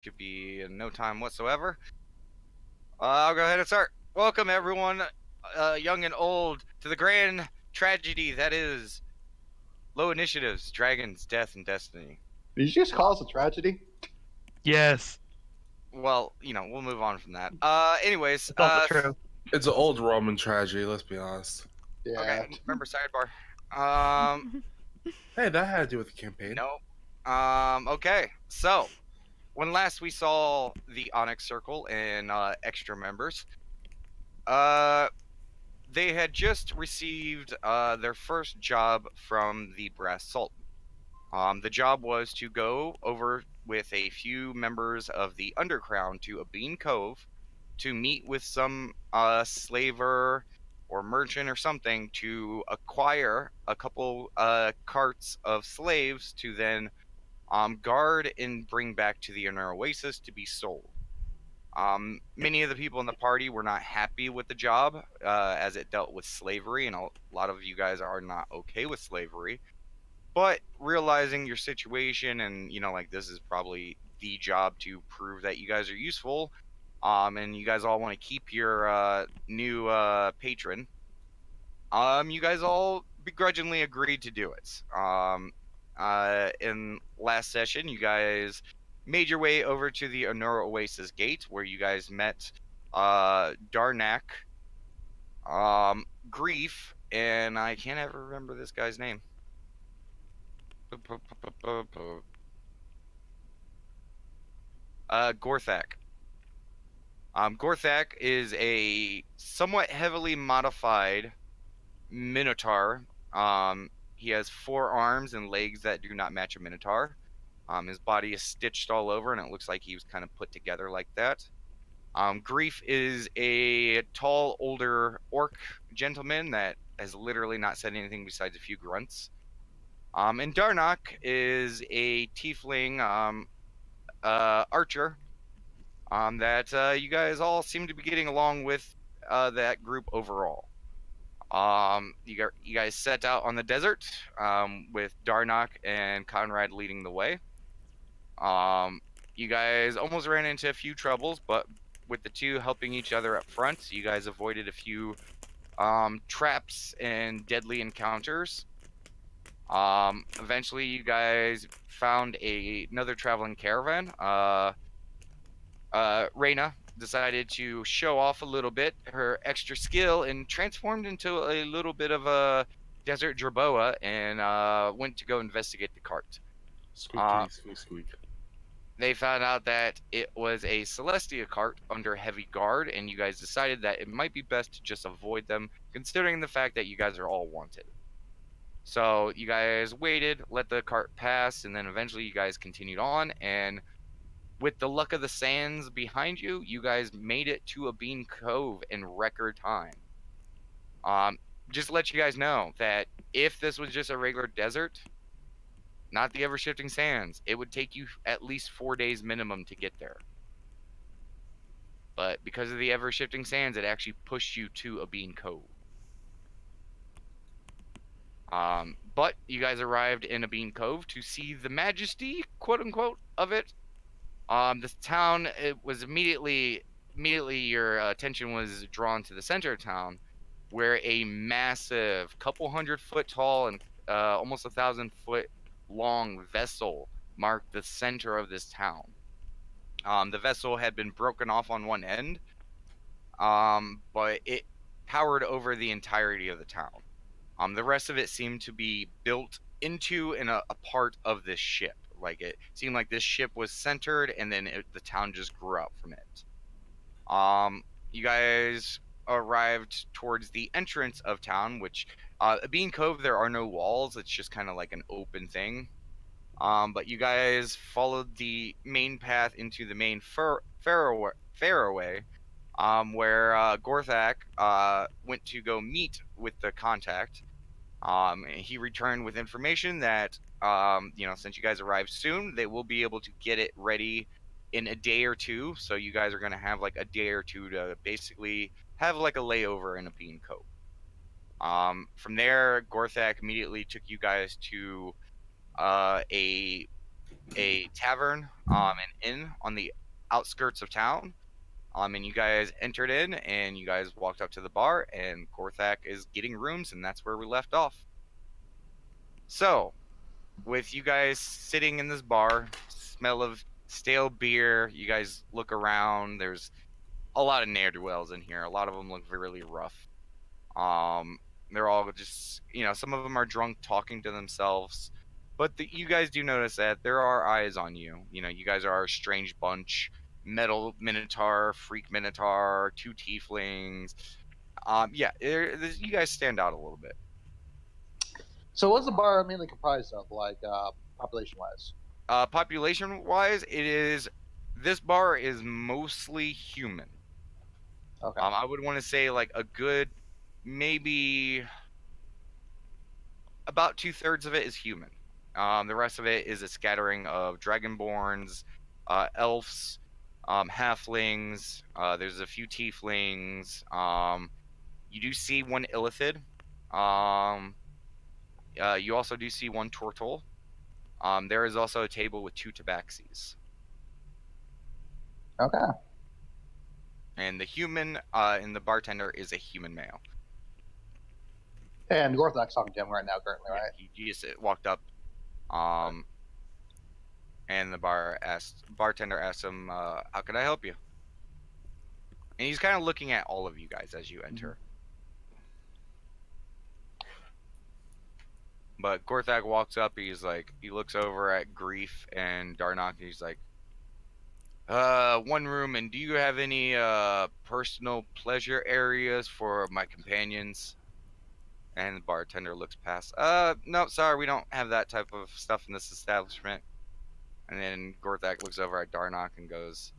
Should be in no time whatsoever. I'll go ahead and start. Welcome, everyone, young and old, to the grand tragedy that is low initiatives, dragons, death, and destiny. Did you just call us a tragedy? Yes, Well, we'll move on from that. Anyways, it's also true. It's an old Roman tragedy, let's be honest. okay, Yeah. remember sidebar. Hey, that had to do with the campaign. No. Okay, so when last we saw the Onyx Circle and extra members, they had just received their first job from the Brass Sultan. The job was to go over with a few members of the Underground to Abeen Cove to meet with some slaver or merchant or something to acquire a couple carts of slaves to then guard and bring back to the Inner Oasis to be sold. Many of the people in the party were not happy with the job as it dealt with slavery, and a lot of you guys are not okay with slavery. But realizing your situation and, like this is probably the job to prove that you guys are useful, and you guys all want to keep your new patron, you guys all begrudgingly agreed to do it. In last session, you guys made your way over to the Honora Oasis gate, where you guys met Darnak, Grief, and I can't ever remember this guy's name. Gorthak. Gorthak is a somewhat heavily modified Minotaur. He has 4 arms and legs that do not match a Minotaur. His body is stitched all over, and it looks like he was kind of put together like that. Grief is a tall, older orc gentleman that has literally not said anything besides a few grunts. And Darnak is a tiefling archer that you guys all seem to be getting along with that group overall. You guys set out on the desert with Darnak and Conrad leading the way. You guys almost ran into a few troubles, but with the two helping each other up front, you guys avoided a few traps and deadly encounters. Eventually, you guys found another traveling caravan. Reyna decided to show off a little bit her extra skill and transformed into a little bit of a desert jerboa and went to go investigate the cart. Squeak, squeak, squeak. They found out that it was a Celestia cart under heavy guard, and you guys decided that it might be best to just avoid them, considering the fact that you guys are all wanted. So you guys waited, let the cart pass, and then eventually you guys continued on, and with the luck of the sands behind you, you guys made it to Abeen Cove in record time. Just to let you guys know that if this was just a regular desert, not the ever-shifting sands, it would take you at least 4 days minimum to get there. But because of the ever-shifting sands, it actually pushed you to Abeen Cove. But you guys arrived in Abeen Cove to see the majesty, quote-unquote, of it. This town, it was immediately your attention was drawn to the center of town, where a massive, couple 100-foot tall and almost 1,000-foot long vessel marked the center of this town. The vessel had been broken off on one end, but it towered over the entirety of the town. The rest of it seemed to be built into a part of this ship. Like, it seemed like this ship was centered, and then the town just grew up from it. You guys arrived towards the entrance of town, which Abeen Cove, there are no walls. It's just kind of like an open thing. But you guys followed the main path into the main fairway, where Gorthak went to go meet with the contact. He returned with information that, since you guys arrived soon, they will be able to get it ready in a day or two. So you guys are going to have like a day or two to basically have like a layover in Abeen Cove. From there, Gorthak immediately took you guys to a a tavern, an inn on the outskirts of town. And you guys entered in, and you guys walked up to the bar, and Gorthak is getting rooms, and that's where we left off. So, with you guys sitting in this bar, smell of stale beer, you guys look around. There's a lot of ne'er-do-wells in here. A lot of them look really rough. Um, they're all just, some of them are drunk talking to themselves. But you guys do notice that there are eyes on you. You guys are a strange bunch. Metal Minotaur, Freak Minotaur, two Tieflings. Yeah, you guys stand out a little bit. So what's the bar mainly comprised of, like, population-wise? Population-wise, this bar is mostly human. Okay. I would want to say like a good, maybe about 2/3 of it is human. The rest of it is a scattering of dragonborns, elves, halflings. There's a few tieflings. You do see one illithid. You also do see one tortle. There is also a table with two tabaxis. Okay. And the human and the bartender is a human male. And Gorthak's talking to him right now, currently, right? He just walked up, and the bartender asked him, "How can I help you?" And he's kind of looking at all of you guys as you enter. But Gorthak walks up. He looks over at Grief and Darnock. And he's like, one room. And do you have any personal pleasure areas for my companions? And the bartender looks past. No, sorry, we don't have that type of stuff in this establishment. And then Gorthak looks over at Darnock and goes,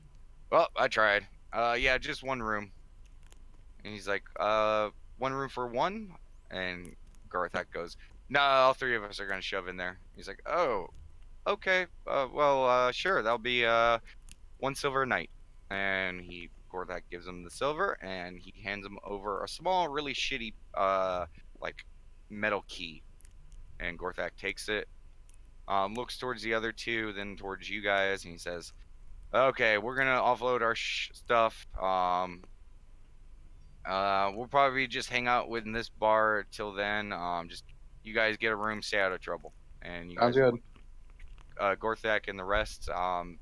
"Well, I tried. Yeah, just one room." And he's like, "One room for one?" And Gorthak goes, "No, all three of us are gonna shove in there." He's like, "Oh, okay. Well, sure. That'll be 1 silver a night." And Gorthak gives him the silver, and he hands him over a small, really shitty, like metal key. And Gorthak takes it, looks towards the other two, then towards you guys, and he says, "Okay, we're gonna offload our stuff. We'll probably just hang out in this bar till then. Just you guys get a room, stay out of trouble." And you guys, Sounds good. Gorthak and the rest,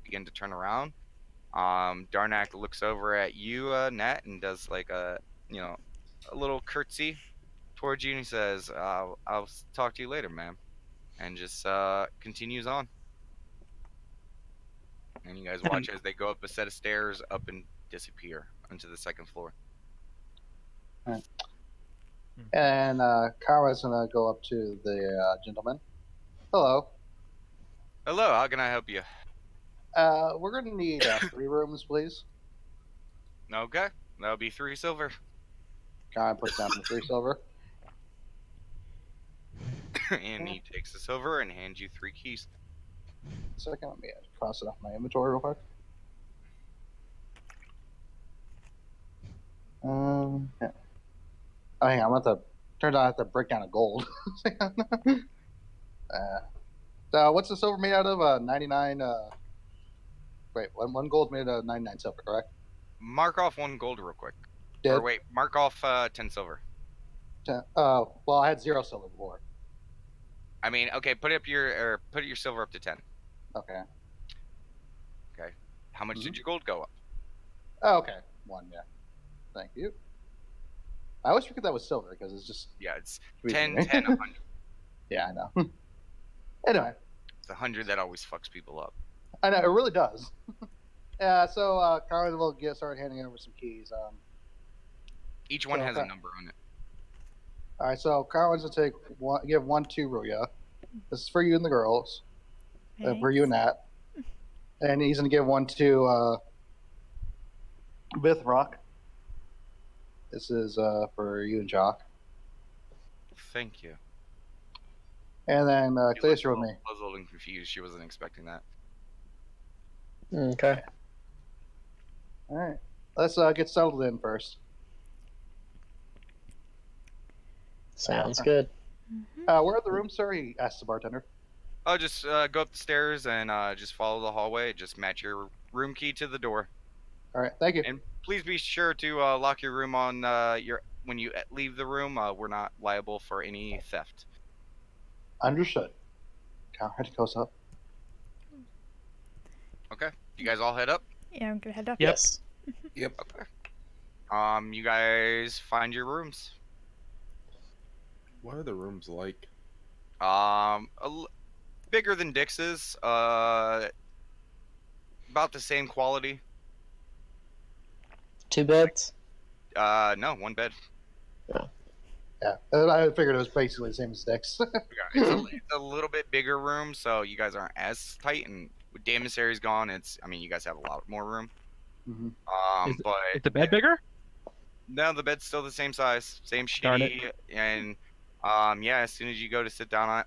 begin to turn around. Darnak looks over at you, Nat, and does like a little curtsy towards you, and he says, "I'll talk to you later, ma'am," and just continues on. And you guys watch as they go up a set of stairs, up and disappear onto the second floor. Right. And Kara's gonna go up to the gentleman. Hello. Hello, how can I help you? We're gonna need 3 rooms, please. Okay, that'll be 3 silver. Kara puts down the 3 silver. And he takes the silver and hands you 3 keys. Second, let me cross it off my inventory real quick. Yeah. Oh, hang on, turns out I have to break down a gold. So what's the silver made out of? 99, wait, one gold's made out of 99 silver, correct? Mark off 1 gold real quick. Did? Or wait, mark off 10 silver. Well, I had 0 silver before. I mean, okay, put your silver up to 10. Okay. Okay. How much did your gold go up? Oh, okay. 1, yeah. Thank you. I always forget that was silver because it's just... Yeah, it's reading 10, me. 10, 100. Yeah, I know. Anyway. It's 100 that always fucks people up. I know, it really does. So Carly will start handing over some keys. Each one has a number on it. All right, so Carlin's gonna give 1 to Ruya. This is for you and the girls. For you and Nat. And he's gonna give 1 to Bithrock. This is for you and Jock. Thank you. And then She Clay's looked with me. puzzled and confused. She wasn't expecting that. Okay. All right, let's get settled in first. Sounds good. Where are the rooms, sir? He asked the bartender. Oh, just go up the stairs and just follow the hallway. Just match your room key to the door. All right, thank you. And please be sure to lock your room on your when you leave the room. We're not liable for any theft. Understood. Conrad goes up. Okay. You guys all head up. Yeah, I'm gonna head up. Yep. Yes. Yep. Okay. You guys find your rooms. What are the rooms like? Bigger than Dix's. About the same quality. 2 beds. No, one bed. Yeah, I figured it was basically the same as Dick's. It's a little bit bigger room, so you guys aren't as tight. And with Damasary's gone, you guys have a lot more room. Mhm. But Is the bed bigger? no, the bed's still the same size, same Darn it. shitty, and yeah, as soon as you go to sit down on it,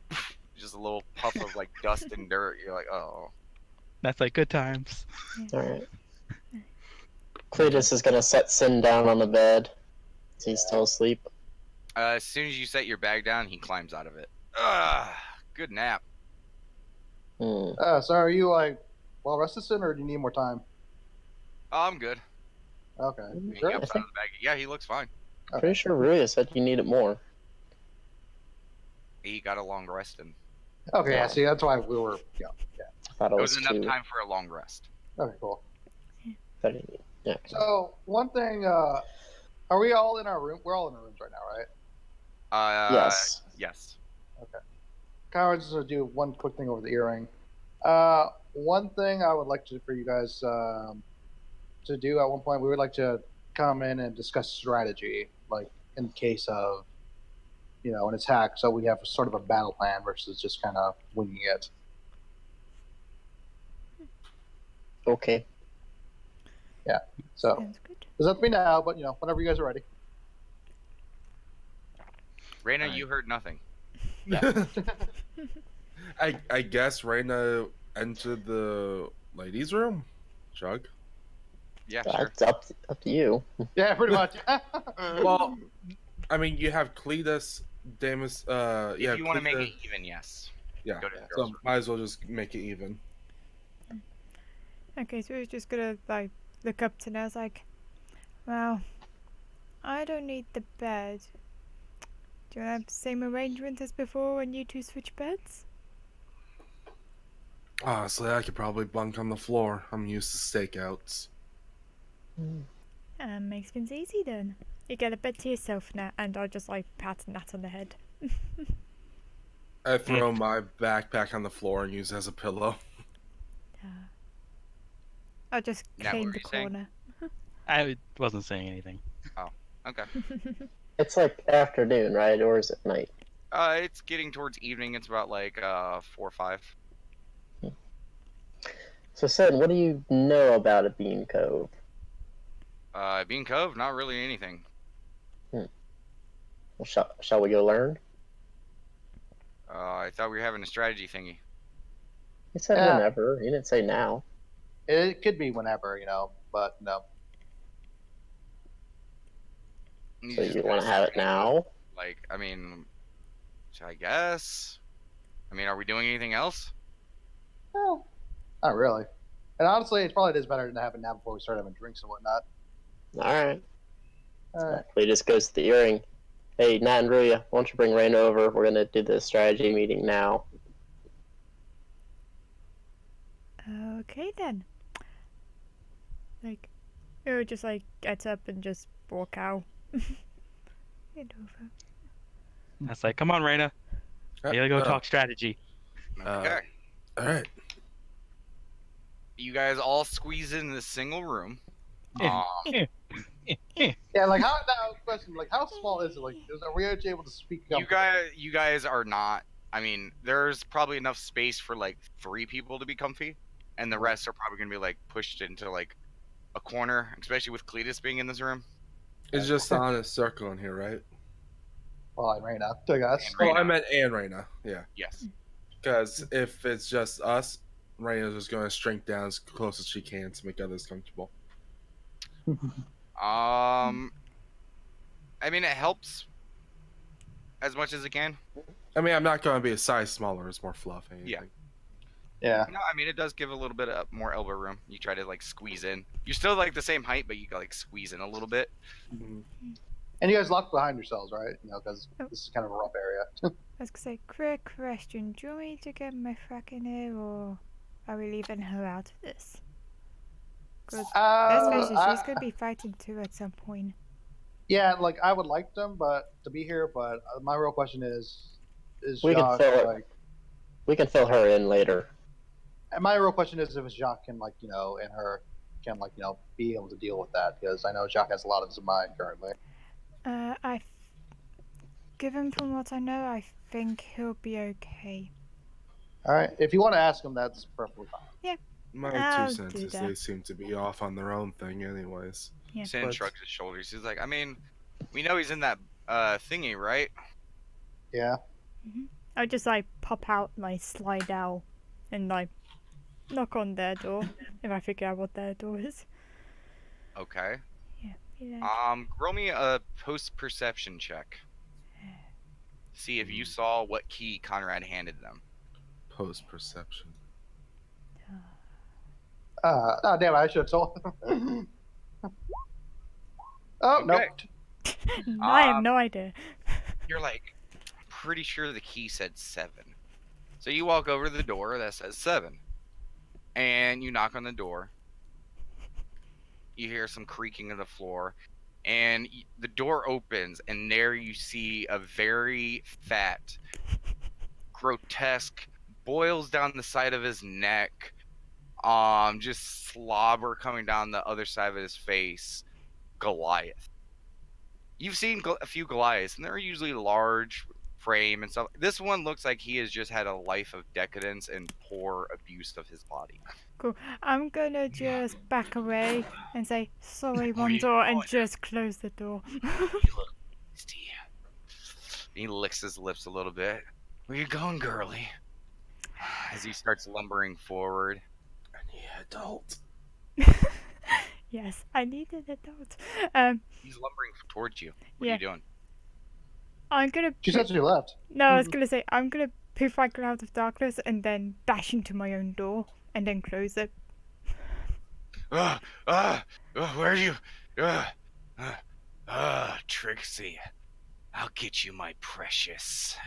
just a little puff of like dust and dirt. You're like, oh. That's like good times. All right. Cletus is gonna set Sin down on the bed. He's still asleep. As soon as you set your bag down, he climbs out of it. Ugh, good nap. Hmm. So are you like well rested, Sin, or do you need more time? Oh, I'm good. Okay, He sure. gets out of the bag. Yeah, he looks fine. Pretty sure Ruya said you needed more. He got a long rest, and Okay, yeah. See, that's why we were. Yeah. I thought it it was was enough 2. time for a long rest. Okay, cool. Yeah. So one thing, are we all in our room? We're all in our rooms right now, right? Yes. Yes. Conrad's just gonna do one quick thing over the earring. One thing I would like for you guys to do at one point, we would like to come in and discuss strategy, like in case of, an attack, so we have sort of a battle plan versus just kind of winging it. Okay. So Sounds good. it's up to me now, but whenever you guys are ready. Raina, Alright. you heard nothing. I guess Reina entered the ladies' room. Chug. Yeah, sure. That's up to you. Yeah, pretty much. Well, I mean, you have Cletus, Damus. If you want to make it even, yes. Yeah. Go to the So girls' room. might as well just make it even. Okay, so we're just gonna like look up to Naz like, well, I don't need the bed. Do you have the same arrangement as before when you two switch beds? Honestly, I could probably bunk on the floor. I'm used to stakeouts. Makes things easy then. You get a bed to yourself now, and I'll just like pat Nat on the head. I throw my backpack on the floor and use it as a pillow. I'll just Nat, what clean were the you saying? corner. I wasn't saying anything. Okay. It's like afternoon, right? Or is it night? It's getting towards evening. It's about like 4 or 5. So, Sin, what do you know about a bean cove? Bean Cove, not really anything. Well, shall we go learn? I thought we were having a strategy thingy. He said Yeah. whenever. He didn't say now. It could be whenever, but no. You So just you want to kinda have it start- now? Like, I guess. Are we doing anything else? Well, not really. And honestly, it probably is better to have it now before we start having drinks and whatnot. All right. All right. Cletus goes to the earring. Hey, Nat and Ruya, why don't you bring Rain over? We're gonna do the strategy meeting now. Okay then. Like, or just like gets up and just walk out. Get over. That's like, come on, Raina. You gotta go talk strategy. Okay. All right. You guys all squeeze in this single room. Yeah. Yeah, like how now? Question: like how small is it? Like, are we actually able to speak? You guys are not. There's probably enough space for like 3 people to be comfy, and the rest are probably gonna be like pushed into like a corner, especially with Cletus being in this room. It's just an honest circle in here, right? Well, I'm right now. I guess. And Oh, Reina. I meant and Reina. Yeah. Yes. Because if it's just us, Reina's just going to shrink down as close as she can to make others comfortable. It helps as much as it can. I mean, I'm not going to be a size smaller. It's more fluff. Yeah. Anything. Yeah. No, I mean it does give a little bit of more elbow room. You try to like squeeze in. You're still like the same height, but you can like squeeze in a little bit. Mhm. And you guys lock behind yourselves, right? You know, because Oh. this is kind of a rough area. I was gonna say, quick question. Do you want me to get my frack in here, or are we leaving her out of this? Because let's face it, she's gonna be fighting too at some point. Yeah, like I would like them, but to be here. But my real question is We can Jacques fill it. like? We can fill her in later. And my real question is if Jacques can like and her can like be able to deal with that, because I know Jacques has a lot of his in mind currently. Given from what I know, I think he'll be okay. All right, if you want to ask him, that's perfectly fine. My I'll 2 cents do is that. they seem to be off on their own thing, anyways. Yeah. Sin But- shrugs his shoulders. He's like, I mean, we know he's in that thingy, right? Yeah. I just like pop out, like slide out, and like knock on their door if I figure out what their door is. Okay. Yeah. Roll me a post-perception check. See if you saw what key Conrad handed them. Post perception. Oh damn! I should have told him. Oh Okay. nope. I have no idea. You're like, I'm pretty sure the key said 7. So you walk over to the door that says 7. And you knock on the door. You hear some creaking of the floor. And the door opens, and there you see a very fat, grotesque, boils down the side of his neck, just slobber coming down the other side of his face, Goliath. You've seen a few Goliaths, and they're usually large frame and stuff. This one looks like he has just had a life of decadence and poor abuse of his body. Cool. I'm gonna just back away and say sorry Where one you door and going? just close the door. You look tasty. He licks his lips a little bit. Where you going, girly? As he starts lumbering forward. I need an adult. Yes, I need an adult. He's lumbering towards you. What Yeah. are you doing? I'm gonna. She said she left. No, I was gonna say I'm gonna poof my cloud of darkness and then dash into my own door and then close it. Where are you? Trixie. I'll get you, my precious.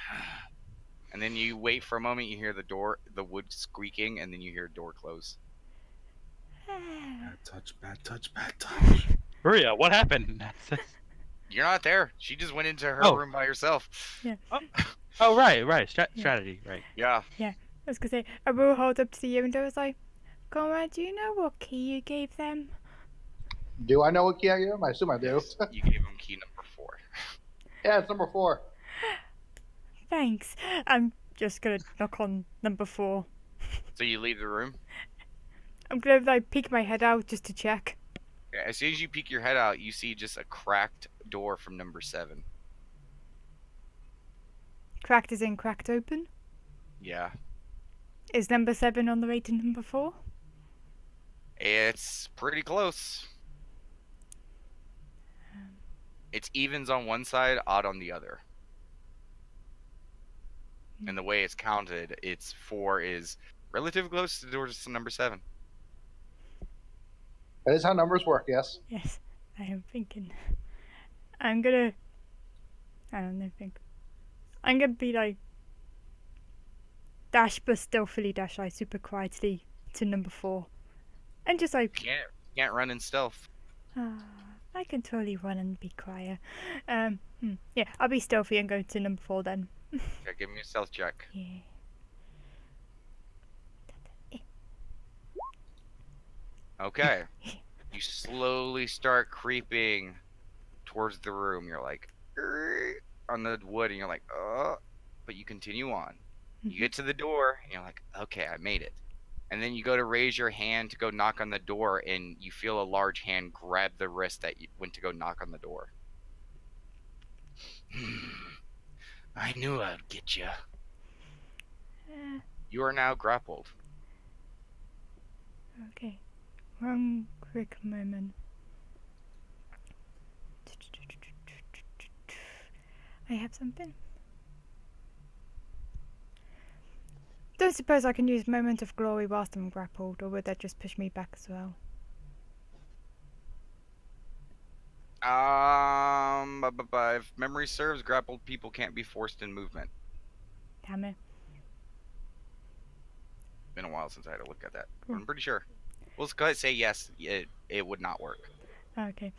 And then you wait for a moment, you hear the wood squeaking, and then you hear a door close. Bad touch, bad touch, bad touch. Maria, what happened? You're not there. She just went into her Oh. room by herself. Oh, right. Yeah. Strategy, right. Yeah. I was gonna say I will hold up to the window. I was like, Conrad, do you know what key you gave them? Do I know what key I gave him? I assume I do. You gave him key number 4. Yeah, it's number 4. Thanks. I'm just gonna knock on number 4. So you leave the room. I'm gonna like peek my head out just to check. Okay, as soon as you peek your head out, you see just a cracked door from number 7. Cracked is in cracked open. Yeah. Is number 7 on the way to number 4? It's pretty close. It's evens on one side, odd on the other. And the way it's counted, it's 4 is relatively close to the door to number 7. That is how numbers work. Yes. Yes, I am thinking. I'm gonna. I don't know. I'm gonna be like dash, but stealthily dash like super quietly to number 4, and just like Can't run in stealth. I can totally run and be quiet. Yeah, I'll be stealthy and go to number 4 then. Okay, give me a stealth check. Yeah. Okay. You slowly start creeping towards the room. You're like, on the wood, and you're like, but you continue on. You get to the door, and you're like, okay, I made it. And then you go to raise your hand to go knock on the door, and you feel a large hand grab the wrist that you went to go knock on the door. I knew I'd get you. You are now grappled. Okay. One quick moment. I have something. don't suppose I can use Moment of Glory whilst I'm grappled, or would that just push me back as well? If memory serves, grappled people can't be forced in movement. Damn it. Been a while since I had to look at that. I'm pretty sure. Well, let's go ahead and say yes. It would not work. Okay.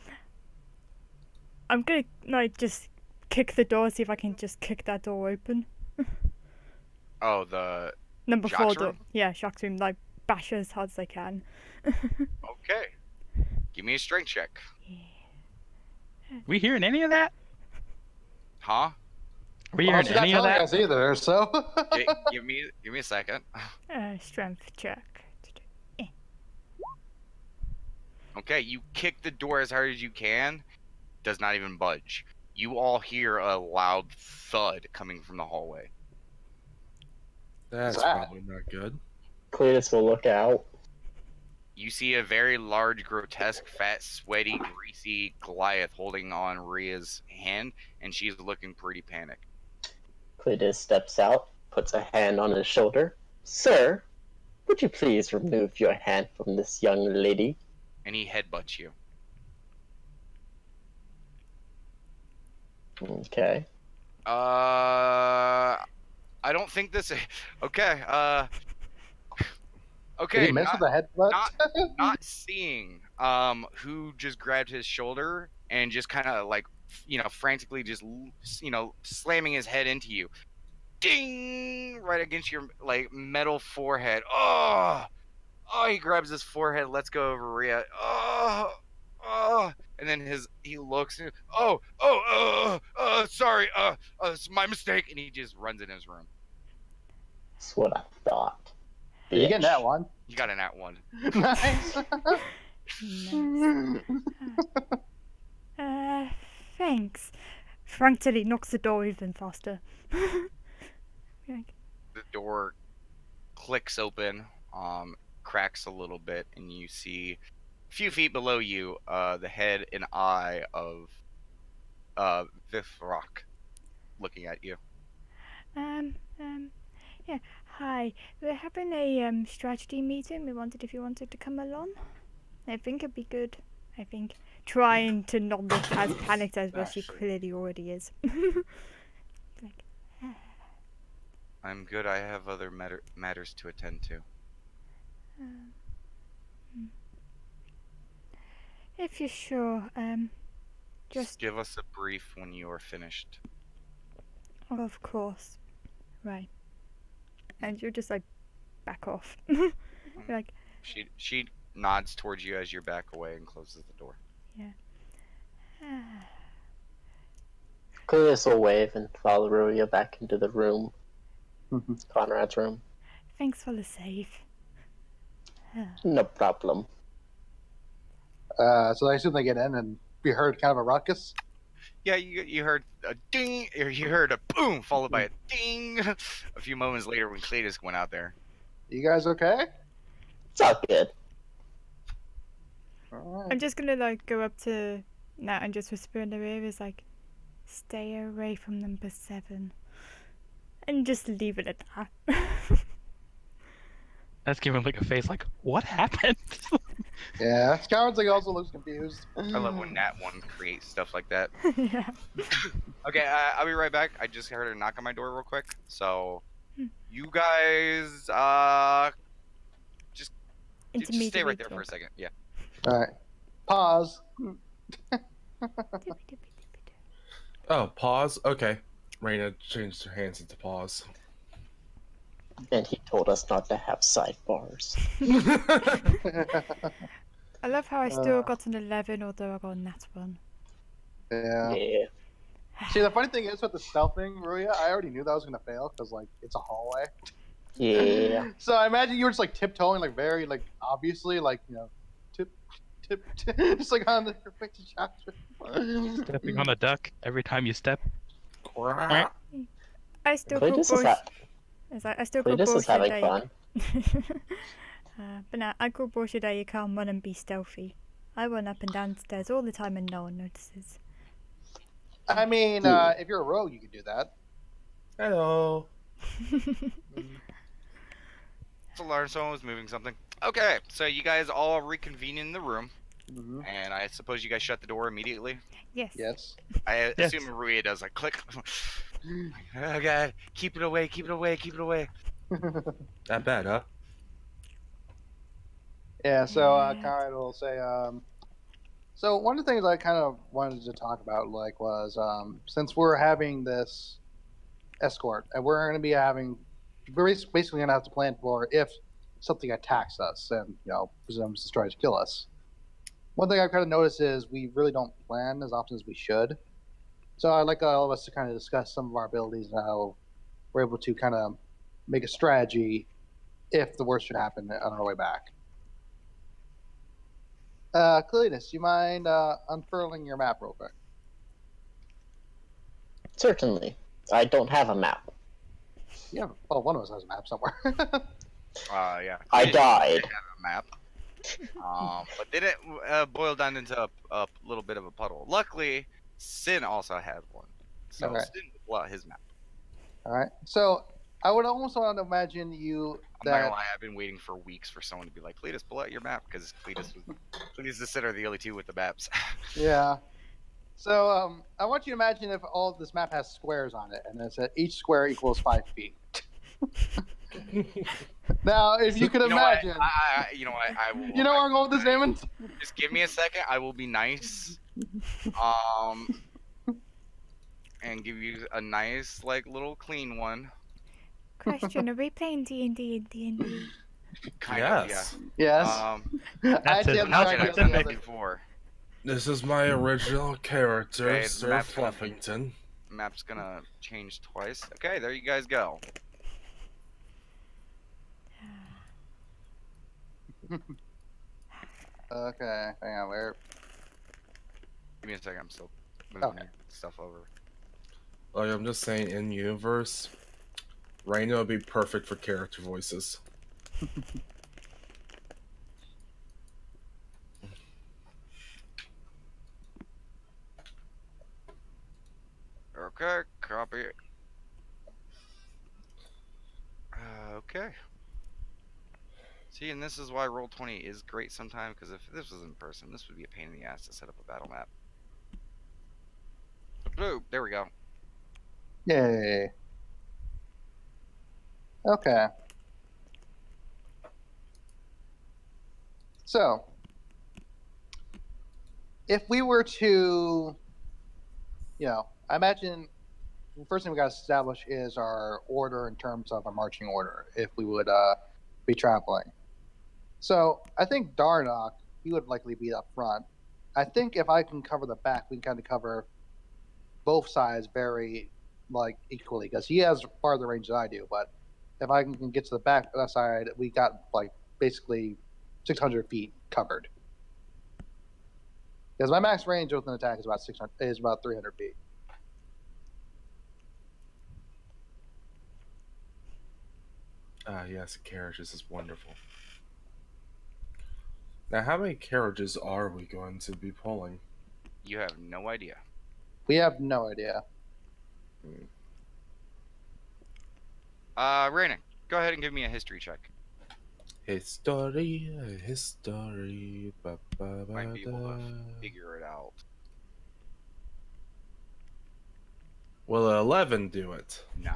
I'm gonna like just kick the door, see if I can just kick that door open. Oh, the Number Jacques 4 door. room? Yeah, Jacques room. Like bash as hard as I can. okay. Give me a strength check. We hearing any of that? Huh? We Well, hearing she's not any of telling that? us either, so. Give me a second. Strength check. Okay, you kick the door as hard as you can. Does not even budge. You all hear a loud thud coming from the hallway. That's What's that? probably not good. Cletus will look out. You see a very large, grotesque, fat, sweaty, greasy Goliath holding on Rhea's hand, and she's looking pretty panicked. Cletus steps out, puts a hand on his shoulder. Sir, would you please remove your hand from this young lady? And he headbutts you. Okay. I don't think this. Okay. Okay. Did he miss with the headbutt? Not seeing who just grabbed his shoulder and just kind of like frantically just slamming his head into you, ding, right against your like metal forehead. Oh, he grabs his forehead, lets go of Rhea. Oh, and then he looks and sorry, it's my mistake, and he just runs in his room. That's what I thought. You getting Bitch. that one? You got an at one. Nice. Nice. Thanks. Frankly knocks the door even faster. Like, The door clicks open, cracks a little bit, and you see a few feet below you the head and eye of Vifrock looking at you. Yeah. Hi. We're having a strategy meeting. We wondered if you wanted to come along. I think it'd be good. I think trying to not look as panicked as what she clearly already is. Like, I'm good. I have other matters to attend to. if you're sure, Just give us a brief when you are finished. of course. Right. And you're just like back off. Like, She nods towards you as you back away and closes the door. Cletus will wave and follow Ruya back into the room. Conrad's room. thanks for the save. No problem. So I assume they get in and we heard kind of a ruckus. Yeah, you heard a ding, or you heard a boom, followed by a ding. A few moments later, when Cletus went out there. You guys okay? It's all good. Alright. I'm just gonna like go up to Nat and just whisper in her ear, is like, stay away from number 7. And just leave it at that. That's giving like a face like, what happened? Yeah, Scourge like also looks confused. I love when Nat 1 creates stuff like that. Yeah. Okay, I'll be right back. I just heard a knock on my door real quick. So, you guys, just stay right there for a second. Yeah. Alright. Pause. Oh, pause. Okay. Raina changed her hands into pause. And he told us not to have sidebars. I love how I still got an 11, although I got a nat 1. Yeah. Yeah. See, the funny thing is with the stealthing, Ruya, I already knew that was gonna fail because like it's a hallway. Yeah. So I imagine you were just like tiptoeing, like very like obviously, like tip, just like on the perfect shot. Stepping on a duck every time you step. I still call Cletus is, bullshit. I still call Cletus is bullshit having that fun. but no, I call bullshit that you can't run and be stealthy. I run up and down stairs all the time and no one notices. I mean, if you're a rogue, you could do that. Hello. to learn someone was moving something. Okay, so you guys all reconvene in the room, Hmm. and I suppose you guys shut the door immediately. Yes. Yes. I Yes. assume Maria does a click. Oh god, keep it away, keep it away, keep it away. That bad, huh? Yeah. So Right. Conrad will say, so one of the things I kind of wanted to talk about, like, was since we're having this escort, and we're going to be having, we're basically going to have to plan for if something attacks us and presumes to try to kill us. One thing I've kind of noticed is we really don't plan as often as we should. So I'd like all of us to kind of discuss some of our abilities and how we're able to kind of make a strategy if the worst should happen on our way back. Cletus, you mind unfurling your map real quick? Certainly. I don't have a map. Yeah. Well, one of us has a map somewhere. Yeah. I Cletus died. did have a map. But didn't boil down into a little bit of a puddle. Luckily, Sin also had one. So Okay. Sin will pull out his map. All right. So I would almost want to imagine you I'm not that. gonna lie, I've been waiting for weeks for someone to be like, Cletus, pull out your map, because Cletus and Sid are the only two with the maps. Yeah. So I want you to imagine if all of this map has squares on it, and it said each square equals 5 feet. Now, if you could imagine, You know what? I will. you know where I'm going with this, Damon? Just give me a second. I will be nice. And give you a nice, like, little clean one. Question: Are we playing D&D and D&D? Kind of, Yes. Yes. yeah. I actually it. have no How Not idea what specific. the other. before. This is my original character, Okay, the Sir map's gonna- Fluffington. Map's gonna change twice. Okay, there you guys go. Okay, hang on. Where? Give me a second. I'm still moving Okay. stuff over. Like, I'm just saying, in universe, Raina would be perfect for character voices. Okay, copy. Okay. See, and this is why Roll20 is great sometimes, because if this was in person, this would be a pain in the ass to set up a battle map. Blue, there we go. Yay. Okay. So, if we were to, I imagine the first thing we got to establish is our order in terms of our marching order, if we would be traveling. So, I think Darnock, he would likely be up front. I think if I can cover the back, we can kind of cover both sides very, equally, because he has farther range than I do, but if I can get to the back side, we got, basically 600 feet covered. Because my max range with an attack is about 300 feet. Yes, carriages is wonderful. Now, how many carriages are we going to be pulling? You have no idea. We have no idea. Rainin, go ahead and give me a history check. History. Might be able to figure it out. Will 11 do it? Nah.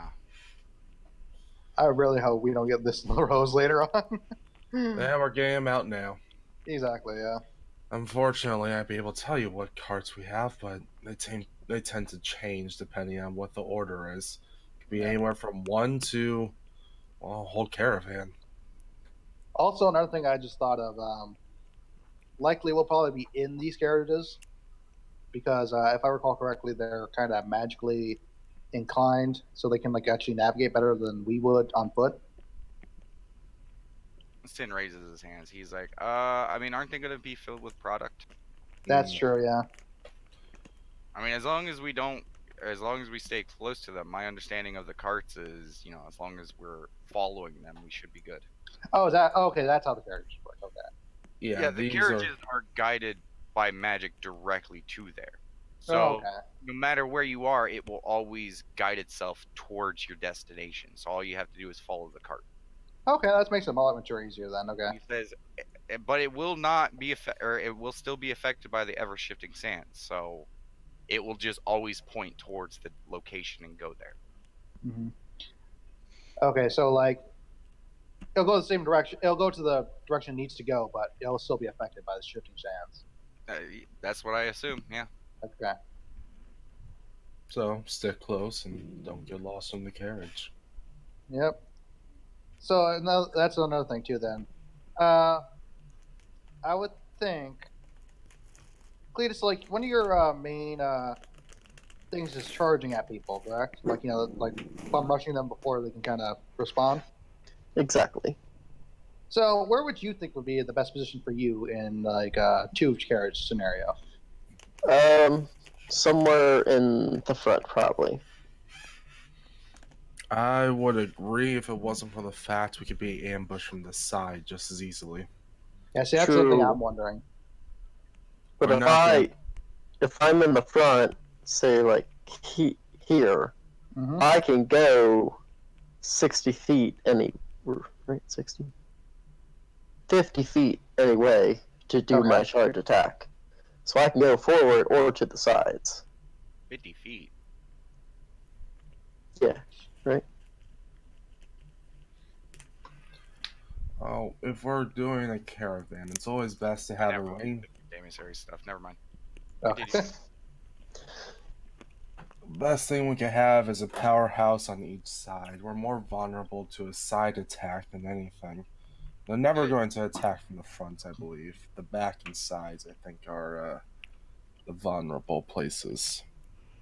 I really hope we don't get this in the rose later on. Yeah, we're getting them out now. Exactly, yeah. Unfortunately, I'd be able to tell you what carts we have, but they tend to change depending on what the order is. It could be anywhere from 1 to, well, a whole caravan. Also, another thing I just thought of, likely we'll probably be in these carriages, because if I recall correctly, they're kind of magically inclined, so they can actually navigate better than we would on foot. Sin raises his hands. He's like, I mean, aren't they going to be filled with product? That's true, yeah. I mean, as long as we stay close to them, my understanding of the carts is, as long as we're following them, we should be good. Oh, okay? That's how the carriages work. Okay. Yeah, the these carriages are guided by magic directly to there. So Oh, okay. no matter where you are, it will always guide itself towards your destination. So all you have to do is follow the cart. Okay, that makes it a lot mature easier then. Okay. He says, but it will not be or it will still be affected by the ever shifting sands. So it will just always point towards the location and go there. Mm-hmm. Okay, so like it'll go the same direction. It'll go to the direction it needs to go, but it'll still be affected by the shifting sands. That's what I assume. Yeah. Okay. So stick close and don't get lost in the carriage. Yep. So that's another thing too. Then, I would think, Cletus, like one of your main things is charging at people, correct? Like like bum rushing them before they can kind of respond. Exactly. So, where would you think would be the best position for you in like a two carriage scenario? Somewhere in the front, probably. I would agree if it wasn't for the fact we could be ambushed from the side just as easily. Yeah, see, that's the thing True. I'm wondering. But We're not if I'm in the front, say like here, Mm-hmm. I can go 60 feet right, 60? 50 feet anyway to do Okay. my charge attack. So I can go forward or to the sides. 50 feet. Yeah, right? Oh, if we're doing a caravan, it's always best to have a Never ring. Emissary stuff. Never mind. Okay. Best thing we can have is a powerhouse on each side. We're more vulnerable to a side attack than anything. They're never going to attack from the front, I believe. The back and sides, I think, are the vulnerable places.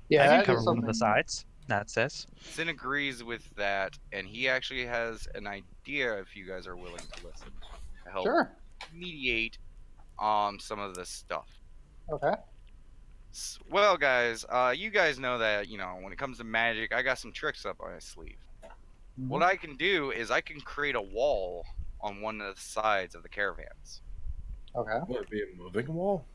Yeah, I that can is cover one of something. the sides. That says. Sin agrees with that, and he actually has an idea if you guys are willing to listen to help Sure. mediate some of this stuff. Okay. Well, guys, you guys know that when it comes to magic, I got some tricks up my sleeve. Mhm. What I can do is I can create a wall on one of the sides of the caravans. Okay. Would it be a moving wall?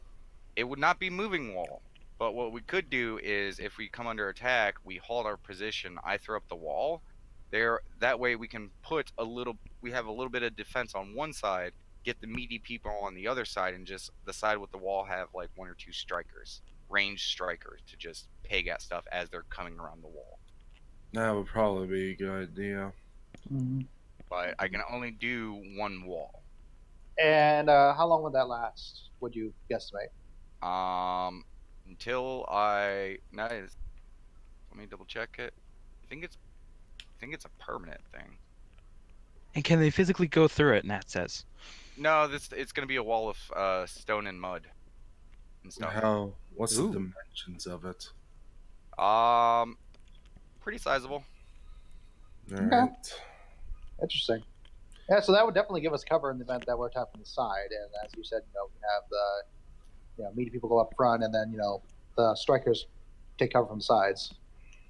It would not be moving wall, but what we could do is if we come under attack, we hold our position. I throw up the wall. There, that way we can we have a little bit of defense on one side, get the meaty people on the other side, and just the side with the wall have like one or two strikers, ranged strikers, to just peg at stuff as they're coming around the wall. That would probably be a good idea. Mm-hmm. But I can only do one wall. And how long would that last? Would you guesstimate? Until let me double check it. I think it's a permanent thing. And can they physically go through it? Nat says. No, it's gonna be a wall of stone and mud and stuff. What's Ooh. the dimensions of it? Pretty sizable. Alright. Interesting. Yeah, so that would definitely give us cover in the event that we're attacked from the side. And as you said, we have the meaty people go up front, and then the strikers take cover from the sides.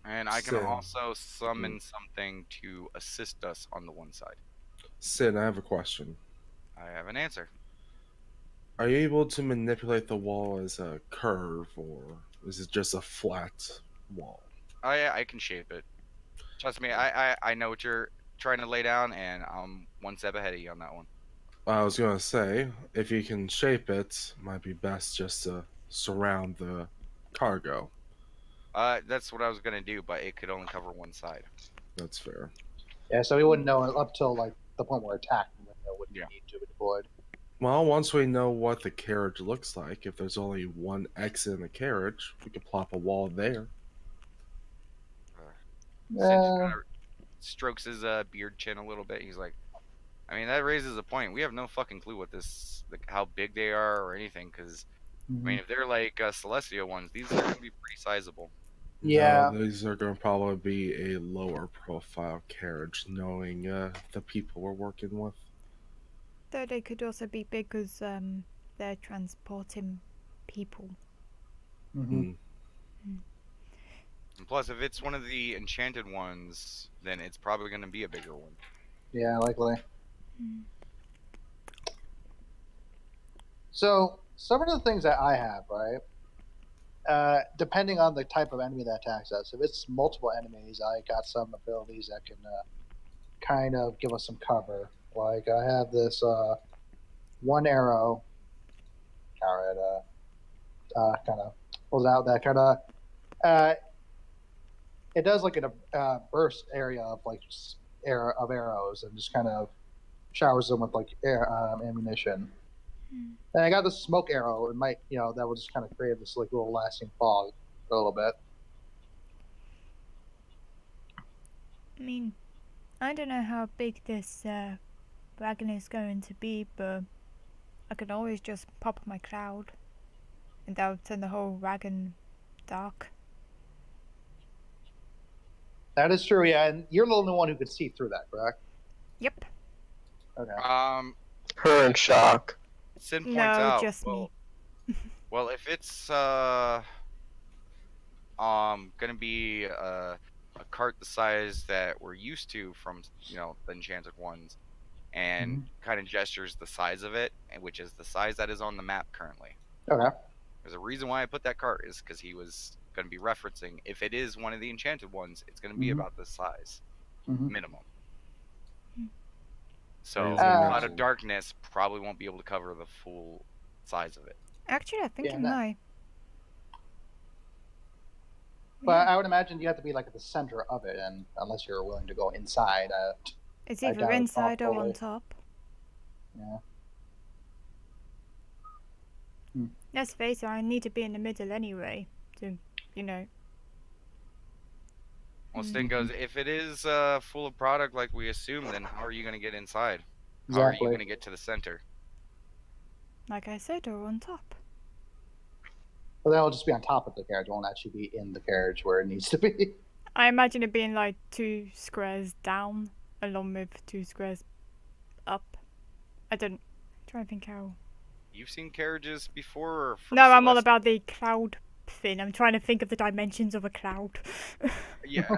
And I can So- also summon something to assist us on the one side. Sid, I have a question. I have an answer. Are you able to manipulate the wall as a curve, or is it just a flat wall? I can shape it. Trust me, I know what you're trying to lay down, and I'm one step ahead of you on that one. I was gonna say, if you can shape it, might be best just to surround the cargo. That's what I was gonna do, but it could only cover one side. That's fair. Yeah, so we wouldn't know up till like the point where we're attacked, and then would Yeah. need to be deployed. Well, once we know what the carriage looks like, if there's only one exit in the carriage, we could plop a wall there. Sin just kinda strokes his beard chin a little bit. He's like, I mean, that raises a point. We have no fucking clue what how big they are or anything. Because I mean, if they're like celestial ones, these are gonna be pretty sizable. Yeah. No, these are going to probably be a lower profile carriage, knowing the people we're working with. Though they could also be big because they're transporting people. Mm-hmm. And plus, if it's one of the enchanted ones, then it's probably gonna be a bigger one. Yeah, likely. Mm. So some of the things that I have, right? Depending on the type of enemy that attacks us, if it's multiple enemies, I got some abilities that can kind of give us some cover. Like I have this one arrow carrot kind of pulls out that kind of it does like a burst area of like of arrows and just kind of showers them with like ammunition. And I got this smoke arrow. It might, that will just kind of create this like little lasting fog for a little bit. I mean, I don't know how big this wagon is going to be, but I could always just pop my cloud, and that would turn the whole wagon dark. That is true, yeah. And you're the only one who could see through that, correct? Yep. Okay. Her in shock. Sin points No, out. just me. Well, if it's gonna be a cart the size that we're used to from the enchanted ones, and kind of gestures the size of it, and which is the size that is on the map currently. Okay. There's a reason why I put that cart is because he was going to be referencing if it is one of the enchanted ones, it's going to be about this size minimum. So Cloud of Darkness probably won't be able to cover the full size of it. Actually, I think it might. But I would imagine you have to be like at the center of it, and unless you're willing to go inside. It's either inside or on top. Yeah. Let's face it, I need to be in the middle anyway, to, Well, Sting goes, if it is full of product like we assume, then how are you going to get inside? How are you going to get to the center? Like I said, or on top. Well, then it'll just be on top of the carriage. It won't actually be in the carriage where it needs to be. I imagine it being like 2 squares down, along with 2 squares up. I don't... try to think how... You've seen carriages before? Or from no, I'm all Celeste? about the cloud thing. I'm trying to think of the dimensions of a cloud. Yeah.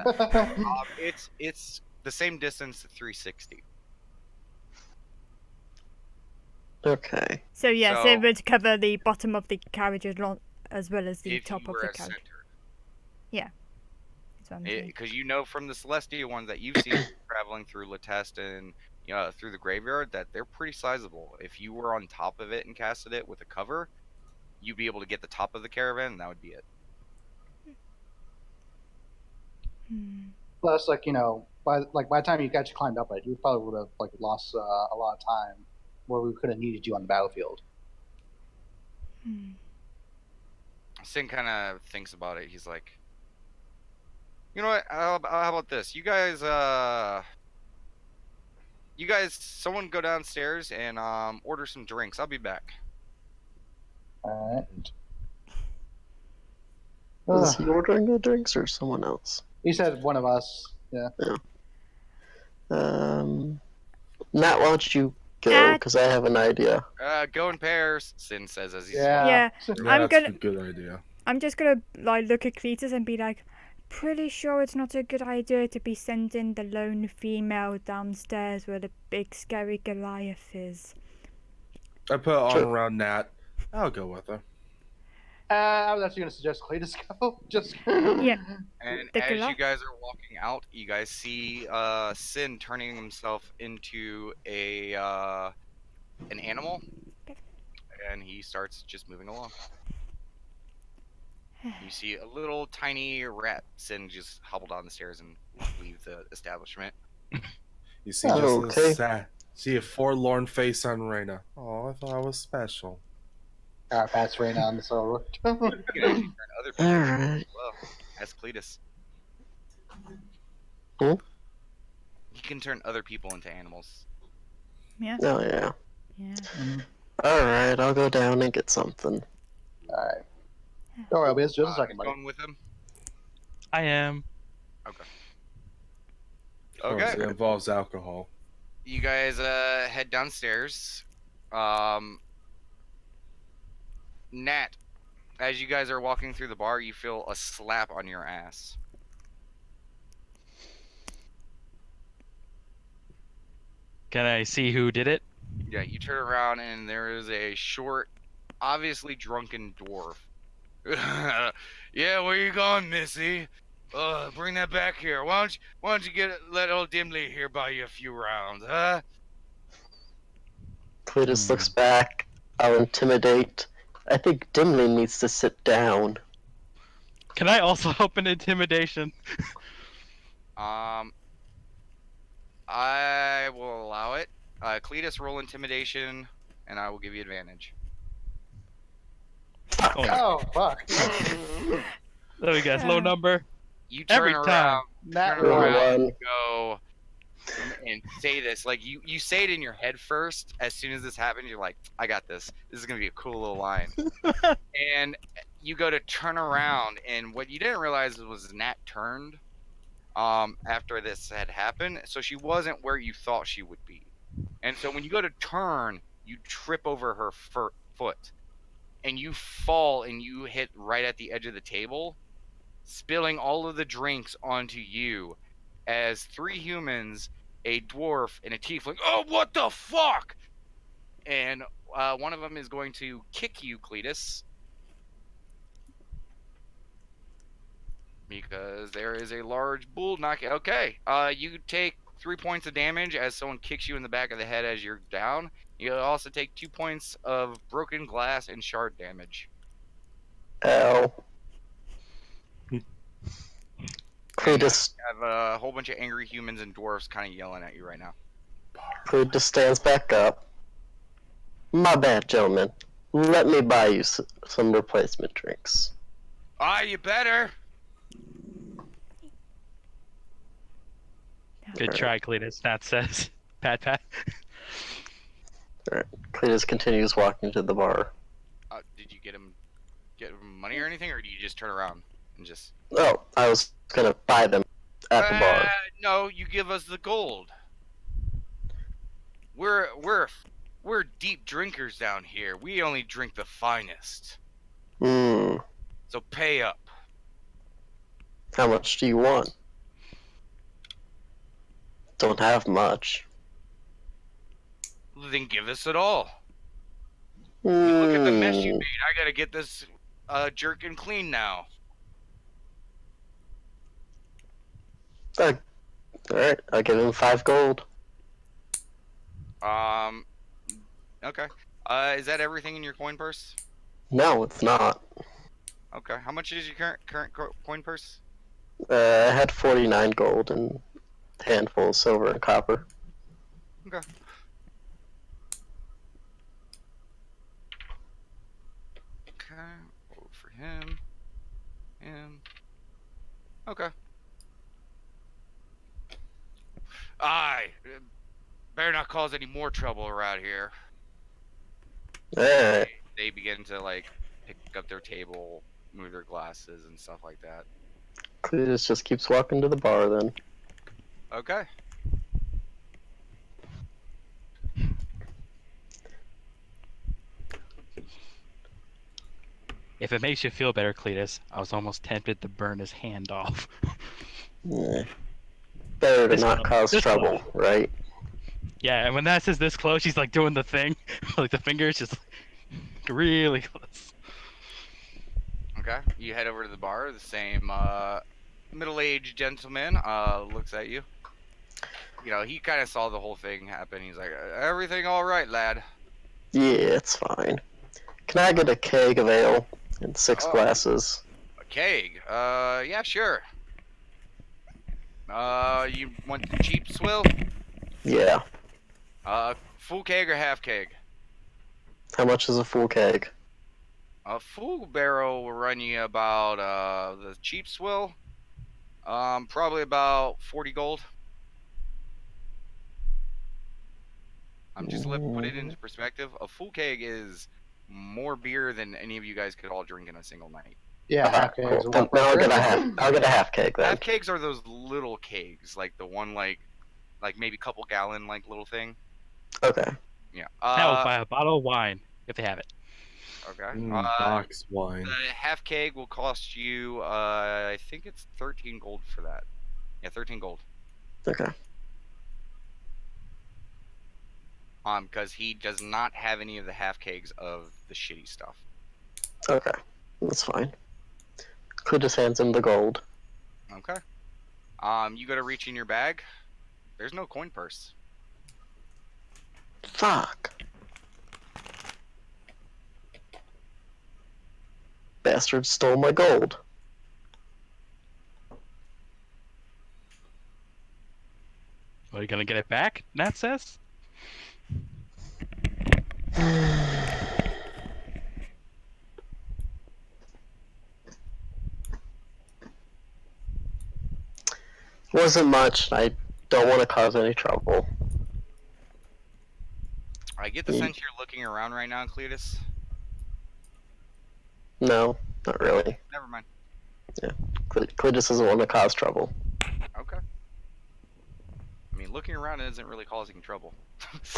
It's the same distance to 360. Okay. So yes, So- it would cover the bottom of the carriage as well as the If top you of were the at carriage. center. That's what I'm saying. Because from the Celestial ones that you've seen traveling through Latest and through the graveyard, that they're pretty sizable. If you were on top of it and casted it with a cover, you'd be able to get the top of the caravan, and that would be it. Plus, like by the time you guys climbed up it, you probably would have like lost a lot of time where we could have needed you on the battlefield. Sin kind of thinks about it. He's like, you know what? How about this? You guys, someone go downstairs and order some drinks. I'll be back. All Is right. he ordering the drinks or someone else? You said one of us. Yeah. Nat, why don't you go? Because I have an idea. Go in pairs. Sin says as he's Yeah. I'm That's gonna- a good idea. I'm just gonna look at Cletus and be like, pretty sure it's not a good idea to be sending the lone female downstairs where the big scary Goliath is. I put it on Sure. around Nat. I'll go with her. I was actually going to suggest Cletus go. Just Yeah. And The as you Goliath. guys are walking out, you guys see Sin turning himself into an animal, and he starts just moving along. You see a little tiny rat. Sin just hobbled down the stairs and leave the establishment. You see see a forlorn face on Reyna. Oh, I thought I was special. Pass Rain on the silver. You can actually turn other people Alright. as well. As Cletus. Who? He can turn other people into animals. Yeah. Oh, yeah. Yeah. Alright, I'll go down and get something. All right. Don't worry, it's just a second, Who's buddy. going with him? I am. Of Okay. course, it involves alcohol. You guys head downstairs. Nat, as you guys are walking through the bar, you feel a slap on your ass. Can I see who did it? Yeah, you turn around and there is a short, obviously drunken dwarf. Yeah, where you going, Missy? Bring that back here. Why don't you let old Dimly here buy you a few rounds, huh? Cletus looks back. I'll intimidate. I think Dimly needs to sit down. Can I also help in intimidation? I will allow it. Cletus, roll intimidation, and I will give you advantage. Oh, fuck. There we go. Low number. You turn Every around, time. Nat turn one. around One. and go and say this. Like, you say it in your head first. As soon as this happens, you're like, I got this. This is going to be a cool little line. And you go to turn around, and what you didn't realize was Nat turned after this had happened. So she wasn't where you thought she would be. And so when you go to turn, you trip over her foot. And you fall and you hit right at the edge of the table, spilling all of the drinks onto you as 3 humans, a dwarf, and a tiefling. Oh, what the fuck! And one of them is going to kick you, Cletus. Because there is a large bull knocking. Okay, you take 3 points of damage as someone kicks you in the back of the head as you're down. You also take 2 points of broken glass and shard damage. Ow. Cletus, Have a whole bunch of angry humans and dwarves kind of yelling at you right now. Cletus stands back up. My bad, gentlemen. Let me buy you some replacement drinks. You better. Good try, Cletus. Nat says. Pat, pat. Alright. Cletus continues walking to the bar. Did you get him money or anything, or do you just turn around and just? Oh, I was gonna buy them at the bar. No, you give us the gold. We're deep drinkers down here. We only drink the finest. Hmm. So pay up. How much do you want? Don't have much. Then give us it all. Look at the mess you Hmm. made. I gotta get this jerkin clean now. Alright, I'll give him 5 gold. Okay. Is that everything in your coin purse? No, it's not. Okay. How much is your current coin purse? I had 49 gold and a handful of silver and copper. Okay. Okay. Roll for him. Him. Okay. Better not cause any more trouble around here. Alright. They begin to like pick up their table, move their glasses and stuff like that. Cletus just keeps walking to the bar then. Okay. If it makes you feel better, Cletus, I was almost tempted to burn his hand off. Yeah. Better to This not one- cause this trouble, one. right? Yeah, and when that says this close, she's like doing the thing. Like the fingers just really close. Okay. You head over to the bar. The same middle-aged gentleman looks at you. You know, he kind of saw the whole thing happen. He's like, "Everything all right, lad?" Yeah, it's fine. Can I get a keg of ale and 6 Oh. glasses? A keg. Yeah, sure. You want the cheap swill? Yeah. Full keg or half keg? How much is a full keg? A full barrel will run you about the cheap swill, probably about 40 gold. I'm just put it into perspective. A full keg is more beer than any of you guys could all drink in a single night. Yeah, Alright, half kegs cool. of Then one I'll per get a person. half. I'll get a half keg then. Half kegs are those little kegs, like the one like maybe couple gallon like little thing. Okay. Yeah. Now we'll buy a bottle of wine if they have it. Okay. Box wine. The half keg will cost you, I think it's 13 gold for that. Yeah, 13 gold. Okay. Because he does not have any of the half kegs of the shitty stuff. Okay. That's fine. Cletus hands him the gold. Okay. You go to reach in your bag. There's no coin purse. Fuck. Bastard stole my gold. Are you gonna get it back? Nat says. Wasn't much. I don't want to cause any trouble. I get the sense you're looking around right now, Cletus. No, not really. Never mind. Cletus doesn't want to cause trouble. Okay. I mean, looking around isn't really causing trouble.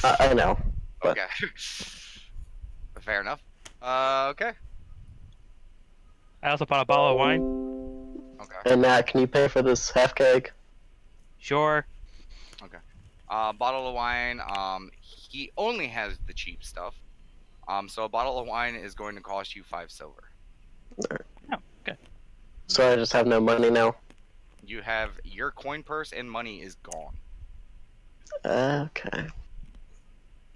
I know. But- Okay. Fair enough. Okay. I also bought a bottle of wine. Okay. And Matt, can you pay for this half keg? Sure. Bottle of wine. He only has the cheap stuff. So a bottle of wine is going to cost you 5 silver. Oh, okay. So I just have no money now. You have your coin purse and money is gone. Okay.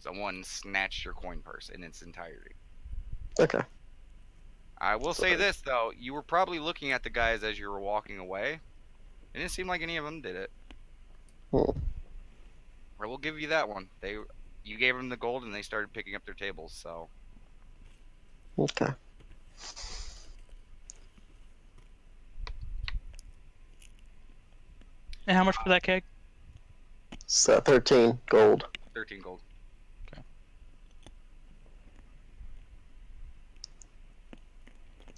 Someone snatched your coin purse in its entirety. Okay. I will say this though, you were probably looking at the guys as you were walking away. It didn't seem like any of them did it. I will give you that one. You gave them the gold and they started picking up their tables, so. Okay. And how much for that keg? So 13 gold. 13 gold.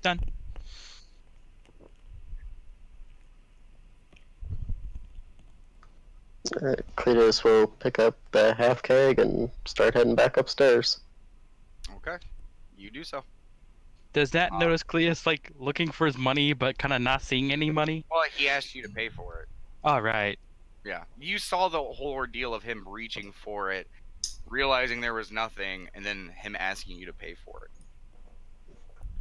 Done. Alright, Cletus will pick up the half keg and start heading back upstairs. Okay. You do so. Does Nat notice Cleus like looking for his money but kind of not seeing any money? Well, he asked you to pay for it. All right. Yeah. You saw the whole ordeal of him reaching for it, realizing there was nothing, and then him asking you to pay for it.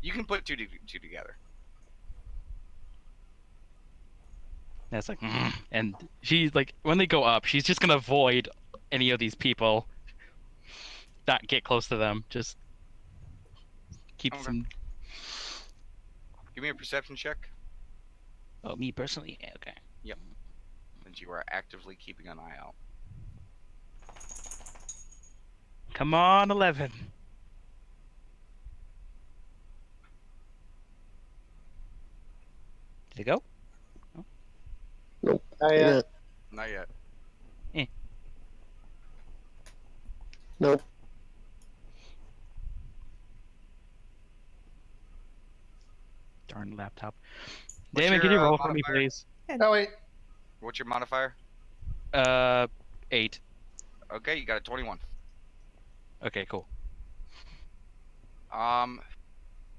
You can put two together. That's like, and she's like, when they go up, she's just gonna avoid any of these people. Not get close to them. Just keep Okay. some. Give me a perception check, Oh, me personally, yeah, okay. since you are actively keeping an eye out. Come on, 11. Did it go? Yeah. Not yet. Nope. Darn laptop. What's Damon, can you your, roll for me, modifier? please? Oh wait, What's your modifier? 8. Okay, you got a 21. Okay, cool.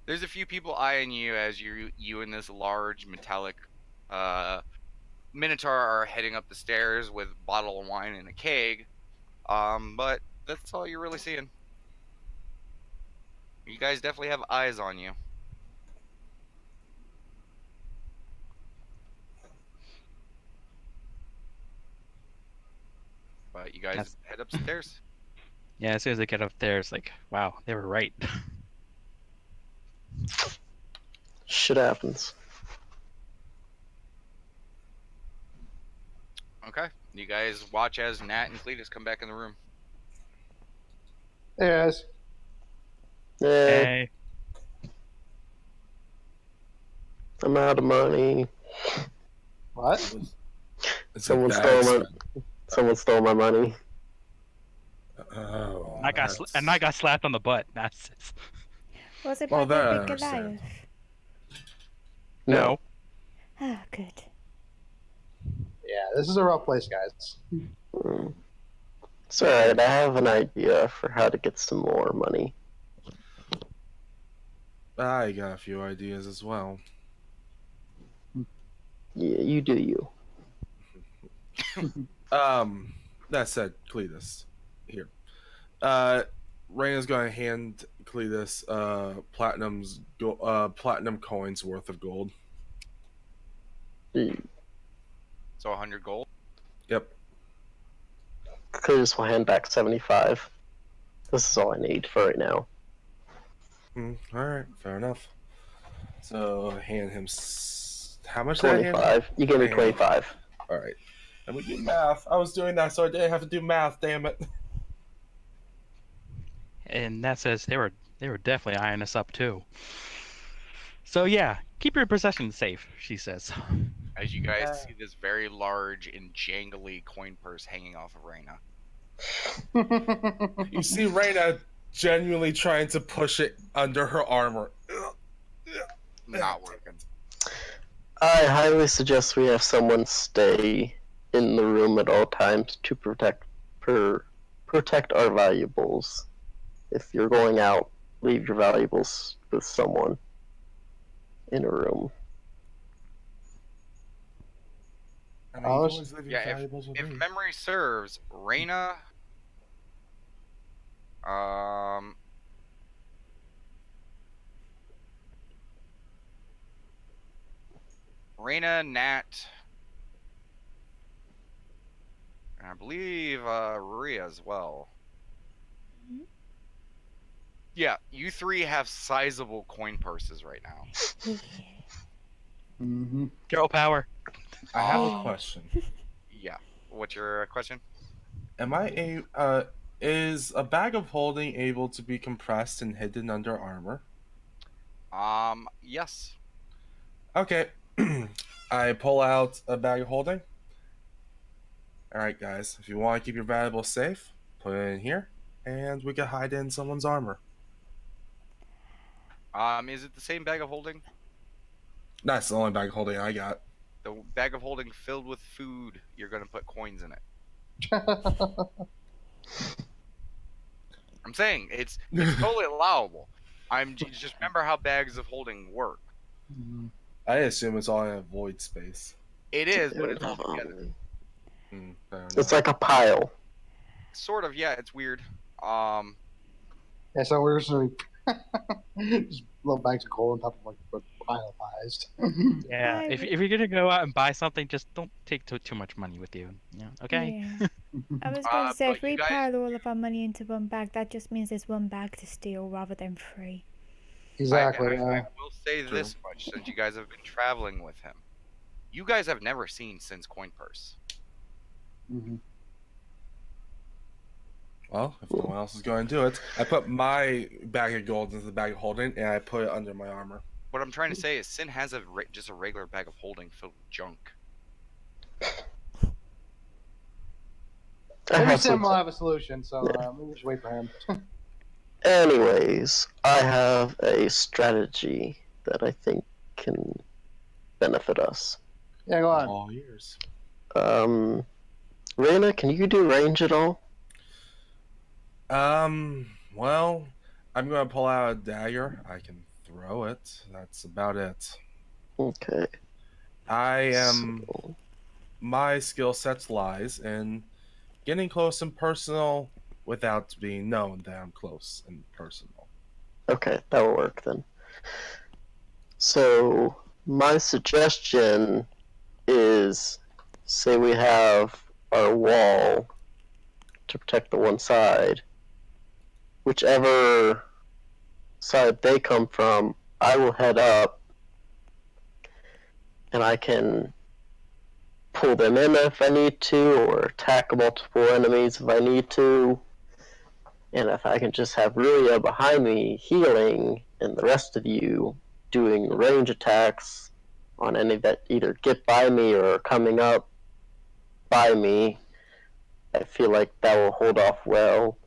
There's a few people eyeing you as you and this large metallic minotaur are heading up the stairs with a bottle of wine and a keg. But that's all you're really seeing. You guys definitely have eyes on you. But you guys That's- head upstairs. Yeah, as soon as they get up there, it's like, wow, they were right. Shit happens. Okay. You guys watch as Nat and Cletus come back in the room. hey guys. Yeah, Hey. I'm out of money. What? It's Someone a stole bad my. Someone stole my money. Oh, I got and I got slapped on the butt. That's Was it Well, by that I the big understand. Goliath? no. Oh, good. Yeah, this is a rough place, guys. It's alright, I have an idea for how to get some more money. I got a few ideas as well. Yeah, you do you. That said, Cletus, here. Raina's gonna hand Cletus platinum coins worth of gold. So 100 gold. Yep. Curtis will hand back 75. This is all I need for right now. Alright, fair enough. So, hand him. How much did I hand him? 25. You gave me I hand- 25. Alright. And we do math. I was doing that so I didn't have to do math, damn it. And that says they were definitely eyeing us up too. So yeah, keep your possessions safe, she says. As you guys see this very large and jangly coin purse hanging off of Reyna. You see Reyna genuinely trying to push it under her armor. Not working. I highly suggest we have someone stay in the room at all times to protect our valuables. If you're going out, leave your valuables with someone in a room. I mean, Oh, you always leave your Yeah, valuables with if me. memory serves, Reyna, Nat, and I believe Rhea as well. Mhm. Yeah, you three have sizable coin purses right now. Mm-hmm. Girl power. I have a Oh. question. Yeah. What's your question? Is a bag of holding able to be compressed and hidden under armor? Yes. Okay. I pull out a bag of holding. Alright, guys. If you want to keep your valuables safe, put it in here, and we can hide it in someone's armor. Is it the same bag of holding? That's the only bag of holding I got. The bag of holding filled with food, you're gonna put coins in it. I'm saying it's totally allowable. Just remember how bags of holding work. I assume it's all in a void space. It is, but it's all together. Fair enough. It's like a pile. Sort of, yeah. It's weird. Yeah, so we're just gonna just little bags of gold on top of like pilized. Yeah. I If would- you're gonna go out and buy something, just don't take too much money with you. Yeah. Okay. Yeah. I was going to say, but if we you guys- pile all of our money into one bag, that just means there's one bag to steal rather than 3. Exactly. I will say True. this much: since you guys have been traveling with him, you guys have never seen Sin's coin purse. Mhm. Well, if no one else is going to do it, I put my bag of gold into the bag of holding, and I put it under my armor. What I'm trying to say is, Sin has just a regular bag of holding filled with junk. I Maybe have Sam some- will have a solution, so we'll just wait for him. Anyways, I have a strategy that I think can benefit us. Yeah, go on. All years. Reyna, can you do range at all? Well, I'm gonna pull out a dagger. I can throw it. That's about it. Okay. I am. So, My skill sets lies in getting close and personal without being known that I'm close and personal. okay, that will work then. So, my suggestion is, say we have our wall to protect the one side. Whichever side they come from, I will head up and I can pull them in if I need to, or attack multiple enemies if I need to. And if I can just have Ruya behind me healing, and the rest of you doing range attacks on any that either get by me or are coming up by me, I feel like that will hold off well.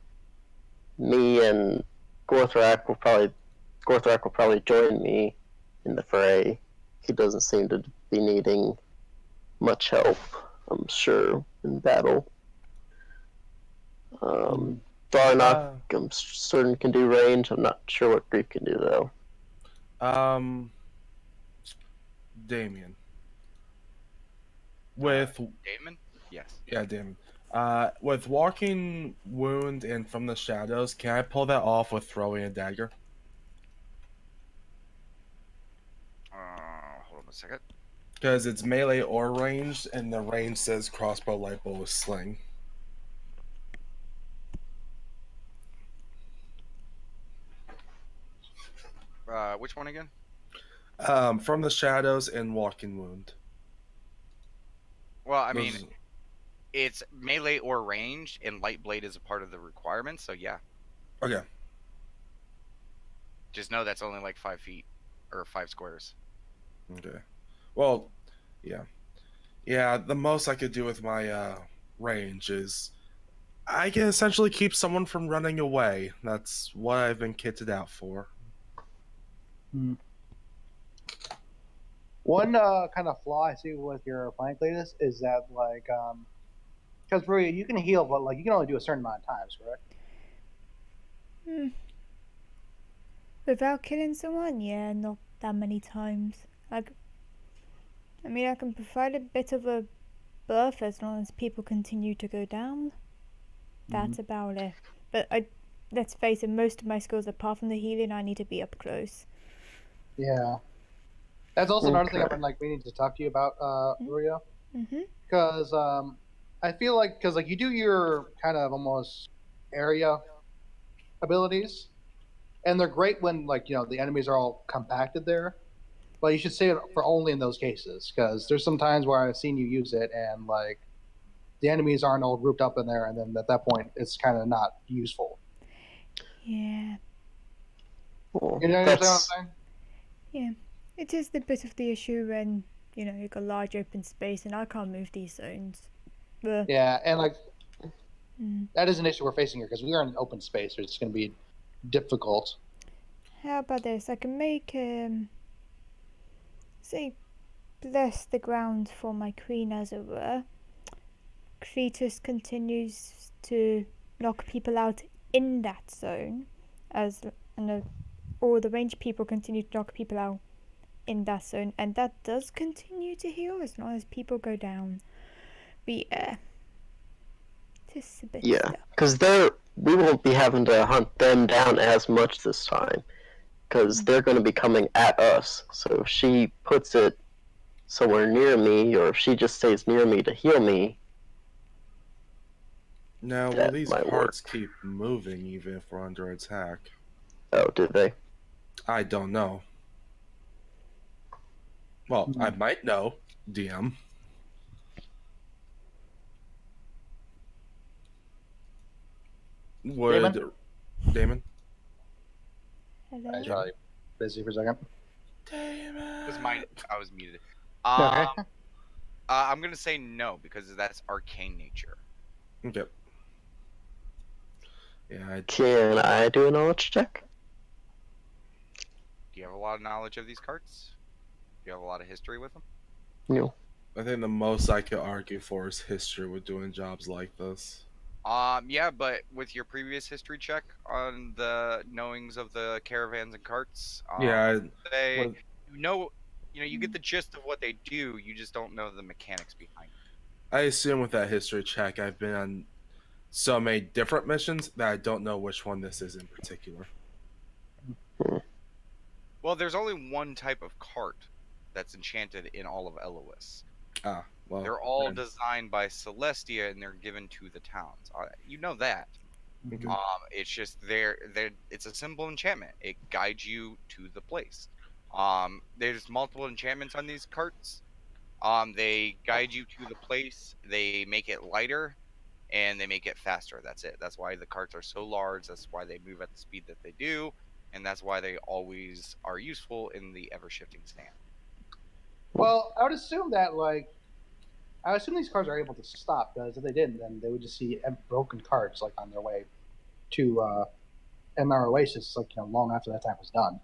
Me and Gorthrak will probably join me in the fray. He doesn't seem to be needing much help, I'm sure, in battle. Darnock, I'm certain can do range. I'm not sure what Grief can do though. Damien. With Damon? Yes. yeah, Damien. With walking wound and from the shadows, can I pull that off with throwing a dagger? Hold on a second. Because it's melee or ranged, and the range says crossbow, light bow, sling. Which one again? From the shadows and walking wound. Well, I mean, Those- it's melee or ranged, and light blade is a part of the requirements. So yeah, okay. just know that's only like 5 feet or 5 squares. Okay. Well, yeah. Yeah, the most I could do with my range is I can essentially keep someone from running away. That's what I've been kitted out for. One kind of flaw I see with your flank latest is that like because Maria, you can heal, but like you can only do a certain amount of times, correct? Without killing someone, yeah, not that many times. I mean, I can provide a bit of a buff as long as people continue to go down. That's about it. But let's face it, most of my skills, apart from the healing, I need to be up close. Yeah. That's also another thing I've Okay. been like meaning to talk to you about, Maria. Mm-hmm. Because I feel like because like you do your kind of almost area abilities, and they're great when like the enemies are all compacted there. But you should save it for only in those cases, because there's some times where I've seen you use it and like the enemies aren't all grouped up in there, and then at that point it's kind of not useful. Yeah. Well, You know what I'm that's saying? It is the bit of the issue when, you've got large open space and I can't move these zones. But, Yeah, and like mm. that is an issue we're facing here because we are in an open space, so it's going to be difficult. How about this? I can make, say, bless the ground for my queen, as it were. Cletus continues to knock people out in that zone, all the ranged people continue to knock people out in that zone, and that does continue to heal as long as people go down. But yeah, just a bit yeah, stuck. because we won't be having to hunt them down as much this time, because they're going to be coming at us. So if she puts it somewhere near me, or if she just stays near me to heal me, Now, will That these might carts keep moving even if we're under attack? oh, did they? I don't know. Well, I might know, DM. Would Damon? Hello? I was probably busy for a second. Damon. It was mine. I was muted. Okay. I'm gonna say no because that's arcane nature. Okay. Yeah, Can I do a knowledge check? Do you have a lot of knowledge of these carts? Do you have a lot of history with them? No. I think the most I could argue for is history with doing jobs like this. Yeah, but with your previous history check on the knowings of the caravans and carts, Yeah, they, you get the gist of what they do. You just don't know the mechanics behind it. I assume with that history check, I've been on so many different missions that I don't know which one this is in particular. Well, there's only one type of cart that's enchanted in all of Elois. Ah, well, They're all then. designed by Celestia, and they're given to the towns. You know that. Okay. It's just it's a simple enchantment. It guides you to the place. There's multiple enchantments on these carts. They guide you to the place. They make it lighter, and they make it faster. That's it. That's why the carts are so large. That's why they move at the speed that they do, and that's why they always are useful in the ever-shifting stand. Well, I would assume that these cars are able to stop, because if they didn't, then they would just see broken carts like on their way to MR Oasis, like long after that time was done.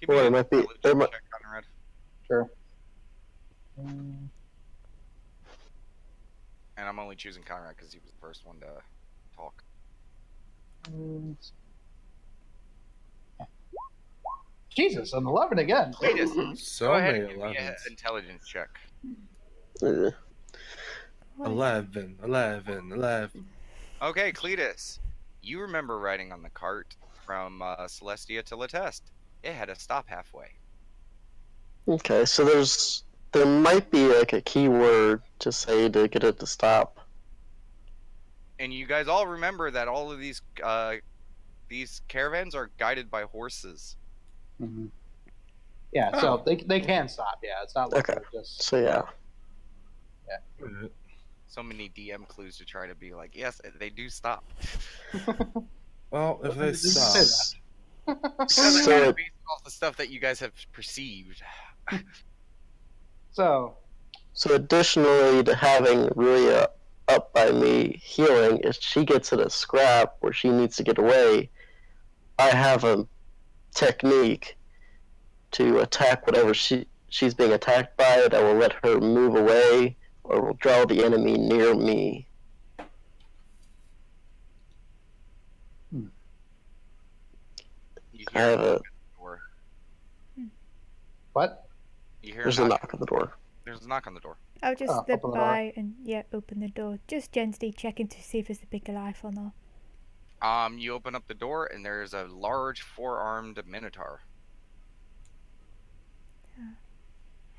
Give Well, me it an might be- intelligence it might- check, Conrad. Sure. And I'm only choosing Conrad because he was the first one to talk. Jesus, an 11 again. Cletus, So go ahead many and give me an 11s. intelligence check. Uh, 11. Okay, Cletus, you remember riding on the cart from Celestia to Latest. It had to stop halfway. Okay, so there's There might be like a keyword to say to get it to stop. And you guys all remember that all of these caravans are guided by horses. Mm-hmm. Yeah, so they can stop. Yeah, it's not like Okay. they're just. So yeah. Alright. So many DM clues to try to be like, yes, they do stop. Well, if When they did you say stop, Because I'm So kind of it- based off the stuff that you guys have perceived. So, So additionally to having Ruya up by me healing, if she gets at a scrap where she needs to get away, I have a technique to attack whatever she's being attacked by that will let her move away or will draw the enemy near me. You I hear have a a knock at the door. what? You hear there's a knock on the door. There's a knock on the door. I'll just Oh, slip open the door. by and open the door. Just gently checking to see if there's a bigger life or not. You open up the door and there's a large four-armed minotaur.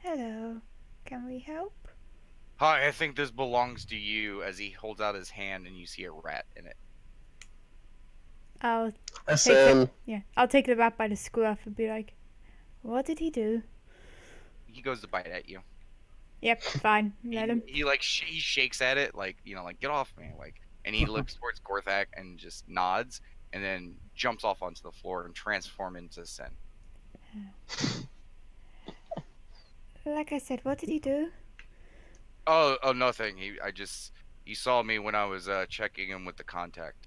Hello, can we help? Hi, I think this belongs to you. As he holds out his hand and you see a rat in it. I'll I take it. said, I'll take the rat by the scruff and be like, "What did he do?" He goes to bite at you. Yep, fine. Let him. He like he shakes at it like, you know, like, get off me, like, and he looks towards Gorthak and just nods and then jumps off onto the floor and transform into Sin. Like I said, what did he do? Oh, nothing. He saw me when I was checking in with the contact.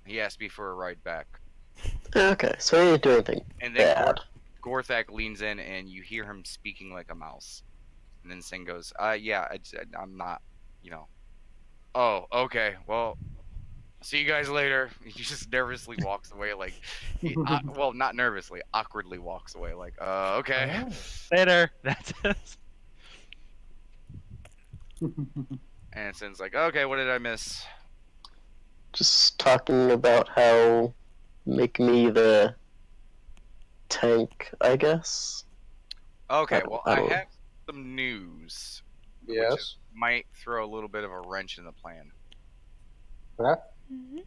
He asked me for a ride back. okay, so he didn't do anything And then bad. Gorthak leans in and you hear him speaking like a mouse. And then Sin goes, yeah, I'm not, you know. Oh, okay, well, see you guys later. He just nervously walks away like, well, not nervously, awkwardly walks away like, okay. Later. That's it. And Sin's like, okay, what did I miss? Just talking about how make me the tank, I guess. Okay, well, I I don't- have some news. Yes. Which might throw a little bit of a wrench in the plan. Okay. Mm-hmm.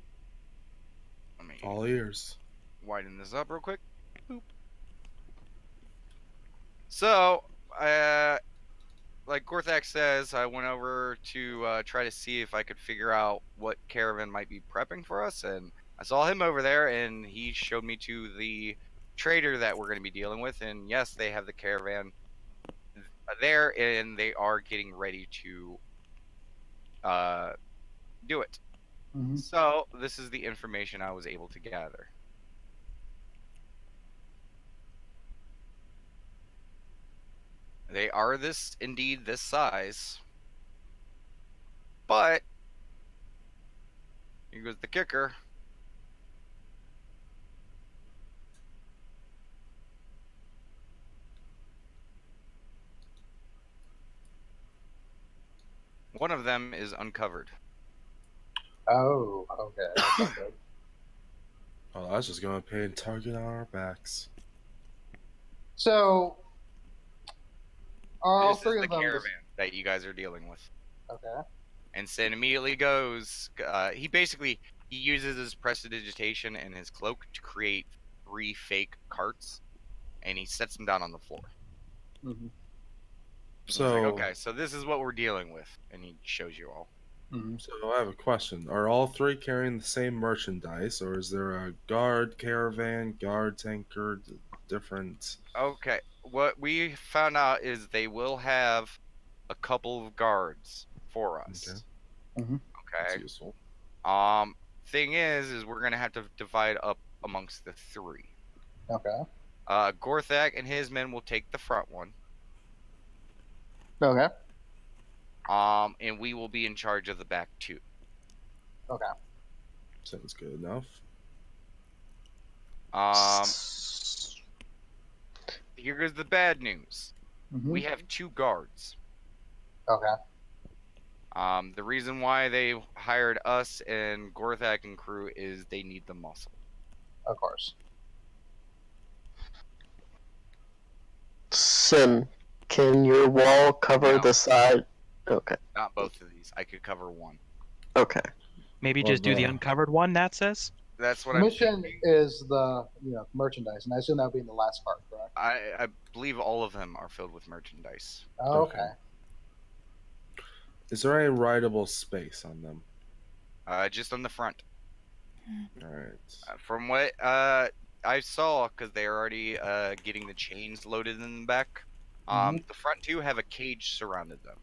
Let me all ears. widen this up real quick. Boop. So, like Gorthak says, I went over to try to see if I could figure out what caravan might be prepping for us, and I saw him over there, and he showed me to the trader that we're going to be dealing with, and yes, they have the caravan there, and they are getting ready to do it. Mhm. So, this is the information I was able to gather. They are indeed this size. But here goes the kicker. One of them is uncovered. Oh, okay. That's not good. Oh, that's just going to pay a target on our backs. So, are all This is three the of them? caravan that you guys are dealing with. Okay. And Sin immediately goes. He uses his prestidigitation and his cloak to create 3 fake carts, and he sets them down on the floor. Mm-hmm. He's So, like, okay, so this is what we're dealing with, and he shows you all. Mm-hmm. so I have a question. Are all three carrying the same merchandise, or is there a guard caravan, guard tanker, different? Okay, what we found out is they will have a couple of guards for us. Okay. Mhm. That's Okay. useful. Thing is we're gonna have to divide up amongst the 3. Okay. Gorthak and his men will take the front one. Okay. And we will be in charge of the back 2. Okay. Sounds good enough. Here goes the bad news. Mm-hmm. We have 2 guards. Okay. The reason why they hired us and Gorthak and crew is they need the muscle. Of course. Sin, can your wall cover No. the side? Okay. Not both of these. I could cover one. Okay. Maybe Well, just do the the- uncovered one, Nat says? That's what Mission I'm thinking. is the merchandise, and I assume that would be in the last part, correct? I believe all of them are filled with merchandise. Oh, okay. Is there any rideable space on them? Just on the front. All right. From what I saw, because they're already getting the chains loaded in the back. The front two have a cage surrounded them.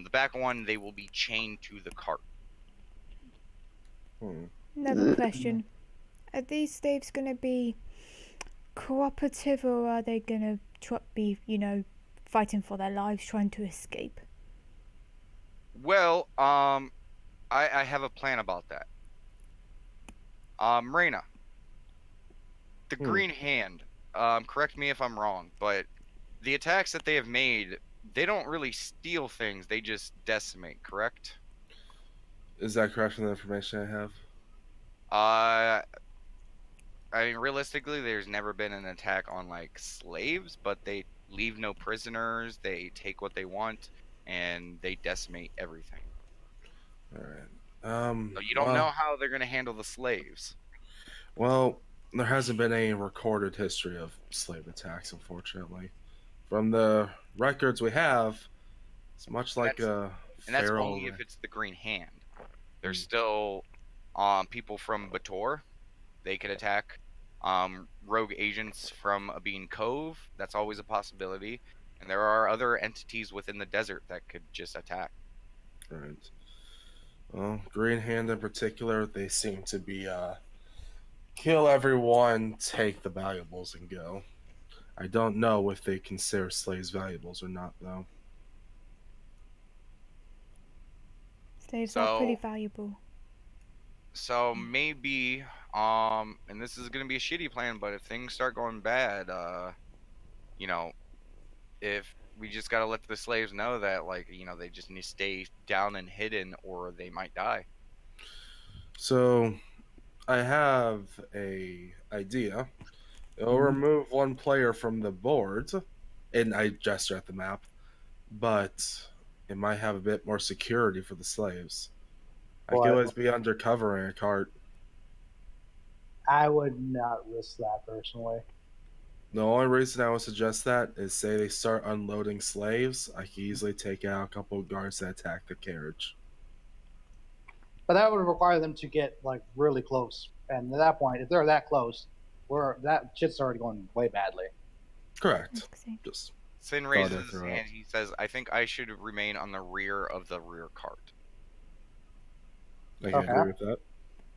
The back one, they will be chained to the cart. Another question. Are these slaves going to be cooperative, or are they going to be, fighting for their lives, trying to escape? Well, I have a plan about that. Reina, the Green Hand. Correct me if I'm wrong, but the attacks that they have made, they don't really steal things; they just decimate. Correct? Is that correct from the information I have? I mean, realistically, there's never been an attack on like slaves, but they leave no prisoners. They take what they want, and they decimate everything. All right. So you don't know how they're gonna handle the slaves. Well, there hasn't been any recorded history of slave attacks, unfortunately. From the records we have, it's much like a And that's feral. only if it's the Green Hand. There's still people from Bator. They could attack. Rogue agents from Abine Cove. That's always a possibility. And there are other entities within the desert that could just attack. Right. Well, Green Hand in particular, they seem to be kill everyone, take the valuables, and go. I don't know if they consider slaves valuables or not, though. Slaves are pretty valuable. So maybe, and this is gonna be a shitty plan, but if things start going bad, if we just gotta let the slaves know that, like, they just need to stay down and hidden, or they might die. So, I have a idea. It'll remove one player from the board, and I gesture at the map, but it might have a bit more security for the slaves. I could always be undercover in a cart. I would not risk that personally. The only reason I would suggest that is say they start unloading slaves, I can easily take out a couple of guards that attack the carriage. But that would require them to get like really close, and at that point, if they're that close, that shit's already going way badly. Correct. Just Sin raises his hand. He says, "I think I should remain on the rear of the rear cart." I can agree with that.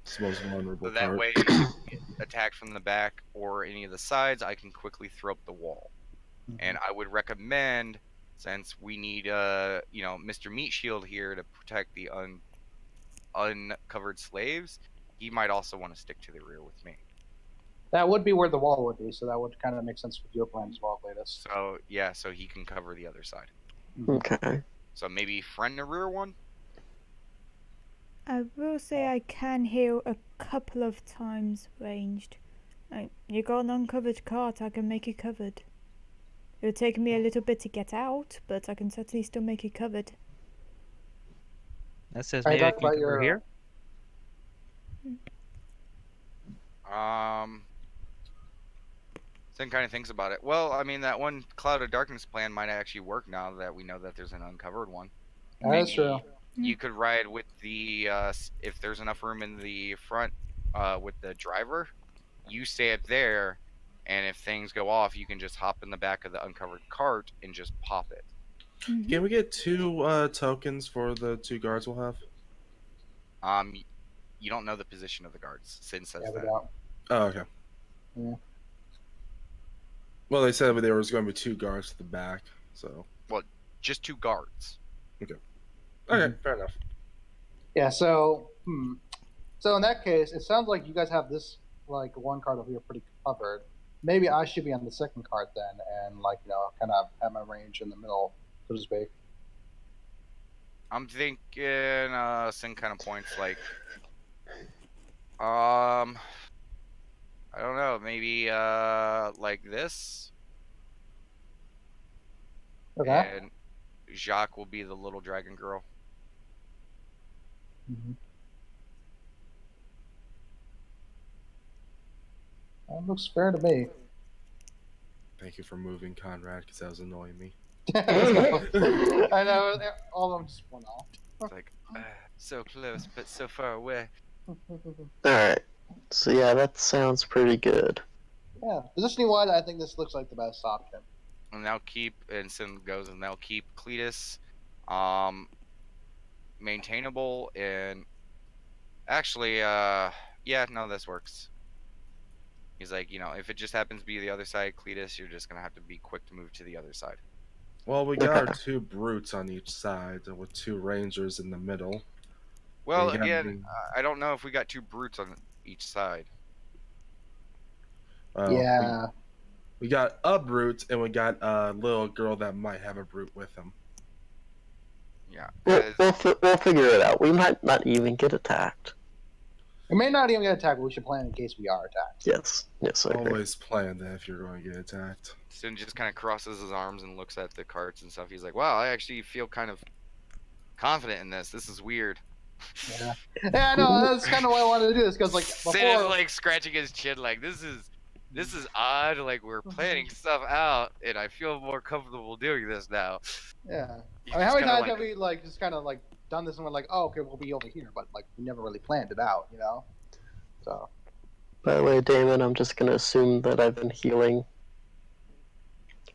It's the most vulnerable So that part. way, if we get attacked from the back or any of the sides, I can quickly throw up the wall. And I would recommend, since we need, Mr. Meat Shield here to protect the uncovered slaves, he might also want to stick to the rear with me. That would be where the wall would be, so that would kind of make sense with your plan as well, Cletus. So yeah, so he can cover the other side. Okay. So maybe front and rear one. I will say I can heal a couple of times ranged. You got an uncovered cart, I can make it covered. It'll take me a little bit to get out, but I can certainly still make it covered. That says Are you maybe I talking can about cover here. Sin kind of thinks about it. Well, I mean, that one Cloud of Darkness plan might actually work now that we know that there's an uncovered one. That's true. You could ride with the if there's enough room in the front with the driver, you stay up there, and if things go off, you can just hop in the back of the uncovered cart and just pop it. Can we get 2 tokens for the 2 guards we'll have? You don't know the position of the guards. Sin says Yeah, we that. don't. Oh, okay. Yeah. Well, they said there was going to be 2 guards at the back, so. Well, just 2 guards. Okay, fair enough. Yeah, so so in that case, it sounds like you guys have this like one card over here pretty covered. Maybe I should be on the second card then, and kind of have my range in the middle, so to speak. I'm thinking Sin kind of points like I don't know, maybe like this. Okay. and Jacques will be the little dragon girl. Mhm. That looks fair to me. Thank you for moving, Conrad, because that was annoying me. I know. All of them just went off. It's like so close but so far away. Alright. So yeah, that sounds pretty good. Yeah. Positioning-wise, I think this looks like the best option. And they'll keep, and Sin goes, and they'll keep Cletus maintainable, and actually, yeah, no, this works. He's like, if it just happens to be the other side, Cletus, you're just gonna have to be quick to move to the other side. Well, we got our Okay. 2 brutes on each side, with 2 rangers in the middle. Well, You got again, the- I don't know if we got 2 brutes on each side. Yeah. We got a brute, and we got a little girl that might have a brute with him. Yeah, We'll figure it out. We might not even get attacked. We may not even get attacked, but we should plan in case we are attacked. Yes. Yes, I agree. Always plan that if you're going to get attacked. Sin just kind of crosses his arms and looks at the carts and stuff. He's like, wow, I actually feel kind of confident in this. This is weird. Yeah. Yeah, no, that's kind of why I wanted to do this because, like, Sin is before. like scratching his chin, like this is odd. Like we're planning stuff out, and I feel more comfortable doing this now. Yeah. He's I mean, how many just kinda times like- have we like just kind of like done this and we're like, oh, okay, we'll be over here, but like we never really planned it out, you know? So. By the way, Damon, I'm just gonna assume that I've been healing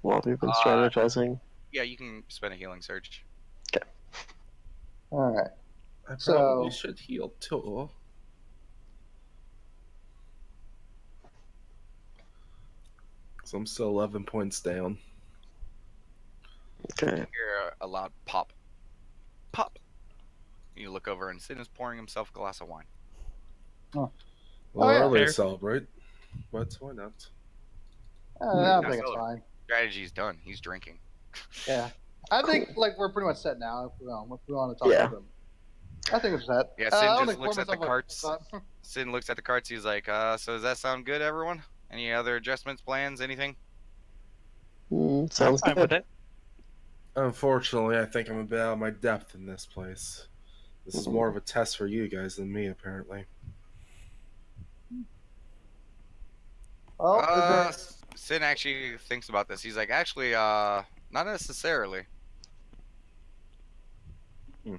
while we've been strategizing. Yeah, you can spend a healing surge. All right. I So- probably should heal too. So I'm still 11 points down. Okay. You hear a loud pop, pop. You look over, and Sin is pouring himself a glass of wine. Well, yeah. early to Fair. celebrate. But why not? I Yeah, think it's so- fine. Strategy's done. He's drinking. Yeah. I think like we're pretty much set now. If we want to talk Yeah. about them. I think we're set. Yeah, I Sin don't just think looks at the myself a- carts. Sin looks at the carts. He's like, so does that sound good, everyone? Any other adjustments, plans, anything? Sounds Fine with good. it. Unfortunately, I think I'm a bit out of my depth in this place. This is more of a test for you guys than me, apparently. Oh, is there- Sin actually thinks about this. He's like, actually, not necessarily. Yeah,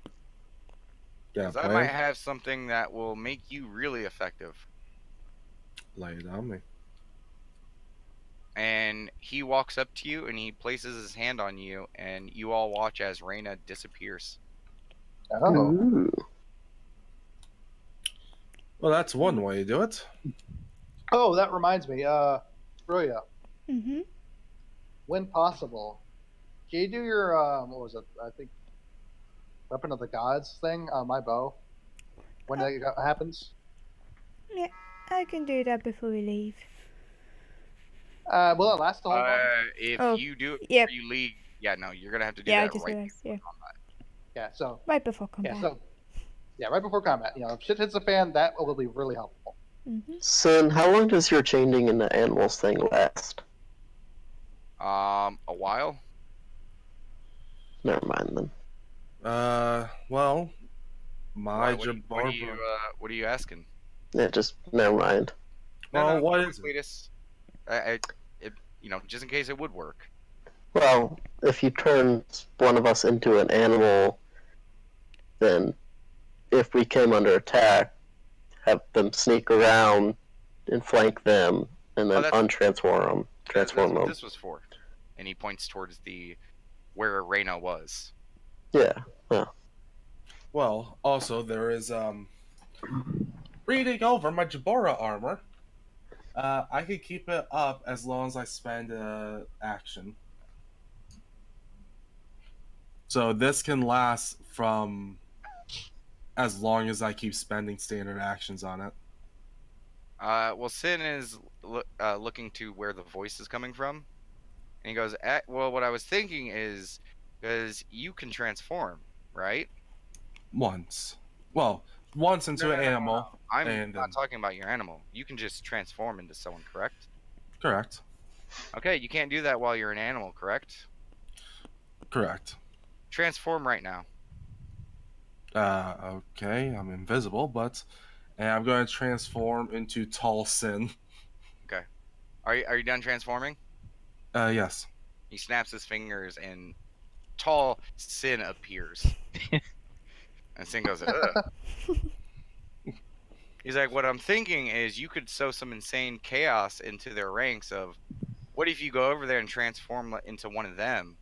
'Cause I might have something that will make you really effective. lay it on me. And he walks up to you and he places his hand on you, and you all watch as Reyna disappears. oh. Ooh. Well, that's one way to do it. Oh, that reminds me. Roya, Mm-hmm. when possible, can you do your what was it? I think Weapon of the Gods thing on my bow when that happens. I can do that before we leave. Will it last the whole time? If Oh, you do it yep. before you leave, yeah, no, you're gonna have to do Yeah, I that just right. realized. Yeah, Yeah. So right before combat. yeah. So yeah, right before combat. You know, if shit hits the fan, that will be really helpful. Mm-hmm. Sin, how long does your changing into animals thing last? A while. Never mind then. Well, my What are you, Jabarba. what are you asking? Yeah, just never mind. Well, what no, is it? Cletus. Just in case it would work. Well, if you turn one of us into an animal, then if we came under attack, have them sneak around and flank them, and then that's- untransform them. That's Transform what them. this was for. And he points towards where Reyna was. Yeah. Well, also there is reading over my Jabora armor. I can keep it up as long as I spend action. So this can last from as long as I keep spending standard actions on it. Well, Sin is looking to where the voice is coming from, and he goes, "Well, what I was thinking is, because you can transform, right? Once. Well, once into an animal. I'm And not talking about your animal. You can just transform into someone, correct? Correct. Okay, you can't do that while you're an animal, correct? Correct. Transform right now. Okay, I'm invisible, and I'm going to transform into Tall Sin. Okay. Are you done transforming? Yes. He snaps his fingers and tall Sin appears. And Sin goes, ugh. He's like, what I'm thinking is you could sow some insane chaos into their ranks of, what if you go over there and transform into one of them?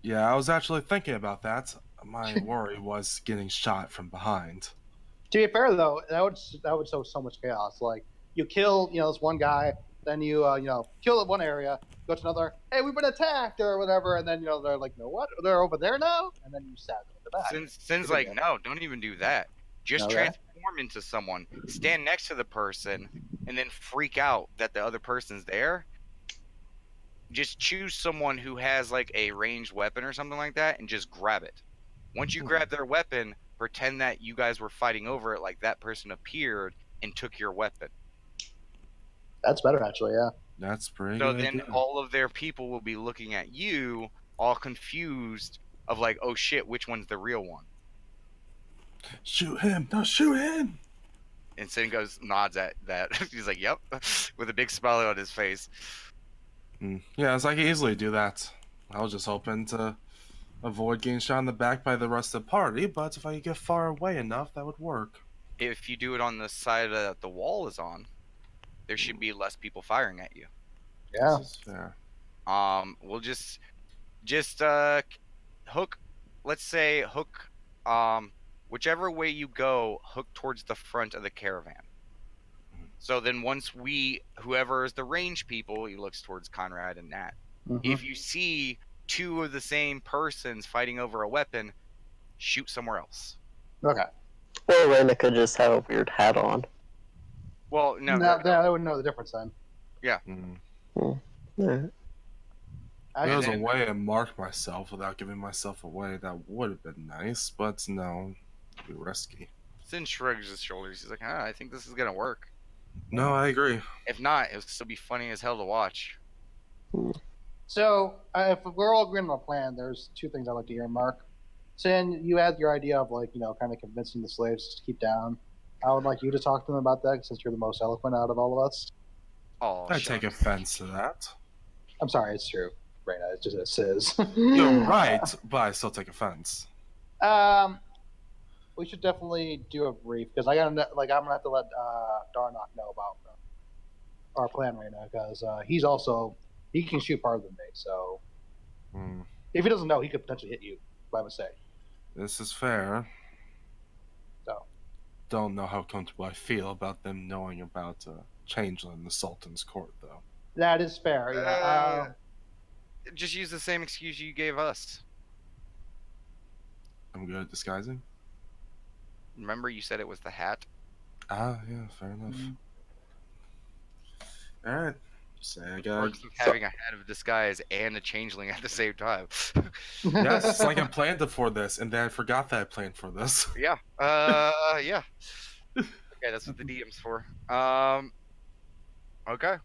Yeah, I was actually thinking about that. My worry was getting shot from behind. To be fair, though, that would sow so much chaos. Like you kill, this one guy, then you kill one area, go to another. Hey, we've been attacked or whatever, and then they're like, no, what? They're over there now, and then you stab them in the back. Sin's like, no, don't even do that. Just Okay. transform into someone, stand next to the person, and then freak out that the other person's there. Just choose someone who has like a ranged weapon or something like that, and just grab it. Once you grab their weapon, pretend that you guys were fighting over it, like that person appeared and took your weapon. That's better, actually. Yeah. That's pretty So good then idea. all of their people will be looking at you, all confused of like, oh shit, which one's the real one? Shoot him! No, shoot him! And Sin nods at that. He's like, yep, with a big smile on his face. Yes, I can easily do that. I was just hoping to avoid getting shot in the back by the rest of the party, but if I could get far away enough, that would work. If you do it on the side that the wall is on, there should be less people firing at you. Yeah. This is fair. We'll just hook, let's say hook, whichever way you go, hook towards the front of the caravan. So then once whoever is the range people, he looks towards Conrad and Nat. Mhm. If you see two of the same persons fighting over a weapon, shoot somewhere else. Okay. Or Reyna could just have a weird hat on. Well, no. I wouldn't know the difference then. Yeah. I There was should- a way to mark myself without giving myself away. That would have been nice, but no, it'd be risky. Sin shrugs his shoulders. He's like, I think this is gonna work. No, I agree. If not, it'll still be funny as hell to watch. So, if we're all agreeing on a plan, there's two things I'd like to hear, Mark. Sin, you had your idea of kind of convincing the slaves to keep down. I would like you to talk to them about that since you're the most eloquent out of all of us. Oh, I take offense to that. I'm sorry, it's true, Reyna. It's just it says. You're right, but I still take offense. We should definitely do a brief because I'm gonna have to let Darnock know about our plan right now because he can shoot farther than me. So if he doesn't know, he could potentially hit you by mistake. This is fair. So Don't know how comfortable I feel about them knowing about Changeling in the Sultan's court, though. that is fair. Yeah. just use the same excuse you gave us. I'm good at disguising. Remember, you said it was the hat. Ah, yeah, fair enough. All right. Say I got. Works with having a hat of disguise and a changeling at the same time. Yes, it's like I planned it for this, and then I forgot that I planned for this. Yeah. Yeah. Okay, that's what the DM's for. Okay.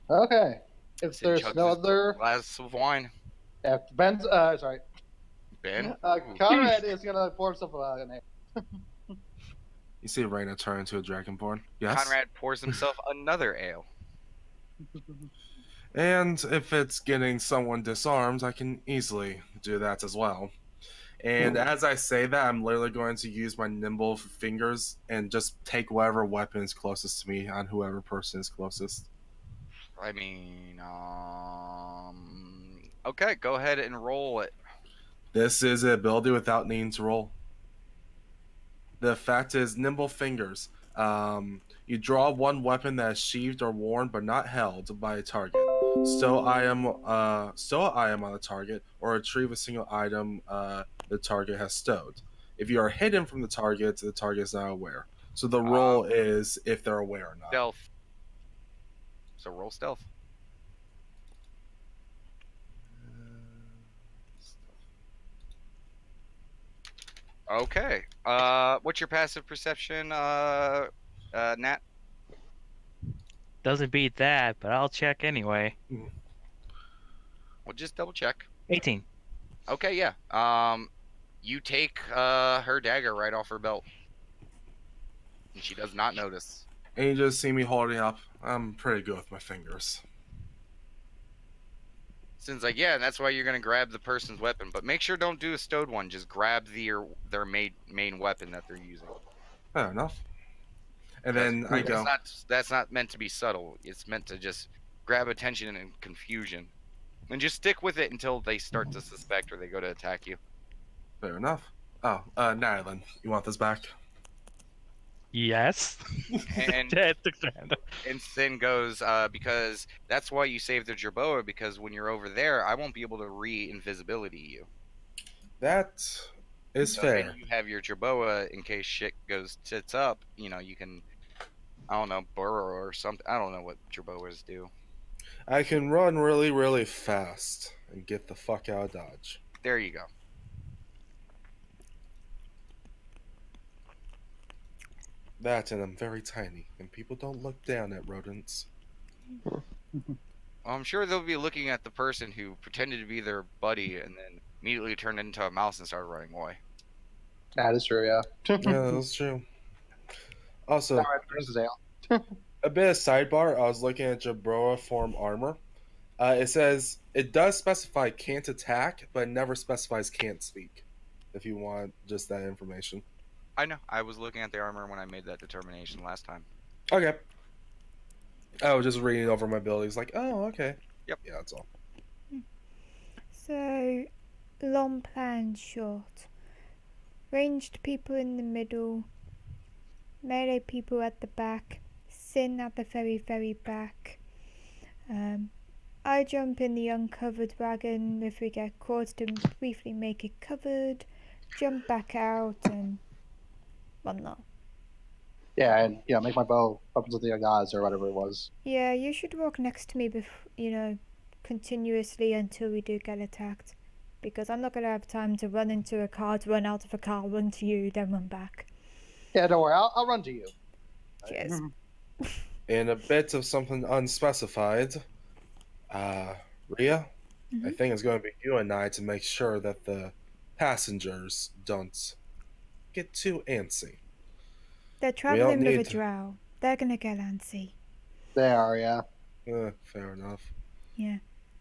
Okay. If Sin there's chugs no his other, glass of wine. if Ben's sorry, Ben. Conrad is gonna pour himself a name. You see Reyna turn into a dragonborn? Yes. Conrad pours himself another ale. And if it's getting someone disarmed, I can easily do that as well. And as I say that, I'm literally going to use my nimble fingers and just take whatever weapon is closest to me on whoever person is closest. I mean, okay, go ahead and roll it. This is an ability without needing to roll. The fact is, nimble fingers. You draw one weapon that is sheathed or worn but not held by a target. Stow item on the target, or retrieve a single item the target has stowed. If you are hidden from the target is not aware. So the roll is if they're aware or not. Stealth. So roll stealth. Okay. What's your passive perception, Nat? Doesn't beat that, but I'll check anyway. Well, just double check. 18. Okay, yeah. You take her dagger right off her belt, and she does not notice. And you just see me holding up. I'm pretty good with my fingers. Sin's like, yeah, and that's why you're gonna grab the person's weapon, but make sure don't do a stowed one. Just grab their main weapon that they're using. Fair enough. And 'Cause then I go, That's not meant to be subtle. It's meant to just grab attention and confusion, and just stick with it until they start to suspect or they go to attack you. fair enough. Oh, Nylan, you want this back? Yes. And Dead to Xander. and Sin goes, because that's why you saved the Jerboa, because when you're over there, I won't be able to re-invisibility you. That is So fair. then you have your Jerboa in case shit goes tits up. You know, you can, I don't know, burrow or something. I don't know what Jerboas do. I can run really, really fast and get the fuck out of Dodge. There you go. That and I'm very tiny, and people don't look down at rodents. I'm sure they'll be looking at the person who pretended to be their buddy and then immediately turned into a mouse and started running away. That is true, yeah. Yeah, that's true. Also, Alright, versus Ale. a bit of sidebar. I was looking at Jabroa form armor. It says it does specify can't attack, but it never specifies can't speak. If you want just that information. I know. I was looking at the armor when I made that determination last time. Okay. I was just reading over my abilities, like, oh, okay. Yep. Yeah, that's all. So, long plan short. Ranged people in the middle, melee people at the back, Sin at the very, very back. I jump in the uncovered wagon if we get caught to briefly make it covered, jump back out, and whatnot. Yeah, and make my bow weapons of the gods or whatever it was. Yeah, you should walk next to me, continuously until we do get attacked. Because I'm not going to have time to run into a car, to run out of a car, run to you, then run back. Yeah, don't worry, I'll run to you. Cheers. In a bit of something unspecified, Rhea, I think it's going to be you and I to make sure that the passengers don't get too antsy. They're traveling with a need to- drow. They're going to get antsy. They are, yeah. Fair enough. Yeah.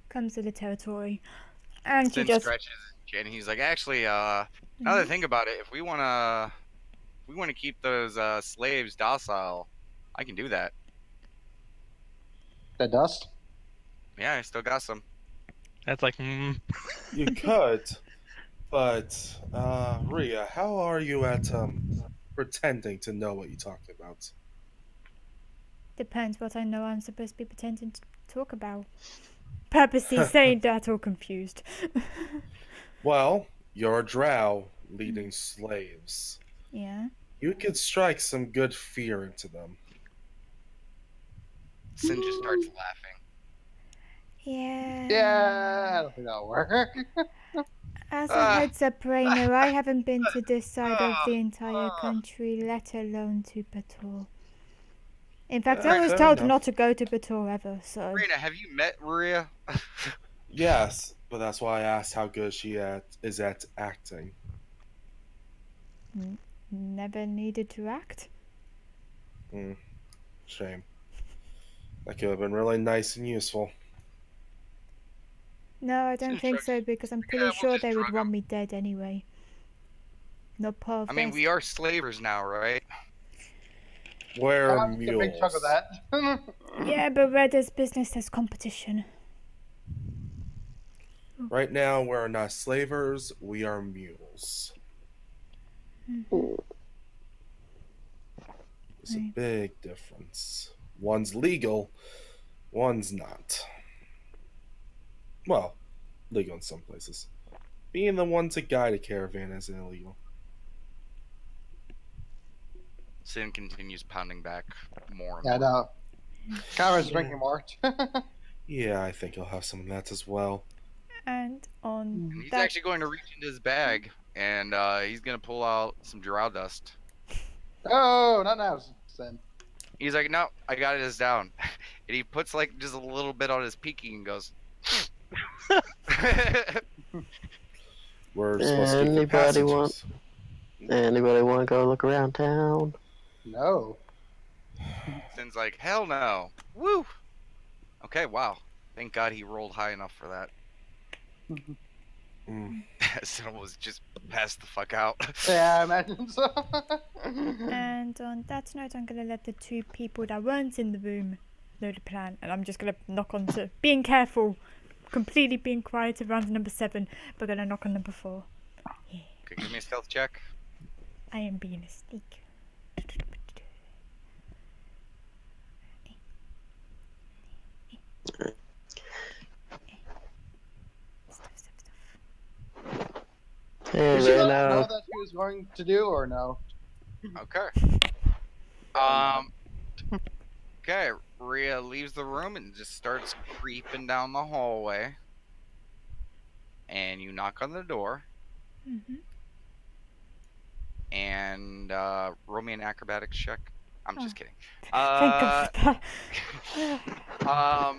Comes to the territory. And she Sin just... scratches his chin. He's like, actually, now that I think about it, if we wanna keep those slaves docile, I can do that. The dust? Yeah, I still got some. That's like, You could, but Rhea, how are you at pretending to know what you're talking about? Depends what I know I'm supposed to be pretending to talk about. Purposely saying that all confused. Well, you're a drow leading slaves. Yeah. You could strike some good fear into them. Sin just starts laughing. Yeah. Yeah, I don't think that'll work. As a heads up, Rainer, I haven't been to this side of the entire country, let alone to Bator. In fact, I was Fair told enough. not to go to Bator ever, so... Rena, have you met Maria? Yes, but that's why I asked how good she is at acting. Never needed to act. Shame. That could have been really nice and useful. No, I don't Just think drug- so, because I'm pretty we'll sure just they would drug want me dead anyway. Not part of I mean, this. we are slavers now, right? We're I'll take a big chunk of mules. that. Yeah, but where there's business, there's competition. Right now, we're not slavers, we are mules. There's a Right. big difference. One's legal, one's not. Well, legal in some places. Being the one to guide a caravan is illegal. Sin continues pounding back more and Yeah, more. no. Kyra's drinking more. Yeah, I think I'll have some of that as well. And on And he's that... actually going to reach into his bag, and he's going to pull out some drow dust. Oh, not now, Sin. He's like, no, I got it down. And he puts like just a little bit on his peaky and goes. We're supposed to give you passages. Anybody want to go look around town? No. Sin's like, hell no. Woo! Okay, wow. Thank God he rolled high enough for that. Mm. Sin was just passed the fuck out. Yeah, I imagine so. And on that note, I'm gonna let the two people that weren't in the room know the plan, and I'm just gonna knock on to being careful, completely being quiet around number 7, but gonna knock on number 4. Yeah, Okay, give me a stealth check. I am being a sneak. Hey, Did she right let us know now. that she was going to do, or no? Okay. Okay, Rhea leaves the room and just starts creeping down the hallway. And you knock on the door. Mm-hmm. And roll me an acrobatics check. I'm just kidding. Thank God for that.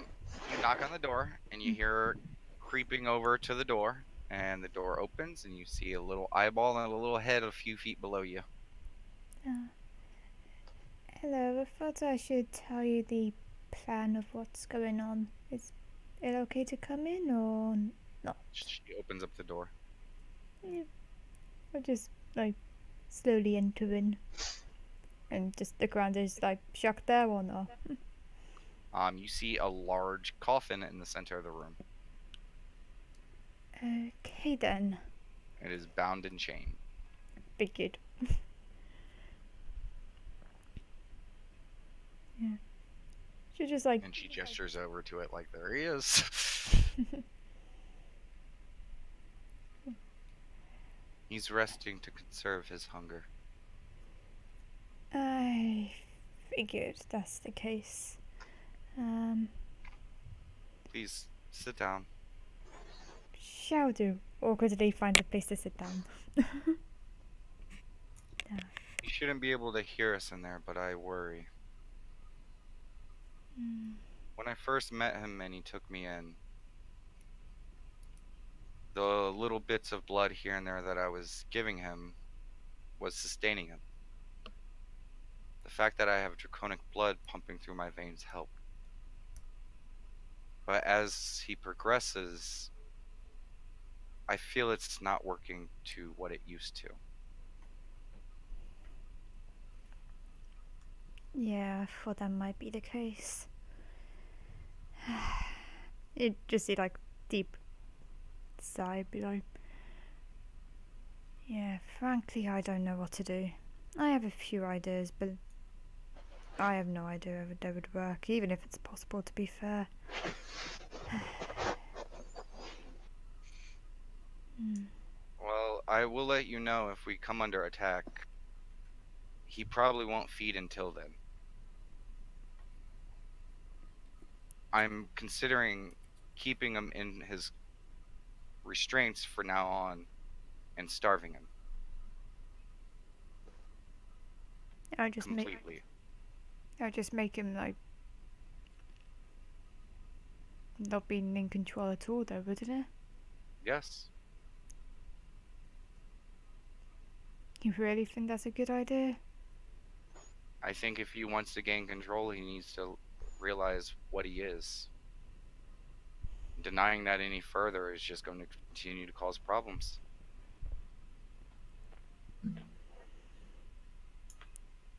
You knock on the door and you hear her creeping over to the door, and the door opens and you see a little eyeball and a little head a few feet below you. Hello, I thought I should tell you the plan of what's going on. Is it okay to come in or not? She opens up the door. Or just like slowly entering, and just the ground is like shocked there or not? You see a large coffin in the center of the room. Okay then. It is bound and chained. Figured. Yeah. She just like. And she gestures over to it like, there he is. He's resting to conserve his hunger. I figured that's the case. Please, sit down. Shall do. Awkwardly find a place to sit down. You shouldn't be able to hear us in there, but I worry. When I first met him and he took me in, the little bits of blood here and there that I was giving him was sustaining him. The fact that I have draconic blood pumping through my veins helped. But as he progresses, I feel it's not working to what it used to. Yeah, I thought that might be the case. It just see like deep sigh below. Yeah, frankly, I don't know what to do. I have a few ideas, but I have no idea if they would work, even if it's possible, to be fair. Well, I will let you know if we come under attack. He probably won't feed until then. I'm considering keeping him in his restraints for now on and starving him I just completely. make him like not being in control at all, though, wouldn't it? Yes. You really think that's a good idea? I think if he wants to gain control, he needs to realize what he is. Denying that any further is just going to continue to cause problems.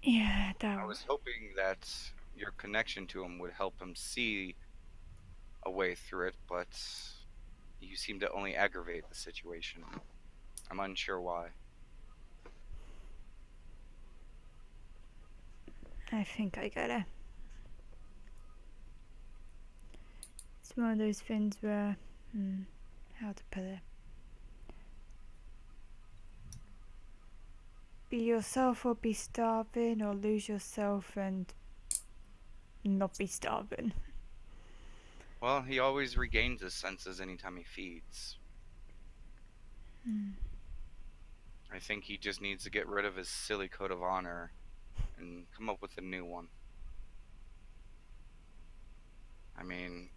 Yeah, that I was hoping that your connection to him would help him see a way through it, but you seem to only aggravate the situation. I'm unsure why. I think I get it. It's one of those things where, how to put it? Be yourself or be starving, or lose yourself and not be starving. Well, he always regains his senses anytime he feeds. I think he just needs to get rid of his silly code of honor and come up with a new one. I mean,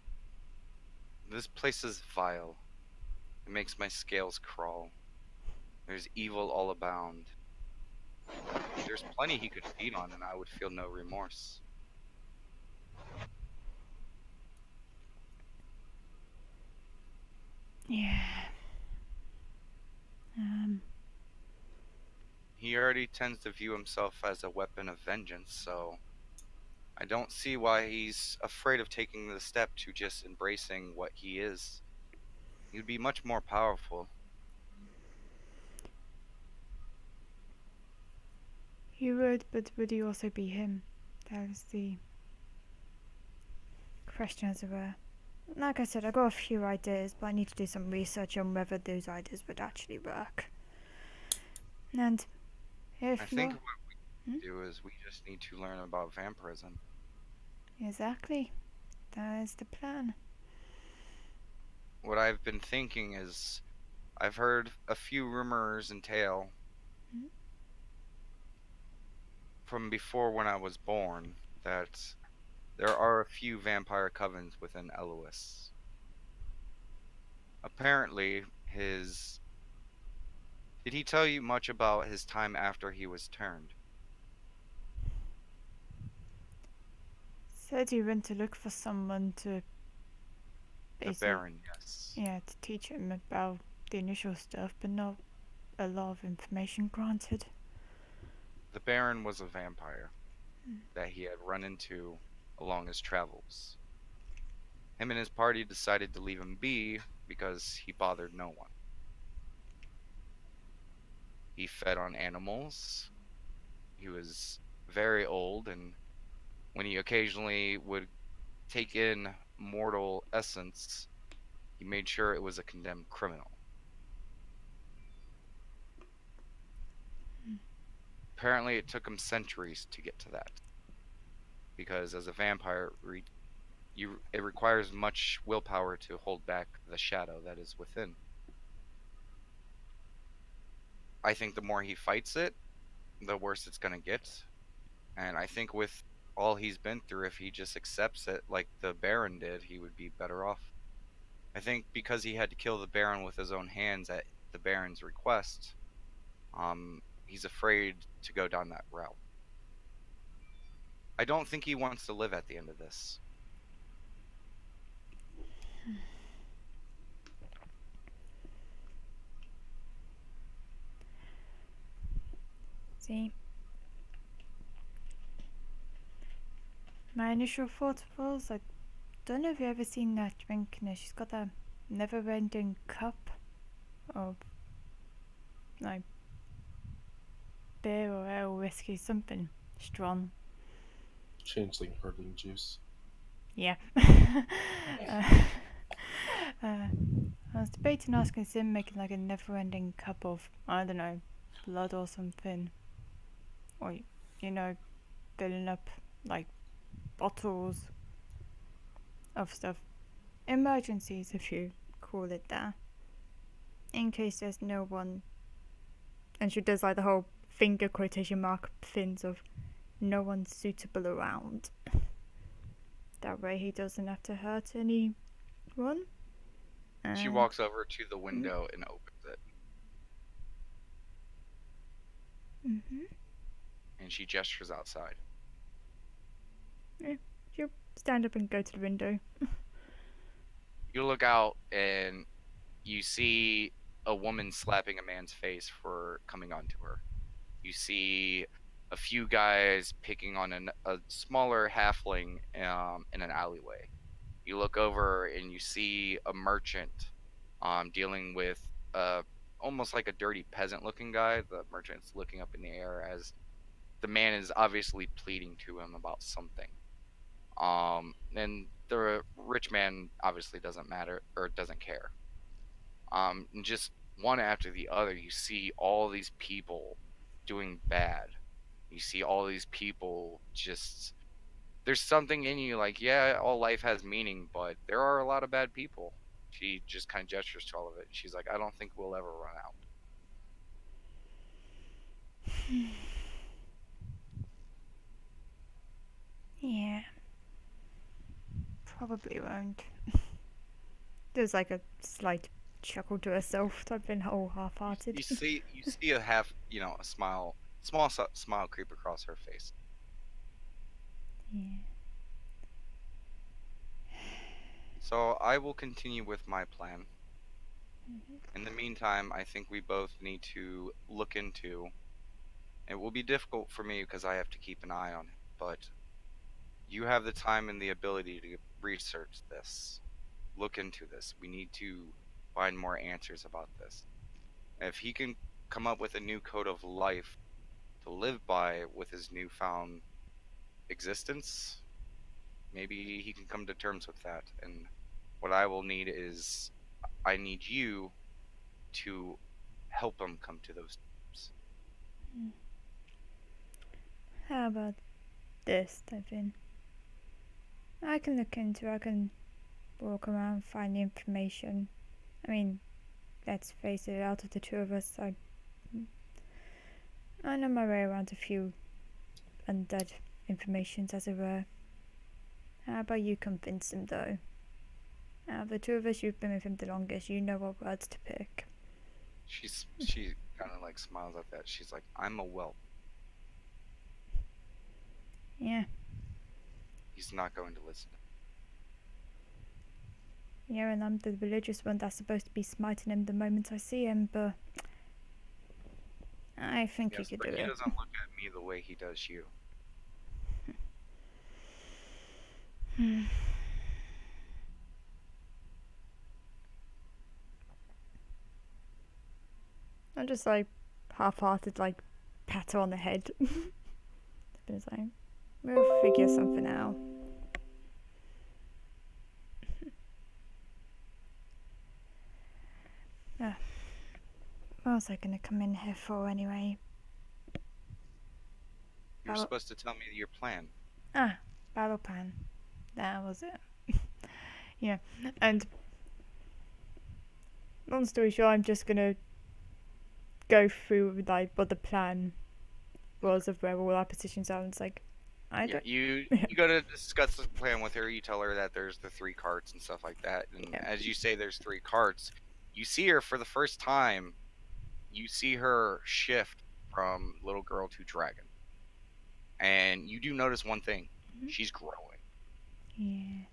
this place is vile. It makes my scales crawl. There's evil all abound. There's plenty he could feed on, and I would feel no remorse. Yeah. He already tends to view himself as a weapon of vengeance, so I don't see why he's afraid of taking the step to just embracing what he is. He would be much more powerful. You would, but would you also be him? That was the question, as it were. Like I said, I got a few ideas, but I need to do some research on whether those ideas would actually work. And if I think not, what we do is we just need to learn about vampirism. exactly, that is the plan. What I've been thinking is I've heard a few rumors and tale from before when I was born that there are a few vampire covens within Elois. Apparently, did he tell you much about his time after he was turned? Said he went to look for someone to The basically, Baron, yes. yeah, to teach him about the initial stuff, but not a lot of information granted. The Baron was a vampire that he had run into along his travels. Him and his party decided to leave him be because he bothered no one. He fed on animals. He was very old, and when he occasionally would take in mortal essence, he made sure it was a condemned criminal. Apparently, it took him centuries to get to that, because as a vampire, it requires much willpower to hold back the shadow that is within. I think the more he fights it, the worse it's gonna get. And I think with all he's been through, if he just accepts it like the Baron did, he would be better off. I think because he had to kill the Baron with his own hands at the Baron's request, he's afraid to go down that route. I don't think he wants to live at the end of this. See, my initial thought was, I don't know if you've ever seen that drink. No, she's got a never-ending cup of like beer or ale, whiskey, something strong. Changeling herding juice. Yeah. I was debating asking Sim making like a never-ending cup of, I don't know, blood or something, or filling up like bottles of stuff, emergencies if you call it that, in case there's no one. And she does like the whole finger quotation mark things of no one suitable around. That way he doesn't have to hurt anyone. She walks over to the window and opens it. And she gestures outside. Yeah, she'll stand up and go to the window. You look out and you see a woman slapping a man's face for coming onto her. You see a few guys picking on a smaller halfling in an alleyway. You look over and you see a merchant dealing with almost like a dirty peasant-looking guy. The merchant's looking up in the air as the man is obviously pleading to him about something. And the rich man obviously doesn't matter or doesn't care. And just one after the other, you see all these people doing bad. You see all these people just. There's something in you like, yeah, all life has meaning, but there are a lot of bad people. She just kind of gestures to all of it. She's like, I don't think we'll ever run out. Yeah. Probably won't. There's like a slight chuckled to herself. I've been whole half-hearted. You see a half, a small creep across her face. Yeah. So I will continue with my plan. Mhm. In the meantime, I think we both need to look into. It will be difficult for me because I have to keep an eye on it, but you have the time and the ability to research this, look into this. We need to find more answers about this. If he can come up with a new code of life to live by with his newfound existence, maybe he can come to terms with that. And what I will need is I need you to help him come to those terms. How about this, Devin? I can look into it. I can walk around, find the information. I mean, let's face it, out of the two of us, I know my way around a few undead informations, as it were. How about you convince him, though? Out of the two of us, you've been with him the longest. You know what words to pick. She kind of like smiles at that. She's like, I'm a whelp. Yeah. He's not going to listen. Yeah, and I'm the religious one that's supposed to be smiting him the moment I see him, but I think Yes, he could but do he it. doesn't look at me the way he does you. I'm just like half-hearted, like pat her on the head. It's like, we'll figure something out. What was I gonna come in here for anyway? You're Battle- supposed to tell me your plan. Battle plan. That was it. Yeah, and long story short, I'm just gonna go through like what the plan was of where all our positions are. And it's like, I Yeah, don't. you go to discuss the plan with her. You tell her that there's the 3 carts and stuff like that. And Yeah. as you say, there's 3 carts. You see her for the first time. You see her shift from little girl to dragon, and you do notice one thing: Mhm. she's growing. Yeah.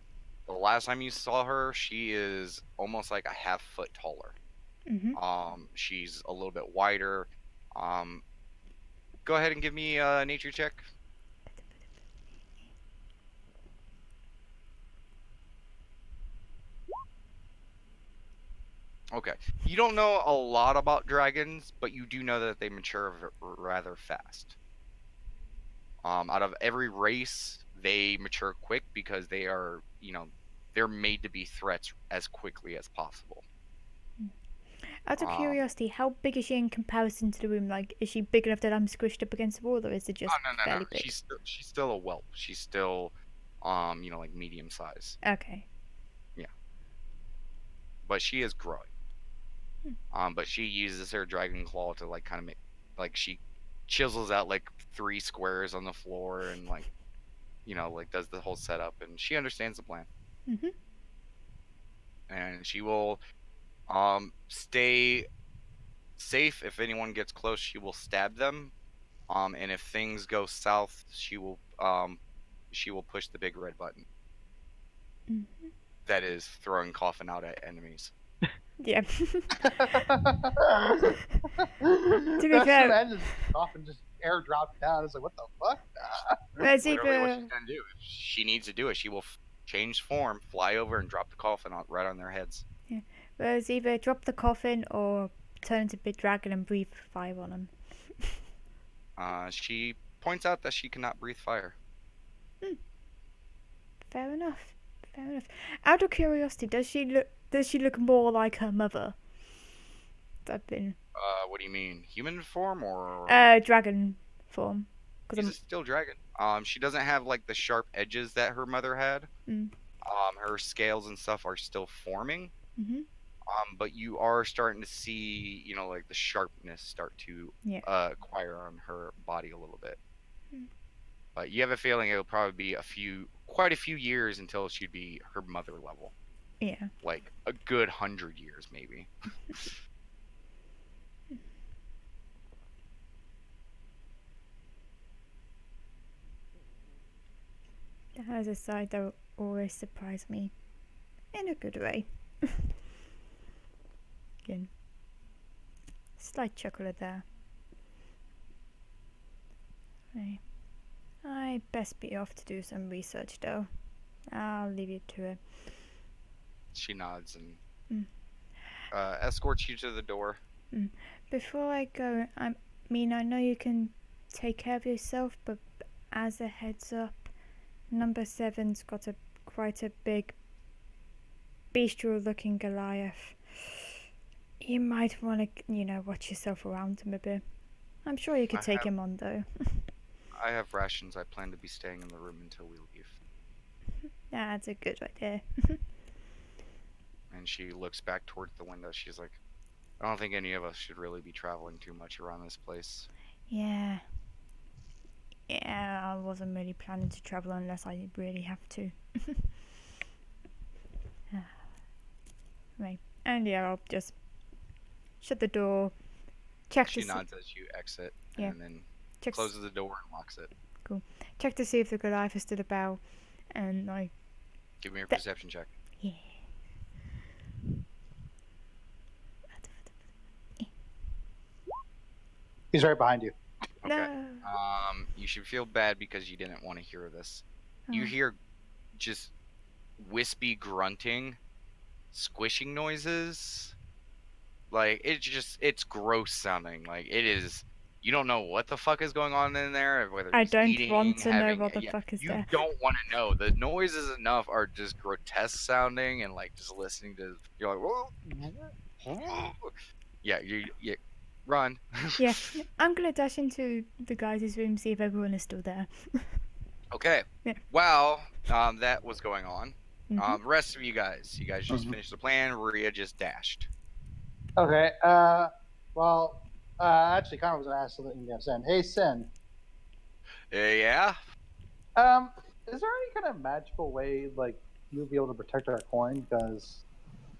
The last time you saw her, she is almost like a half foot taller. She's a little bit wider. Go ahead and give me a nature check. Okay. You don't know a lot about dragons, but you do know that they mature rather fast. Out of every race, they mature quick because they are, they're made to be threats as quickly as possible. Out of Um, curiosity, how big is she in comparison to the room? Like, is she big enough that I'm squished up against the wall, or is it just no. fairly big? She's still a whelp. She's still, like medium size. Okay. But she is growing. But she uses her dragon claw to like kind of make, like she chisels out like 3 squares on the floor and like, like does the whole setup, and she understands the plan. Mhm. And she will, stay safe. If anyone gets close, she will stab them. And if things go south, she will push the big red button. Mhm. That is throwing coffin out at enemies. Yeah. To be fair, imagine often just airdrop down. It's like, what the fuck? Whereas Literally what either she's gonna do. If she needs to do it, she will change form, fly over, and drop the coffin right on their heads. drop the coffin or turn into a big dragon and breathe fire on them. She points out that she cannot breathe fire. Fair enough. Fair enough. Out of curiosity, does she look more like her mother? I've been What do you mean? Human form or? dragon form. She's a still dragon. She doesn't have like the sharp edges that her mother had. Mm. Her scales and stuff are still forming. Mhm. But you are starting to see, like the sharpness start to acquire on her body a little bit. But you have a feeling it'll probably be quite a few years until she'd be her mother level. Yeah. like a good 100 years, maybe. That has a side that will always surprise me. In a good way. Again. Slight chuckle at there. Right. I best be off to do some research though. I'll leave you to it. She nods Mm. and escorts you to the door. Before I go, I mean, I know you can take care of yourself, but as a heads up, number 7's got quite a big, bestial-looking Goliath. You might want to, watch yourself around him a bit. I'm sure you could take him on, though. I have rations. I plan to be staying in the room until we leave. That's a good idea. And she looks back towards the window. She's like, I don't think any of us should really be traveling too much around this place. Yeah. Yeah, I wasn't really planning to travel unless I really have to. Right. And yeah, I'll just shut the door. Check She to nods as you exit, Yeah. and then check closes the door and locks it. check to see if the Goliath is still about, and Give me a perception check. yeah. He's right behind you. Okay. No. You should feel bad because you didn't want to hear this. You Oh. hear just wispy grunting, squishing noises. Like it's gross sounding. Like it is. You don't know what the fuck is going on in there. Whether I he's don't eating, want to know having- what the yeah, fuck is you there. don't want to know. The noises enough are just grotesque sounding, and like just listening to you're like, whoa. Yeah, you run. Yeah, I'm gonna dash into the guys' room, see if everyone is still there. Okay. Yeah. While that was going on, Mhm. the rest of you guys just Mhm. finished the plan. Maria just dashed. Okay. Well, actually, Connor was gonna ask something. Sen. Hey, Sen. Yeah. Is there any kind of magical way, like, you'll be able to protect our coin? Because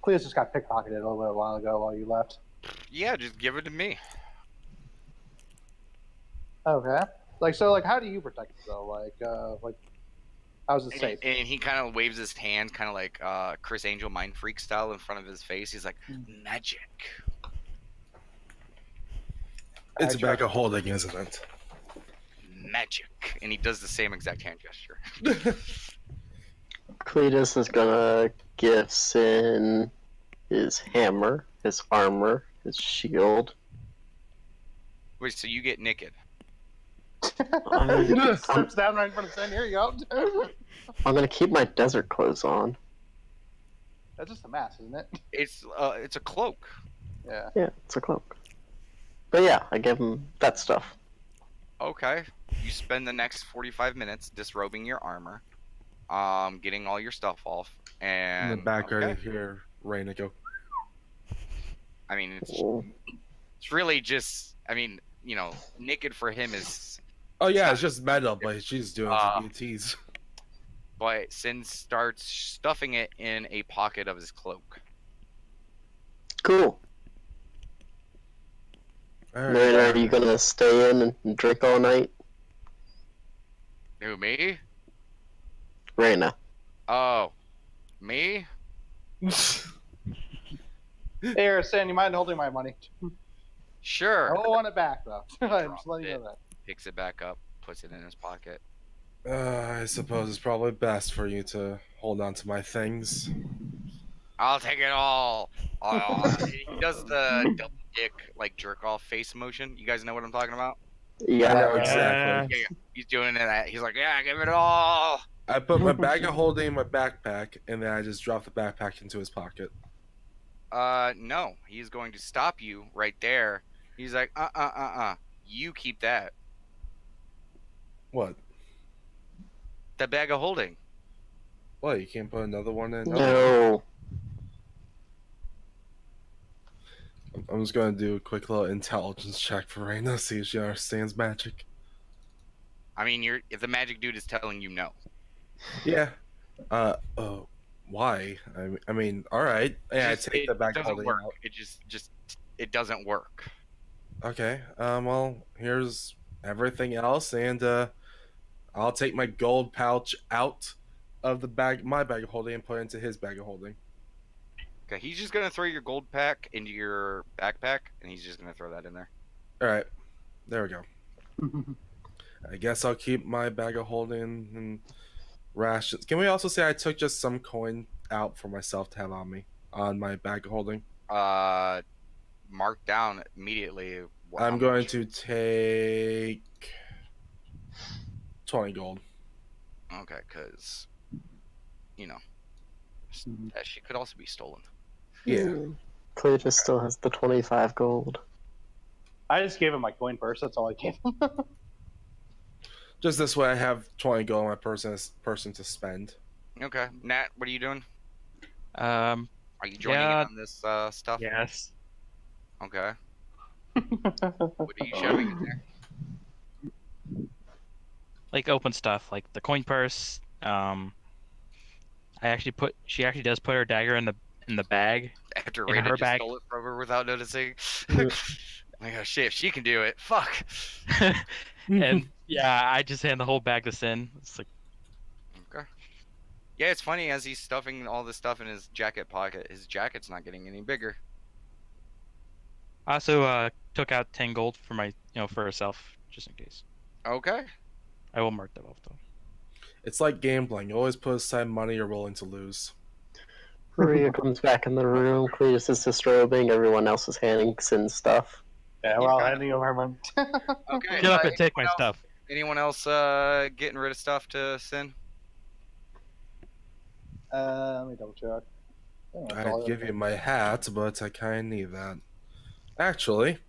Cleo's just got pickpocketed a little bit a while ago while you left. Yeah, just give it to me. Okay. So, how do you protect it though? How's it safe? And he kind of waves his hand, kind of like Chris Angel Mind Freak style, in front of his face. He's like, magic. It's a I bag try- of holding, isn't it? Magic. And he does the same exact hand gesture. Cletus is gonna give Sin his hammer, his armor, his shield. Wait, so you get naked? Steps down right in front of Sen. Here you go. I'm gonna keep my desert clothes on. That's just a mask, isn't it? It's a cloak. Yeah. Yeah, it's a cloak. But yeah, I give him that stuff. Okay. You spend the next 45 minutes disrobing your armor, getting all your stuff off, In and the background, okay. you hear Raina go. I mean, it's Oh. really just. I mean, naked for him is. Oh yeah, it's just metal, but she's doing Uh, DTs. But Sin starts stuffing it in a pocket of his cloak. Cool. Marina, are you gonna stay in and drink all night? Who, me? Raina. Oh, me? Here, Sen. You mind holding my money? Sure. I don't want it back though. I'm just letting you know Drop that. Picks it back up, puts it in his pocket. I suppose it's probably best for you to hold on to my things. I'll take it all. He does the double dick like jerk off face motion. You guys know what I'm talking about? Yeah. I know exactly. Yeah. He's doing it. He's like, yeah, give it all. I put my bag of holding in my backpack, and then I just drop the backpack into his pocket. No. He's going to stop you right there. He's like, You keep that. What? That bag of holding. What? You can't put another one in? No. I'm just gonna do a quick little intelligence check for Raina, see if she understands magic. I mean, if the magic dude is telling you no. Yeah. Oh, Why? I mean, all right. Yeah, I take the bag doesn't holding work. out. It it doesn't work. Okay. Well, here's everything else, and I'll take my gold pouch out of the bag, my bag of holding, and put it into his bag of holding. Okay, he's just gonna throw your gold pack into your backpack, and he's just gonna throw that in there. All right. There we go. I guess I'll keep my bag of holding and rations. Can we also say I took just some coin out for myself to have on me on my bag of holding? Mark down immediately. How I'm going much? to take 20 gold. Okay, because you know Mhm. that shit could also be stolen. Yeah. Cletus still has the 25 gold. I just gave him my coin purse. That's all I gave him. Just this way, I have 20 gold on my person to spend. Okay, Nat, what are you doing? Um, Are you joining in Yeah. on this stuff? yes. Okay. What are you shoving in there? Like open stuff, like the coin purse. She actually does put her dagger in the bag. After In Rita her just bag. stole it from her without noticing. Yeah. My gosh, shit, if she can do it, fuck. And yeah, I just hand the whole bag to Sin. It's like, Okay. Yeah, it's funny as he's stuffing all this stuff in his jacket pocket. His jacket's not getting any bigger. I also took out 10 gold for for herself, just in case. Okay. I will mark that off though. It's like gambling. You always put aside money you're willing to lose. Maria comes back in the room. Cletus is distrobing. Everyone else is handing Sin stuff. Yeah, we're all handing over my. Okay. Get up and take my anyone else- stuff. Anyone else getting rid of stuff to Sin? Let me double check. I'd give you my hat, but I kind of need that. Actually,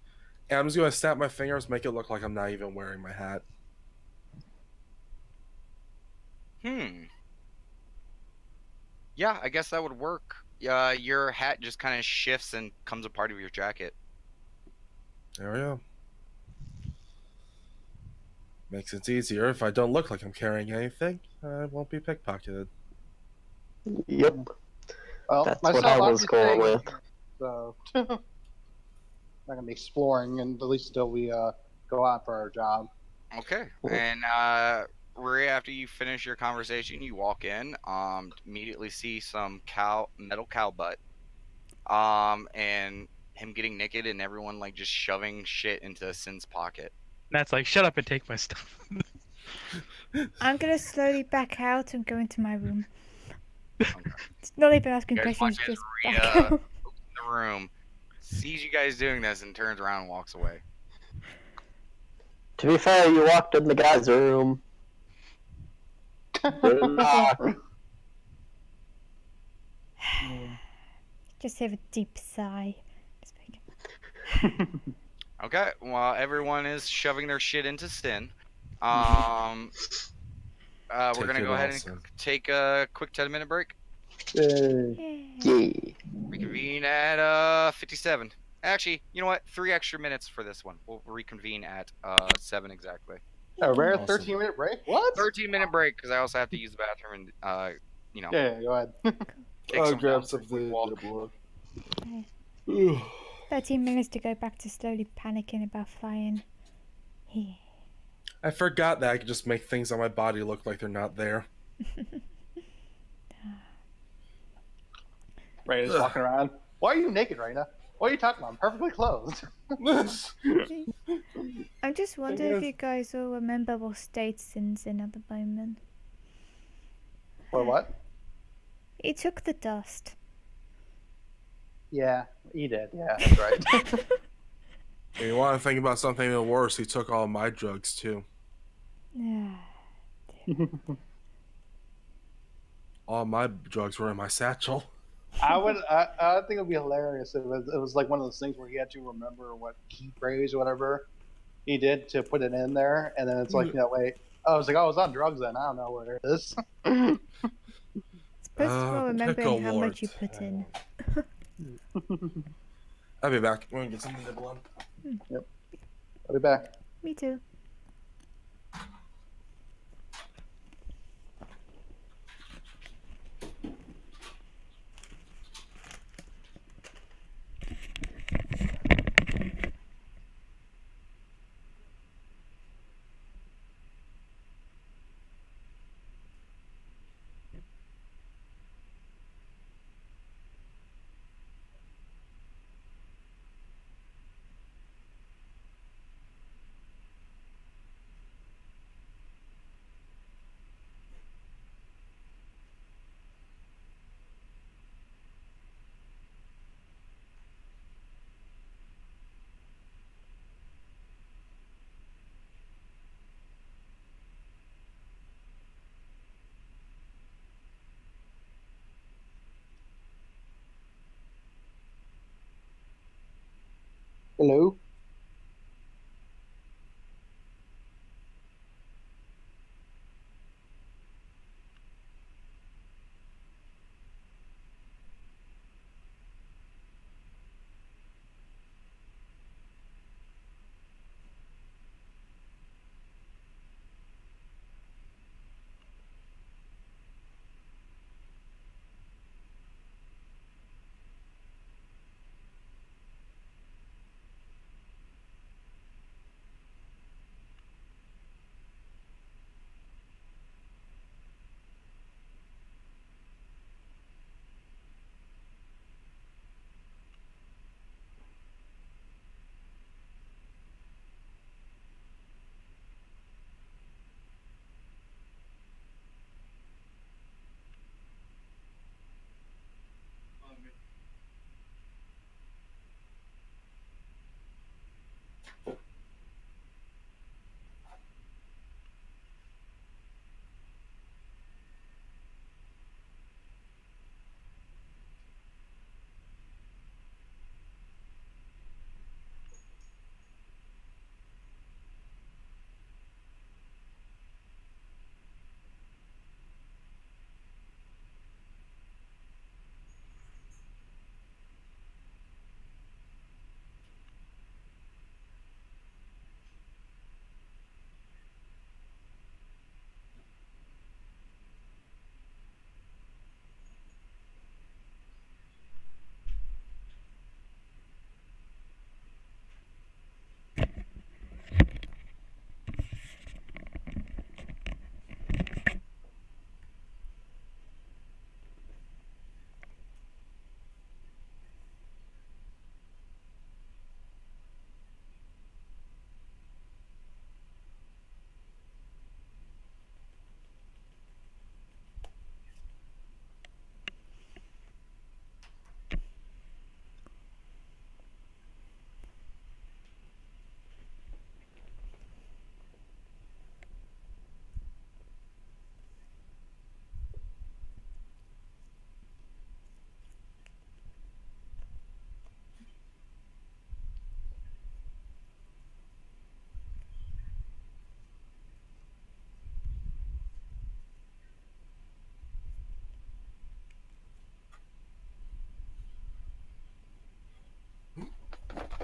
I'm just going to snap my fingers, make it look like I'm not even wearing my hat. Yeah, I guess that would work. Your hat just kind of shifts and becomes a part of your jacket. There we go. Makes it easier. If I don't look like I'm carrying anything, I won't be pickpocketed. Yep. Well, That's myself, what I I'm was just going staying with. here, so not gonna be exploring, and at least until we go out for our job. Okay. And Rhea, after you finish your conversation, you walk in, immediately see some metal cow butt, and him getting naked and everyone like just shoving shit into Sin's pocket. That's like, shut up and take my stuff. I'm gonna slowly back out and go into my room. Okay. It's not even asking You guys questions, watch as just Rhea back out. opens the room, sees you guys doing this, and turns around and walks away. To be fair, you walked in the guy's room. Didn't knock. Just have a deep sigh. Just like, Okay, while everyone is shoving their shit into Sin, we're gonna it go ahead all, and Sin. take a quick 10-minute break. Yay. yeah. Yeah. Reconvene at 57. Actually, you know what? 3 extra minutes for this one. We'll reconvene at 7 exactly. A rare Awesome. 13-minute break? What? 13-minute break because I also have to use the bathroom and Yeah, go ahead. take I'll some grab time some for a quick walk. blood. Okay. 13 minutes to go back to slowly panicking about flying. Yeah. I forgot that I could just make things on my body look like they're not there. Raina's walking around. Why are you naked, Raina? What are you talking about? I'm perfectly clothed. I'm just wondering if you guys all remember what state Sin's in at the moment. For what? He took the dust. Yeah, he did. Yeah, that's right. If you want to think about something even worse, he took all my drugs too. Yeah. All my drugs were in my satchel. I think it would be hilarious if it was like one of those things where he had to remember what key phrase or whatever he did to put it in there, and then it's like, wait. I was like, oh, I was on drugs then. I don't know where it is. It's possible remembering pickle how much you wart. put in. I'll be back. I'm gonna get some nibble on. I'll be back. Me too. Hello?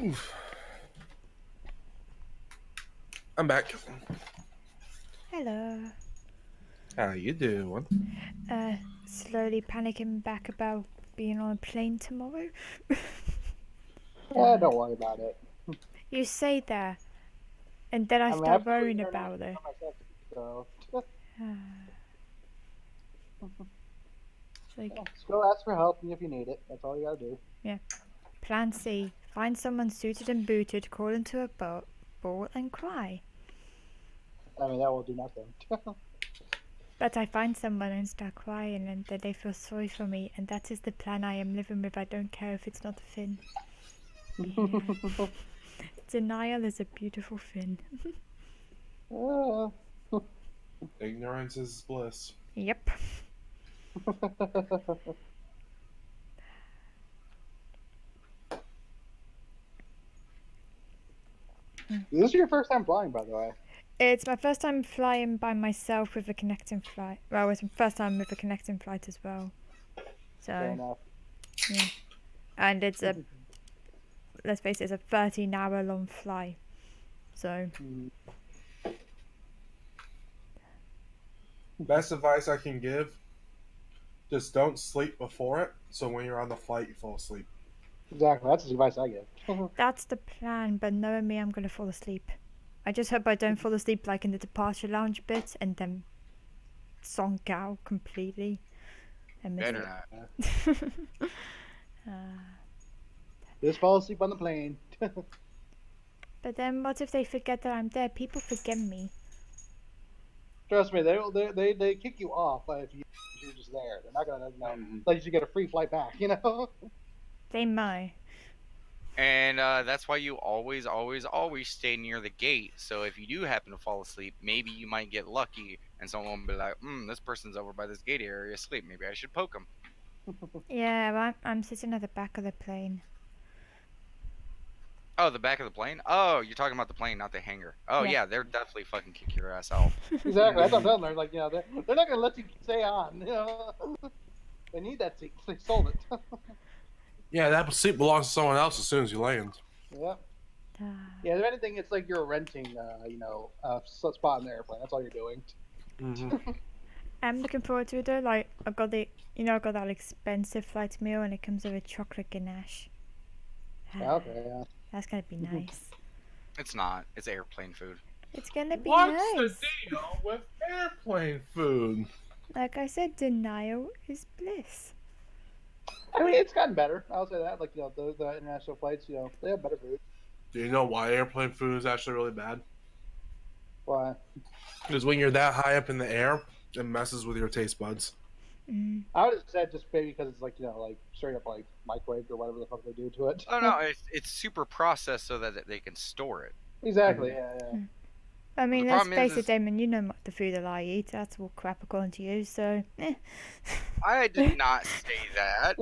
Oof. I'm back. Hello. How you doing? Slowly panicking back about being on a plane tomorrow. Yeah, don't worry about it. You say that, and then I mean, start I've worrying learned about it. myself, so It's like, just go ask for help if you need it. That's all you gotta do. plan C. Find someone suited and booted, crawl into a ball and cry. I mean, that will do nothing. But I find someone and start crying, and then they feel sorry for me, and that is the plan I am living with. I don't care if it's not a Finn. Yeah. Denial is a beautiful thing. Ignorance is bliss. Yep. This is your first time flying, by the way. It's my first time flying by myself with a connecting flight. Well, it's my first time with a connecting flight as well. Fair So, enough. yeah. And it's a, let's face it, it's a 13-hour long flight. So, Best advice I can give: just don't sleep before it. So when you're on the flight, you fall asleep. Exactly. That's the advice I give. that's the plan, but knowing me, I'm gonna fall asleep. I just hope I don't fall asleep like in the departure lounge bit and then zonk out completely. And miss Better it. not. Just fall asleep on the plane. But then what if they forget that I'm there? People forget me. Trust me, they kick you off if you're just there. They're not gonna let you get a free flight back. They might. And that's why you always, always, always stay near the gate. So if you do happen to fall asleep, maybe you might get lucky, and someone will be like, this person's over by this gate area asleep. Maybe I should poke him. Yeah, well, I'm sitting at the back of the plane. Oh, the back of the plane? Oh, you're talking about the plane, not the hangar. Oh, Yeah. yeah, they're definitely fucking kick your ass out. Exactly. That's what I'm telling them. Like, they're not gonna let you stay on. They need that seat. They sold it. Yeah, that seat belongs to someone else as soon as you land. Yeah. Ah. Yeah. If anything, it's like you're renting, a spot in the airplane. That's all you're doing. Mm-hmm. I'm looking forward to it though. Like I got that expensive flight meal and it comes with a chocolate ganache. Okay. Yeah. That's gonna be nice. It's not. It's airplane food. It's gonna be What's nice. the deal with airplane food? Like I said, denial is bliss. I mean, it's gotten better. I'll say that. Like, the international flights, they have better food. Do you know why airplane food is actually really bad? Why? Because when you're that high up in the air, it messes with your taste buds. I would have said just maybe because it's like, like straight up like microwave or whatever the fuck they do to it. Oh, no, it's super processed so that they can store it. Exactly. Yeah. I mean, The let's problem is- face it, Damon. You know the food that I eat. That's all crap according to you. So, I did not say that.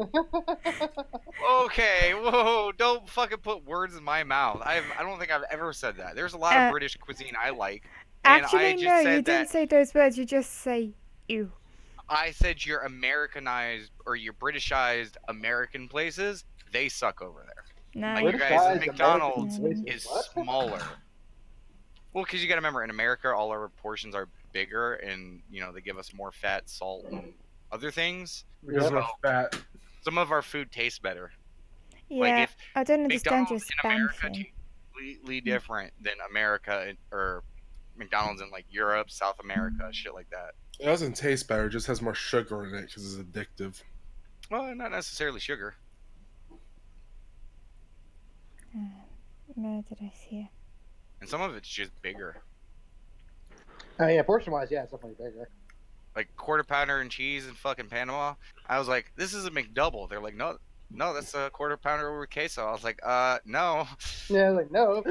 Okay, whoa, don't fucking put words in my mouth. I don't think I've ever said that. There's a lot of British cuisine I like. And I actually, just no, said you didn't that say those words. You just say ew. I said your Americanized or your Britishized American places, they suck over there. No, Like you- you guys, Britishized McDonald's American is places, what? smaller. Well, because you got to remember, in America, all our portions are bigger, and they give us more fat, salt, and other things. Because Yeah. we're fat. Some of our food tastes better. yeah. Like if I don't understand your McDonald's in spam America thing. tastes completely different than America or McDonald's in like Europe, South America, shit like that. It doesn't taste better. It just has more sugar in it because it's addictive. Well, not necessarily sugar. Where did I see it? And some of it's just bigger. Yeah, portion wise, yeah, it's definitely bigger. Like quarter pounder and cheese in fucking Panama. I was like, this is a McDouble. They're like, no, that's a quarter pounder with queso. I was like, no. Yeah, like no.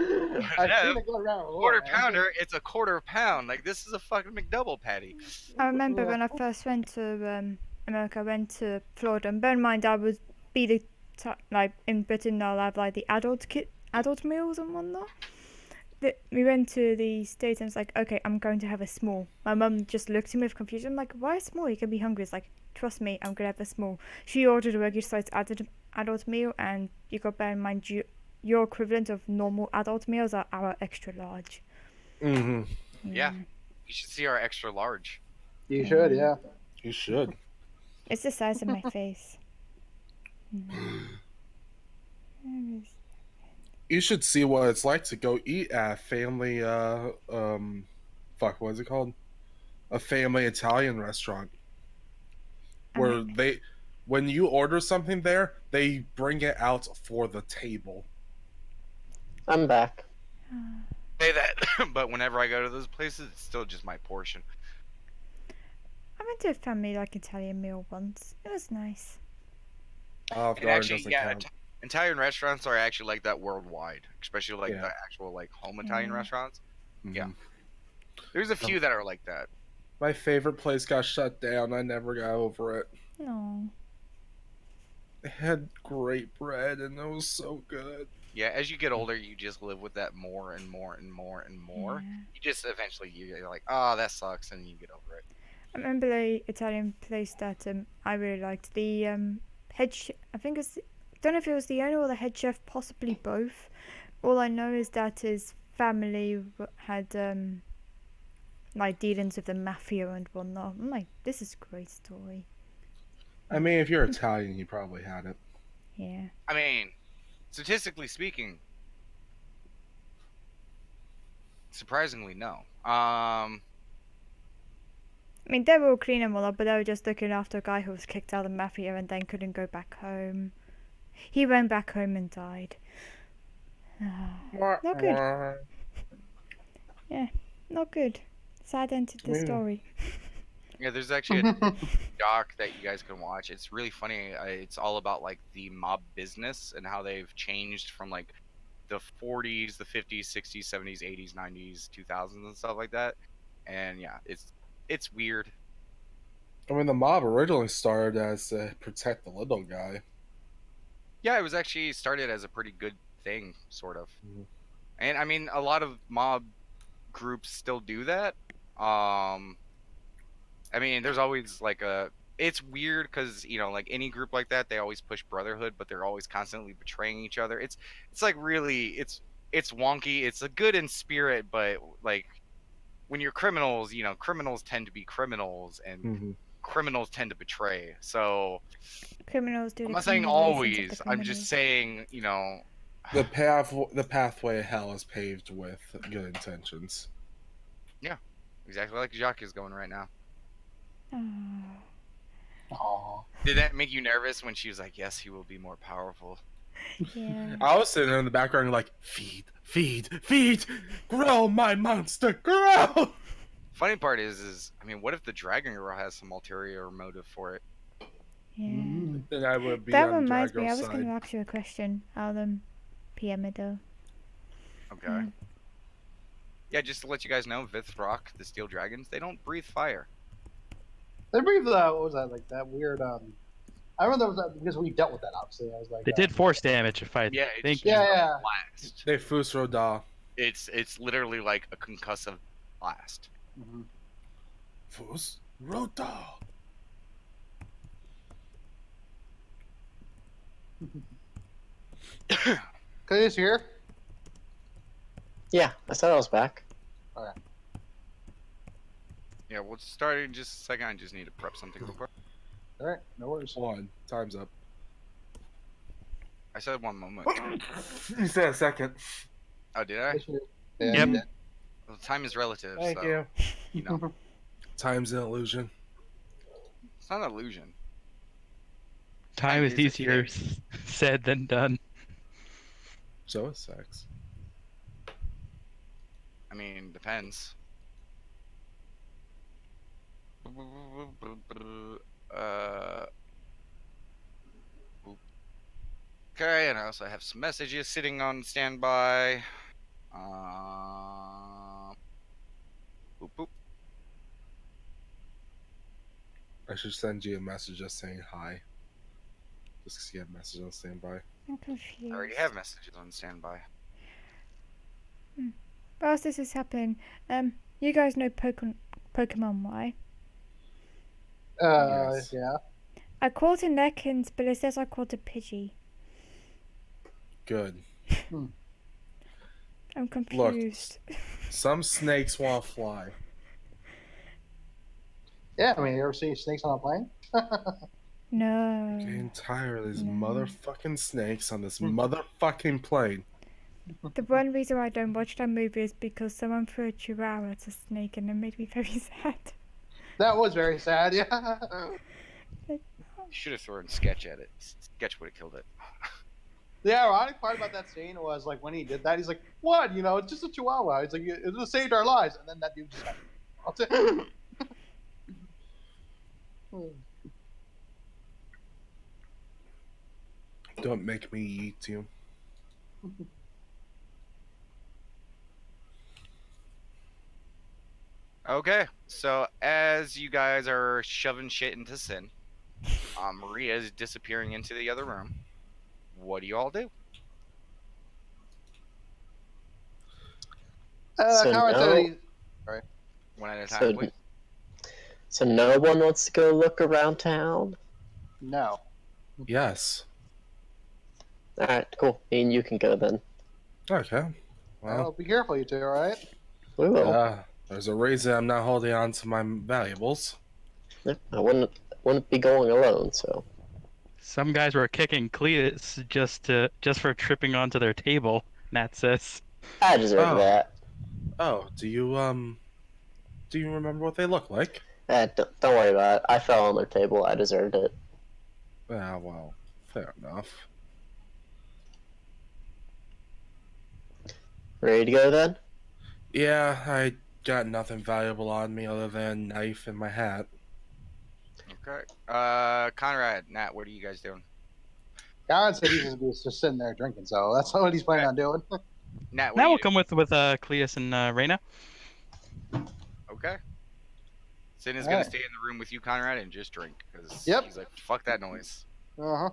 I've No, seen it go around. before, Quarter man. pounder, it's a quarter pound. Like this is a fucking McDouble patty. I remember when I first went to America, I went to Florida, and bear in mind I would be like in Britain, I'll have like the adult meals and whatnot. We went to the States and it's like, okay, I'm going to have a small. My mum just looked at me with confusion. I'm like, why a small? You can be hungry. It's like, trust me, I'm gonna have a small. She ordered a regular sized adult meal, and you got to bear in mind your equivalent of normal adult meals are our extra large. Mm-hmm. Yeah. You should see our extra large. You should, yeah. You should. It's the size of my face. You should see what it's like to go eat at a family what is it called? A family Italian restaurant. Where when you order something there, they bring it out for the table. I'm back. Say that, but whenever I go to those places, it's still just my portion. I went to a family like Italian meal once. It was nice. Olive And Garden actually, doesn't yeah, count. Italian restaurants are actually like that worldwide, especially like Yeah. the actual like home Italian restaurants. Yeah. Mhm. There's a few that are like that. My favorite place got shut down. I never got over it. No. It had great bread and it was so good. Yeah, as you get older, you just live with that more and more and more and more. Yeah. You just eventually you're like, oh, that sucks, and you get over it. I remember the Italian place that I really liked. The head I think it's don't know if it was the owner or the head chef, possibly both. All I know is that his family had like dealings with the mafia and whatnot. I'm like, this is a great story. I mean, if you're Italian, you probably had it. Yeah. I mean, statistically speaking, surprisingly, no. I mean, they were all clean and whatnot, but they were just looking after a guy who was kicked out of the mafia and then couldn't go back home. He went back home and died. Not good. Yeah, not good. Sad end to the Yeah. story. Yeah, there's actually a doc that you guys can watch. It's really funny. It's all about like the mob business and how they've changed from like the 40s, the 50s, 60s, 70s, 80s, 90s, 2000s, and stuff like that. And yeah, it's weird. I mean, the mob originally started as protect the little guy. Yeah, it was actually started as a pretty good thing, sort of. Mhm. And I mean, a lot of mob groups still do that. I mean, there's always like a. It's weird because like any group like that, they always push brotherhood, but they're always constantly betraying each other. It's like really, it's wonky. It's a good in spirit, but like when you're criminals, criminals tend to be criminals, and Mhm. criminals tend to betray. So Criminals do I'm the not saying criminalizations of the always. I'm just criminals. saying, The pathway to hell is paved with good intentions. exactly like Jacques is going right now. Oh. Aw. Did that make you nervous when she was like, "Yes, he will be more powerful"? Yeah. I was sitting there in the background like, feed, feed, feed, grow my monster, grow. Funny part is I mean, what if the Dragon Girl has some ulterior motive for it? Yeah. Mm. Then I would be That on reminds me, I Dragos' was going side. to ask you a question. I'll PM it though. Okay. Mm. Yeah, just to let you guys know, Vithrock, the Steel Dragons, they don't breathe fire. They breathed what was that, like that weird, I remember that was because we dealt with that, obviously. I was like, They did force damage if I Yeah, think. it's Yeah, just yeah. a blast. They Fusroda. It's literally like a concussive blast. Mhm. Fusroda. Clay's here? Yeah, I said I was back. Yeah, we'll start in just a second. I just need to prep something real quick. Alright, no worries. One. Time's up. I said 1 moment. You said a second. Oh, did I? Yes, you- Yep. you did. Well, time is relative, Thank so you. you know, Time's an illusion. it's not an illusion. Time is is a easier thing. said than done. So is sex. I mean, depends. Okay, and I also have some messages sitting on standby. Boop, boop. I should send you a message just saying hi. Just 'cause you have a message on standby. I'm I confused. already have messages on standby. Whilst this is happening, you guys know Pokemon, right? Yes. Yeah. I caught a Nekins, but it says I caught a Pidgey. Good. I'm confused. Some snakes want to fly. Yeah, I mean, you ever see snakes on a plane? No. Getting tired of these No. motherfucking snakes on this motherfucking plane. The one reason why I don't watch that movie is because someone threw a chihuahua at a snake and it made me very sad. That was very sad, yeah. You should have thrown Sketch at it. Sketch would have killed it. The ironic part about that scene was like when he did that, he's like, "What? You know, it's just a chihuahua." It's like it just saved our lives, and then that dude just like, "I'll take." Don't make me eat you. Okay, so as you guys are shoving shit into Sin, Maria is disappearing into the other room. What do you all do? So Conrad no- said he- One at a time, So, please. so no one wants to go look around town? no. Yes. Alright, cool. Me and you can go then. Okay. Well, Well, be careful, you two. All right. We will. there's a reason I'm not holding on to my valuables. Yep, I wouldn't be going alone, so. Some guys were kicking Cletus just for tripping onto their table. Nat says. I deserve Oh. that. Oh, do you remember what they look like? Don't worry about it. I fell on their table. I deserved it. Yeah, well, fair enough. Ready to go then? Yeah, I got nothing valuable on me other than a knife and my hat. Okay. Conrad, Nat, what are you guys doing? Conrad said he's just sitting there drinking, so that's what he's planning on doing. Nat, what Now are we'll you come with Cleus and Reyna. doing? Okay. Sin is All gonna right. stay in the room with you, Conrad, and just drink because Yep. he's like, fuck that noise. Uh huh.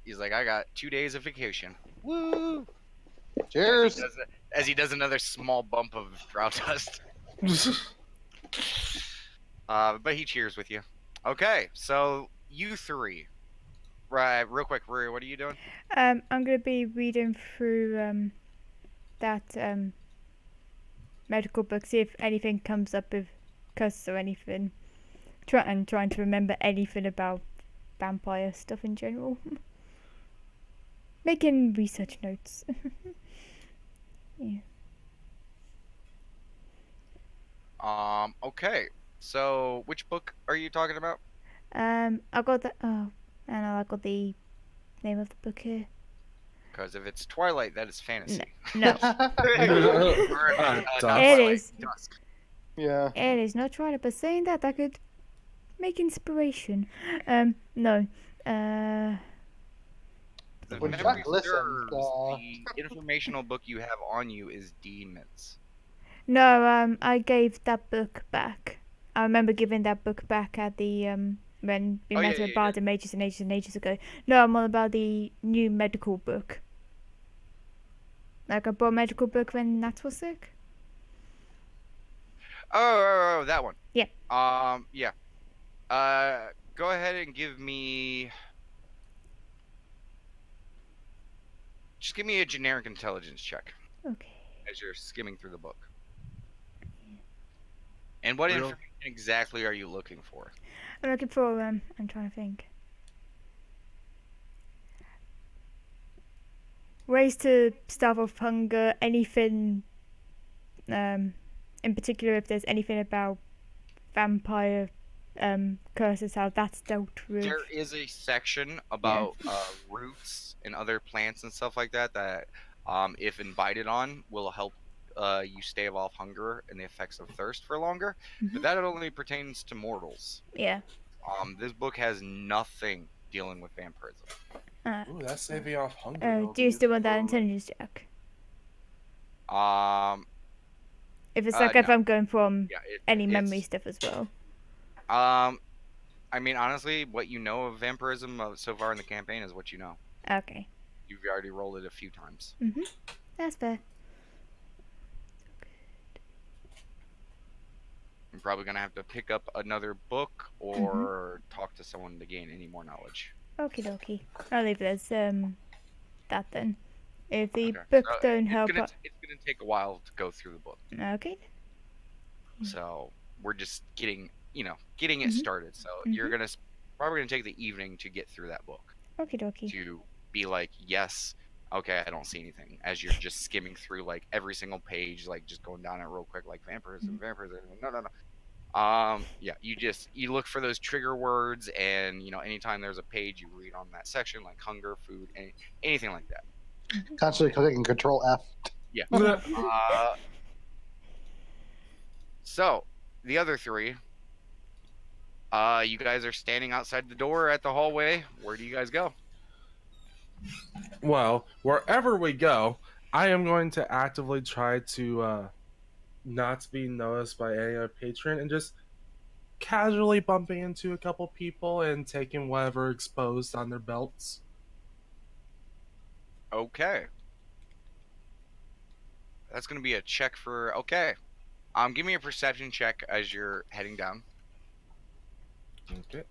He's like, I got 2 days of vacation. Woo! Cheers. As he does another small bump of brow dust. But he cheers with you. Okay, so you three. Right, real quick, Rory, what are you doing? I'm gonna be reading through that medical book, see if anything comes up with curses or anything. Trying to remember anything about vampire stuff in general. Making research notes. Yeah. Okay. So, which book are you talking about? I got the I got the name of the book here. Because if it's Twilight, that is fantasy. No, Or, Dusk. It Twilight, is. Dusk. Yeah. it is not Twilight, but saying that I could make inspiration. No. The When memory Jack listens, serves, the informational book you have on you is Demons. No, I gave that book back. I remember giving that book back at the when we Oh, met yeah, with you Bard and Mages and ages and ages ago. No, I'm all about the new medical book. Like I bought a medical book when Nat was sick. Oh, that one. Yeah. Yeah. Go ahead and give me. Just give me a generic intelligence check Okay. as you're skimming through the book. And what Real- information exactly are you looking for? I'm looking for I'm trying to think. Ways to starve off hunger, anything in particular if there's anything about vampire curses, how that's dealt with. There is a section about roots and other plants and stuff like that that, if invited on, will help you stave off hunger and the effects of thirst for longer. But that only pertains to mortals. Yeah. This book has nothing dealing with vampirism. Ooh, that's saving off hunger. Do you still want that intelligence check? If it's like if No. I'm going from Yeah, any memory it's- stuff as well. I mean, honestly, what you know of vampirism so far in the campaign is what you know. Okay. You've already rolled it a few times. That's fair. I'm probably gonna have to pick up another book or talk to someone to gain any more knowledge. Okie dokie. I'll leave it as that then. If the Okay, book so don't it's help gonna, out. it's gonna take a while to go through the book, Okay. so we're just getting it started. So you're probably gonna take the evening to get through that book Okie dokie. to be like, yes, okay, I don't see anything, as you're just skimming through like every single page, like just going down it real quick, like vampirism. No. Yeah, you look for those trigger words, and anytime there's a page you read on that section, like hunger, food, anything like that. Constantly clicking Control F. Yeah. So the other three, you guys are standing outside the door at the hallway. Where do you guys go? Well, wherever we go, I am going to actively try to not be noticed by any other patron and just casually bumping into a couple people and taking whatever exposed on their belts. Okay. That's gonna be a check for okay. Give me a perception check as you're heading down. Okay.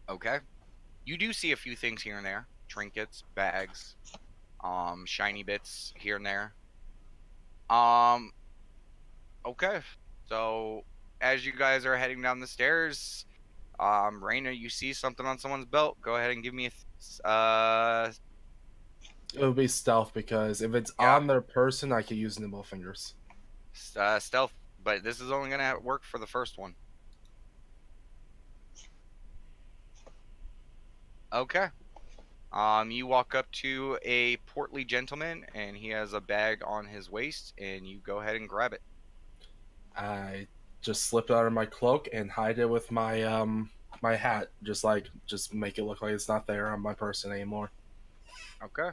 Okay. You do see a few things here and there. Trinkets, bags, shiny bits here and there. Okay. So as you guys are heading down the stairs, Raina, you see something on someone's belt. Go ahead and give me a It would be stealth because if it's Yeah. on their person, I could use nimble fingers. stealth, but this is only gonna work for the first one. Okay. You walk up to a portly gentleman, and he has a bag on his waist, and you go ahead and grab it. I just slip it out of my cloak and hide it with my my hat, just make it look like it's not there on my person anymore. Okay.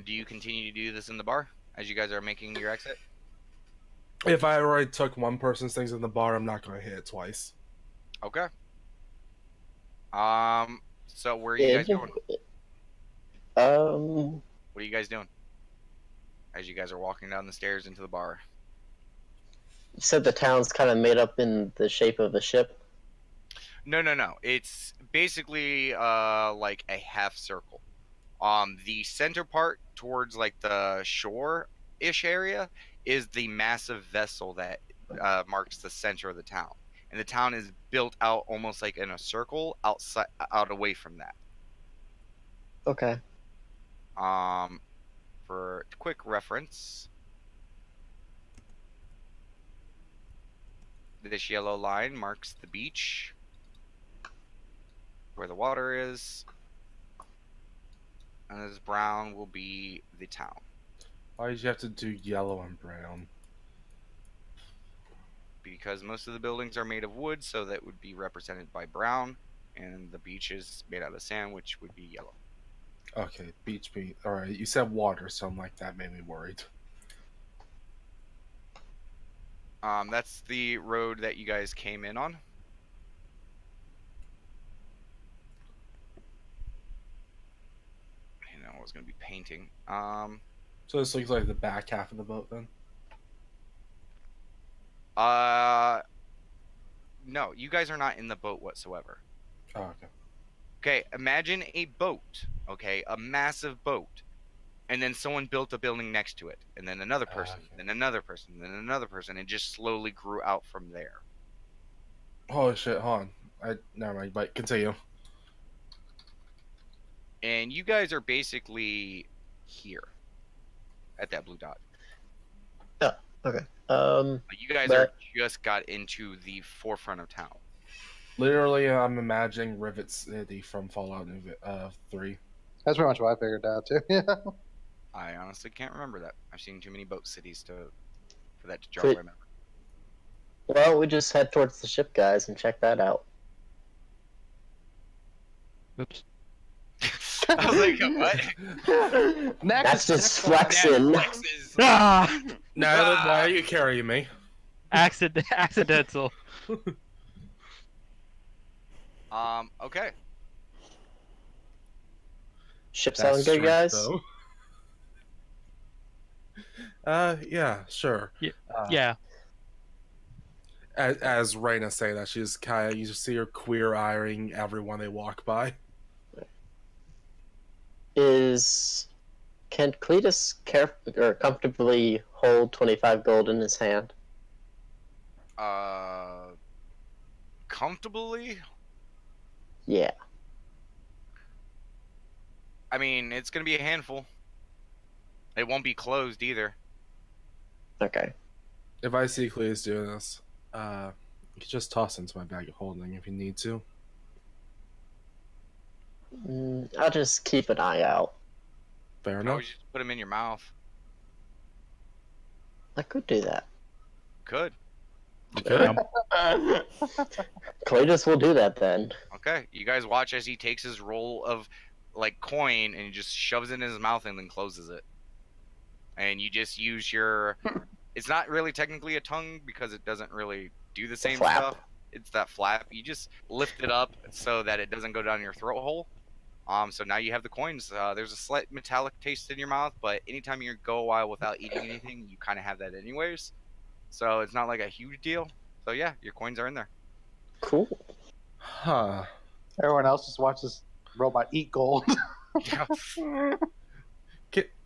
Do you continue to do this in the bar as you guys are making your exit? If I already took one person's things in the bar, I'm not going to hit it twice. Okay. So where are you guys Id, going? What are you guys doing? As you guys are walking down the stairs into the bar. you said the town's kind of made up in the shape of a ship. No. It's basically like a half circle. The center part towards like the shore-ish area is the massive vessel that marks the center of the town, and the town is built out almost like in a circle out away from that. Okay. For quick reference, this yellow line marks the beach where the water is, and this brown will be the town. Why did you have to do yellow and brown? Because most of the buildings are made of wood, so that would be represented by brown, and the beach is made out of sand, which would be yellow. Okay, beach meat. Alright, you said water, so I'm like, that made me worried. That's the road that you guys came in on. You know, I was going to be painting. So this looks like the back half of the boat then? No, you guys are not in the boat whatsoever. Oh, okay. Okay, imagine a boat, okay, a massive boat, and then someone built a building next to it, and then another person, Okay. then another person, then another person, and just slowly grew out from there. Holy shit, hold on. Never mind, but continue. And you guys are basically here at that blue dot. Okay. You guys But- are just got into the forefront of town. Literally, I'm imagining Rivet City from Fallout 3. That's pretty much what I figured out too. Yeah. I honestly can't remember that. I've seen too many boat cities for that to jog Sweet. my memory. Well, we just head towards the ship, guys, and check that out. Oops. I was like, what? Next, That's just next flexing. one. Flexes. Ah! Now, why are you carrying me? Accidental. Okay. Ship sound good, That's guys? true, yeah, sure. Yeah. Uh, Yeah. As Raina say that, she's kind of, you just see her queer eyeing everyone they walk by. Can Cletus comfortably hold 25 gold in his hand? Comfortably? Yeah. I mean, it's gonna be a handful. It won't be closed either. Okay. If I see Cleus doing this, you can just toss into my bag of holding if you need to. I'll just keep an eye out. Fair I enough. would just put them in your mouth. I could do that. Could. Okay. Cletus will do that then. Okay. You guys watch as he takes his roll of like coin and he just shoves it in his mouth and then closes it. And you just use your. It's not really technically a tongue because it doesn't really do the same flap. stuff. It's that flap. You just lift it up so that it doesn't go down your throat hole. So now you have the coins. There's a slight metallic taste in your mouth, but anytime you go a while without eating anything, you kind of have that anyways. So it's not like a huge deal. So yeah, your coins are in there. Cool. Huh. Everyone else just watch this robot eat gold.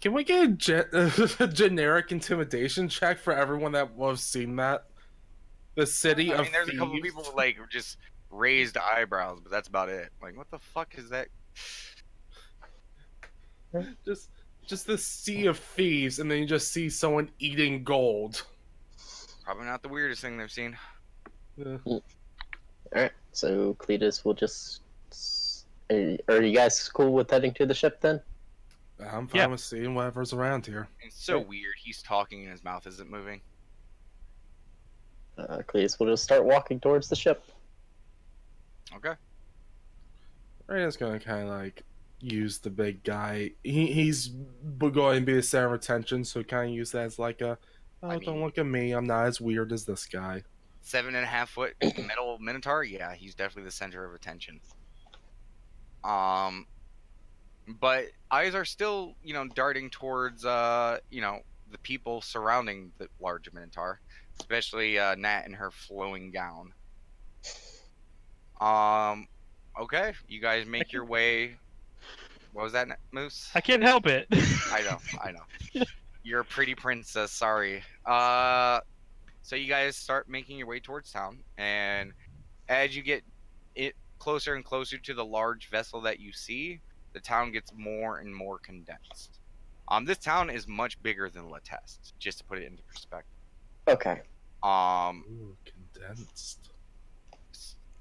Can we get a generic intimidation check for everyone that will have seen that? The city I of mean, there's a couple thieves? people like just raised eyebrows, but that's about it. Like, what the fuck is that? Just the sea of thieves, and then you just see someone eating gold. Probably not the weirdest thing they've seen. Alright, so Cletus will just. Are you guys cool with heading to the ship then? I'm fine Yeah. with seeing whatever's around here. It's so weird. He's talking and his mouth isn't moving. Cletus will just start walking towards the ship. Okay. Raina's gonna kind of like use the big guy. He's going to be the center of attention, so kind of use that as like a, oh, I don't mean- look at me. I'm not as weird as this guy. 7.5 foot metal minotaur. Yeah, he's definitely the center of attention. But eyes are still, darting towards, the people surrounding the large minotaur, especially Nat in her flowing gown. Okay, you guys make your way. What was that, Moose? I can't help it. I know. You're a pretty princess. Sorry. So you guys start making your way towards town, and as you get it closer and closer to the large vessel that you see, the town gets more and more condensed. This town is much bigger than Latest, just to put it into perspective. Okay. Ooh, condensed.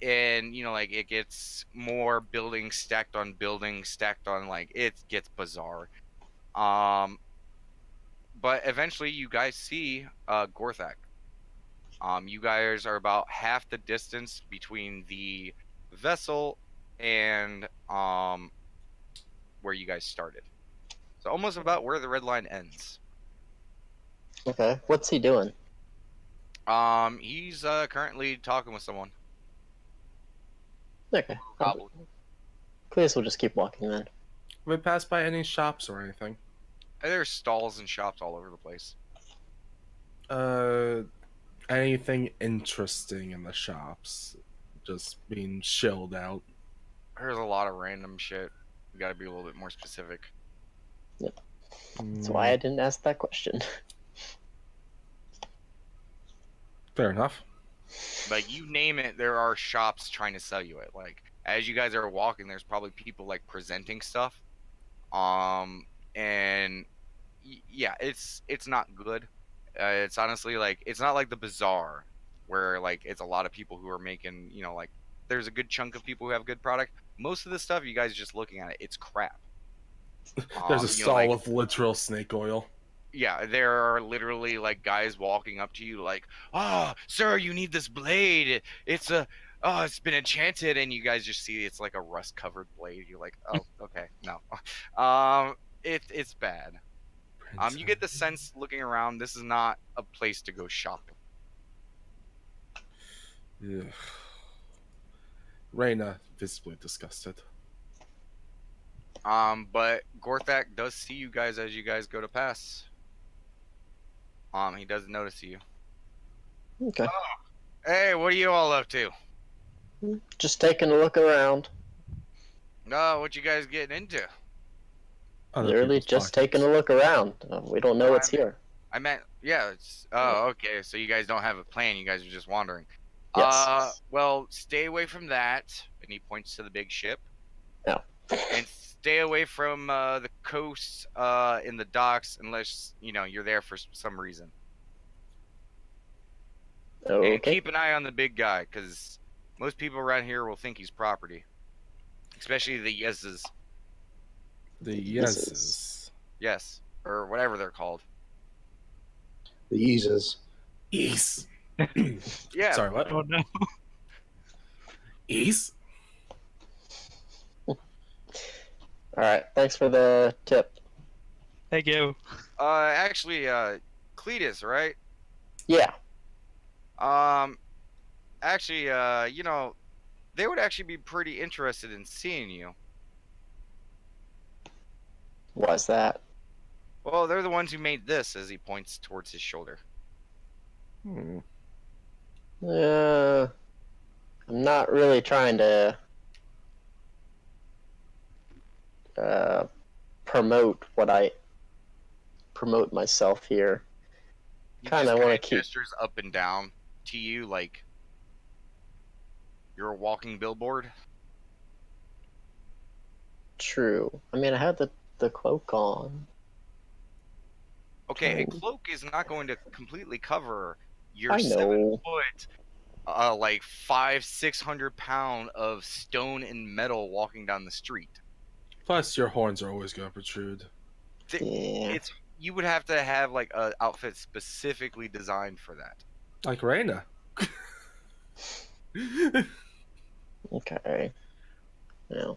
And like it gets more buildings stacked on buildings stacked on, like it gets bizarre. But eventually you guys see Gorthak. You guys are about half the distance between the vessel and where you guys started. So almost about where the red line ends. Okay. What's he doing? He's currently talking with someone. Okay. Probably. Please, we'll just keep walking then. Have we passed by any shops or anything? There's stalls and shops all over the place. Anything interesting in the shops? Just being chilled out. There's a lot of random shit. You gotta be a little bit more specific. That's why I didn't ask that question. Fair enough. Like, you name it, there are shops trying to sell you it. Like, as you guys are walking, there's probably people like presenting stuff. And yeah, it's not good. It's honestly like, it's not like the bazaar where like it's a lot of people who are making, like there's a good chunk of people who have good product. Most of the stuff, you guys just looking at it, it's crap. There's a stall like, with literal snake oil. yeah, there are literally like guys walking up to you like, "Oh, sir, you need this blade. It's been enchanted," and you guys just see it's like a rust-covered blade. You're like, "Oh, okay, no." It's bad. You get the sense looking around, this is not a place to go shopping. Ugh. Reyna visibly disgusted. But Gorthak does see you guys as you guys go to pass. He does notice you. Okay. Hey, what are you all up to? Just taking a look around. What you guys getting into? Other Literally people's just pockets. taking a look around. We don't know what's here. I meant, yeah. Okay. So you guys don't have a plan. You guys are just wandering. Yes. Well, stay away from that. And he points to the big ship. Oh. And stay away from the coast in the docks unless you're there for some reason. And Okay. keep an eye on the big guy, because most people around here will think he's property, especially the yeses. The Yeses. yeses. Yes, or whatever they're called. The Yeezes. Yes. Yeah. Sorry, what? Oh no. Yes. All right. Thanks for the tip. Thank you. Actually, Cletus, right? Yeah. Actually, they would actually be pretty interested in seeing you. Why's that? Well, they're the ones who made this, as he points towards his shoulder. Hmm. I'm not really trying to promote myself here. He Kinda just wanna keep- gestures up and down to you like you're a walking billboard. True. I mean, I had the cloak on. Okay, a True. cloak is not going to completely cover your I know. 7 foot, like 500-600 pound of stone and metal walking down the street. Plus, your horns are always going to protrude. Yeah. You would have to have like an outfit specifically designed for that. Like Reyna. Okay. Yeah.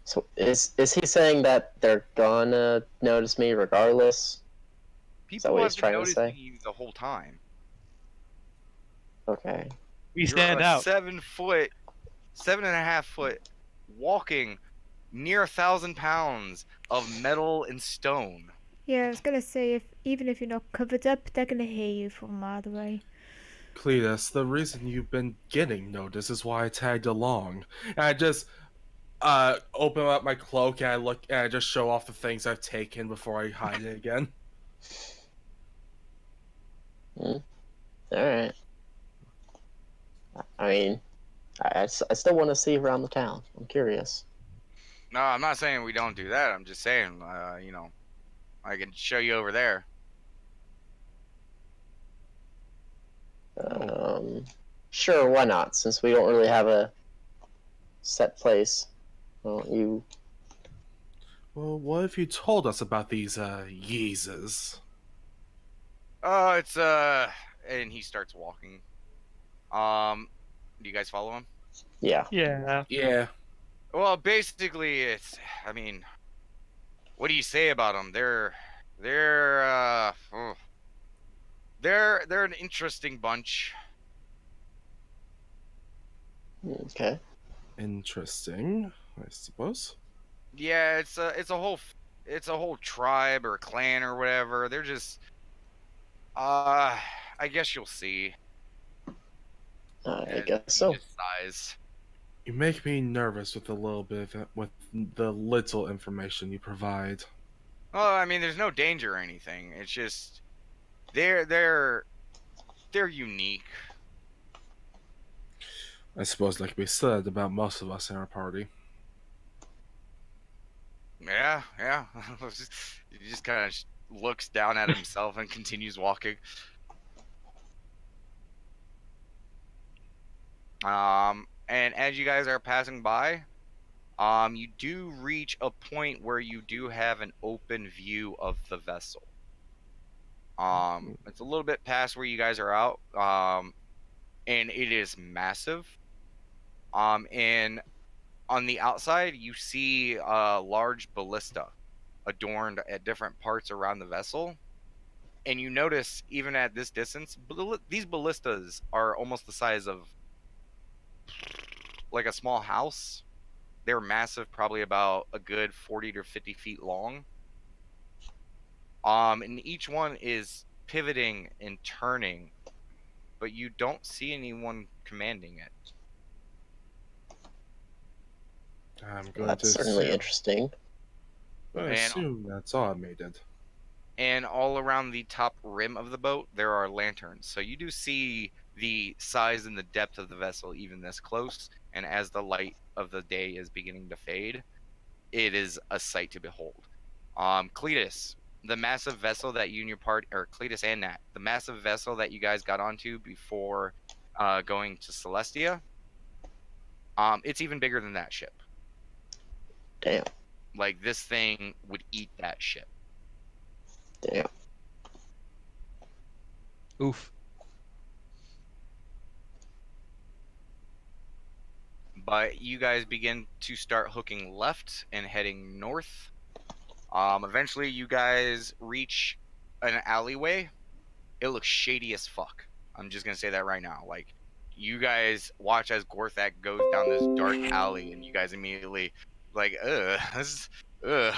So is he saying that they're gonna notice me regardless? Is that People what have he's been trying to noticing say? you the whole time. Okay. We You're stand a out. 7 foot, 7.5 foot, walking near 1,000 pounds of metal and stone. Yeah, I was gonna say, if even if you're not covered up, they're gonna hear you from a mile away. Cletus, the reason you've been getting noticed is why I tagged along. And I just open up my cloak and I look and I just show off the things I've taken before I hide it again. All right. I mean, I still want to see around the town. I'm curious. No, I'm not saying we don't do that. I'm just saying, I can show you over there. Sure, why not? Since we don't really have a set place. Well, you. Well, what if you told us about these Yeezes? It's and he starts walking. Do you guys follow him? Yeah. Yeah. Yeah. Well, basically, I mean, what do you say about them? They're an interesting bunch. Okay. Interesting, I suppose. Yeah, it's a whole tribe or clan or whatever. They're just, I guess you'll see. I And guess he so. just sighs. You make me nervous with with the little information you provide. Well, I mean, there's no danger or anything. It's just they're unique. I suppose that could be said about most of us in our party. Yeah, yeah. He just kind of looks down at himself and continues walking. And as you guys are passing by, you do reach a point where you do have an open view of the vessel. It's a little bit past where you guys are out. And it is massive. And on the outside, you see a large ballista adorned at different parts around the vessel. And you notice, even at this distance, these ballistas are almost the size of like a small house. They're massive, probably about a good 40 to 50 feet long. And each one is pivoting and turning, but you don't see anyone commanding it. I'm going That's to certainly assume, interesting. that's automated. And all around the top rim of the boat, there are lanterns. So you do see the size and the depth of the vessel even this close. And as the light of the day is beginning to fade, it is a sight to behold. Cletus, the massive vessel that you and your party, or Cletus and Nat, the massive vessel that you guys got onto before going to Celestia, it's even bigger than that ship. Damn. Like, this thing would eat that ship. Damn. Oof. But you guys begin to start hooking left and heading north. Eventually, you guys reach an alleyway. It looks shady as fuck. I'm just gonna say that right now. Like, you guys watch as Gorthak goes down this dark alley, and you guys immediately like, this is, ugh.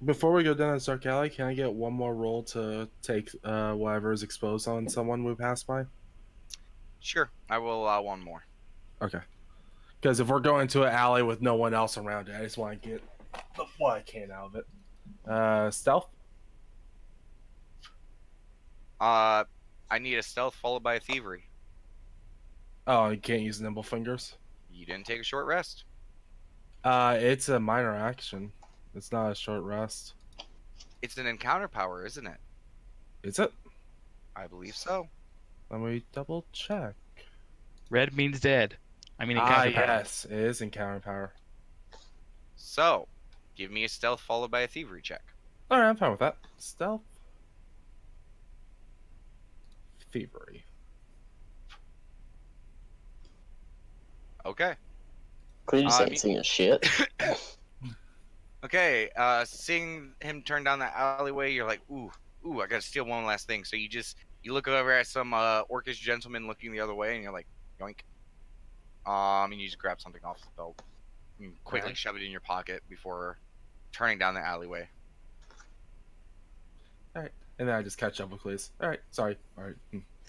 Before we go down this dark alley, can I get one more roll to take whatever is exposed on someone we pass by? Sure, I will allow one more. Okay. Because if we're going to an alley with no one else around it, I just want to get what I can out of it. Stealth? I need a stealth followed by a thievery. Oh, you can't use nimble fingers? You didn't take a short rest. It's a minor action. It's not a short rest. It's an encounter power, isn't it? Is it? I believe so. Let me double check. Red means dead. I mean, encounter power. Yes, it is encounter power. So, give me a stealth followed by a thievery check. Alright, I'm fine with that. Stealth. Thievery. Okay. Cletus ain't me- seeing shit. Okay, seeing him turn down that alleyway, you're like, ooh, I gotta steal one last thing. So you look over at some orcish gentleman looking the other way, and you're like, yoink. And you just grab something off the belt and quickly Okay. shove it in your pocket before turning down the alleyway. All right, and then I just catch up with Cletus. All right, sorry. All right,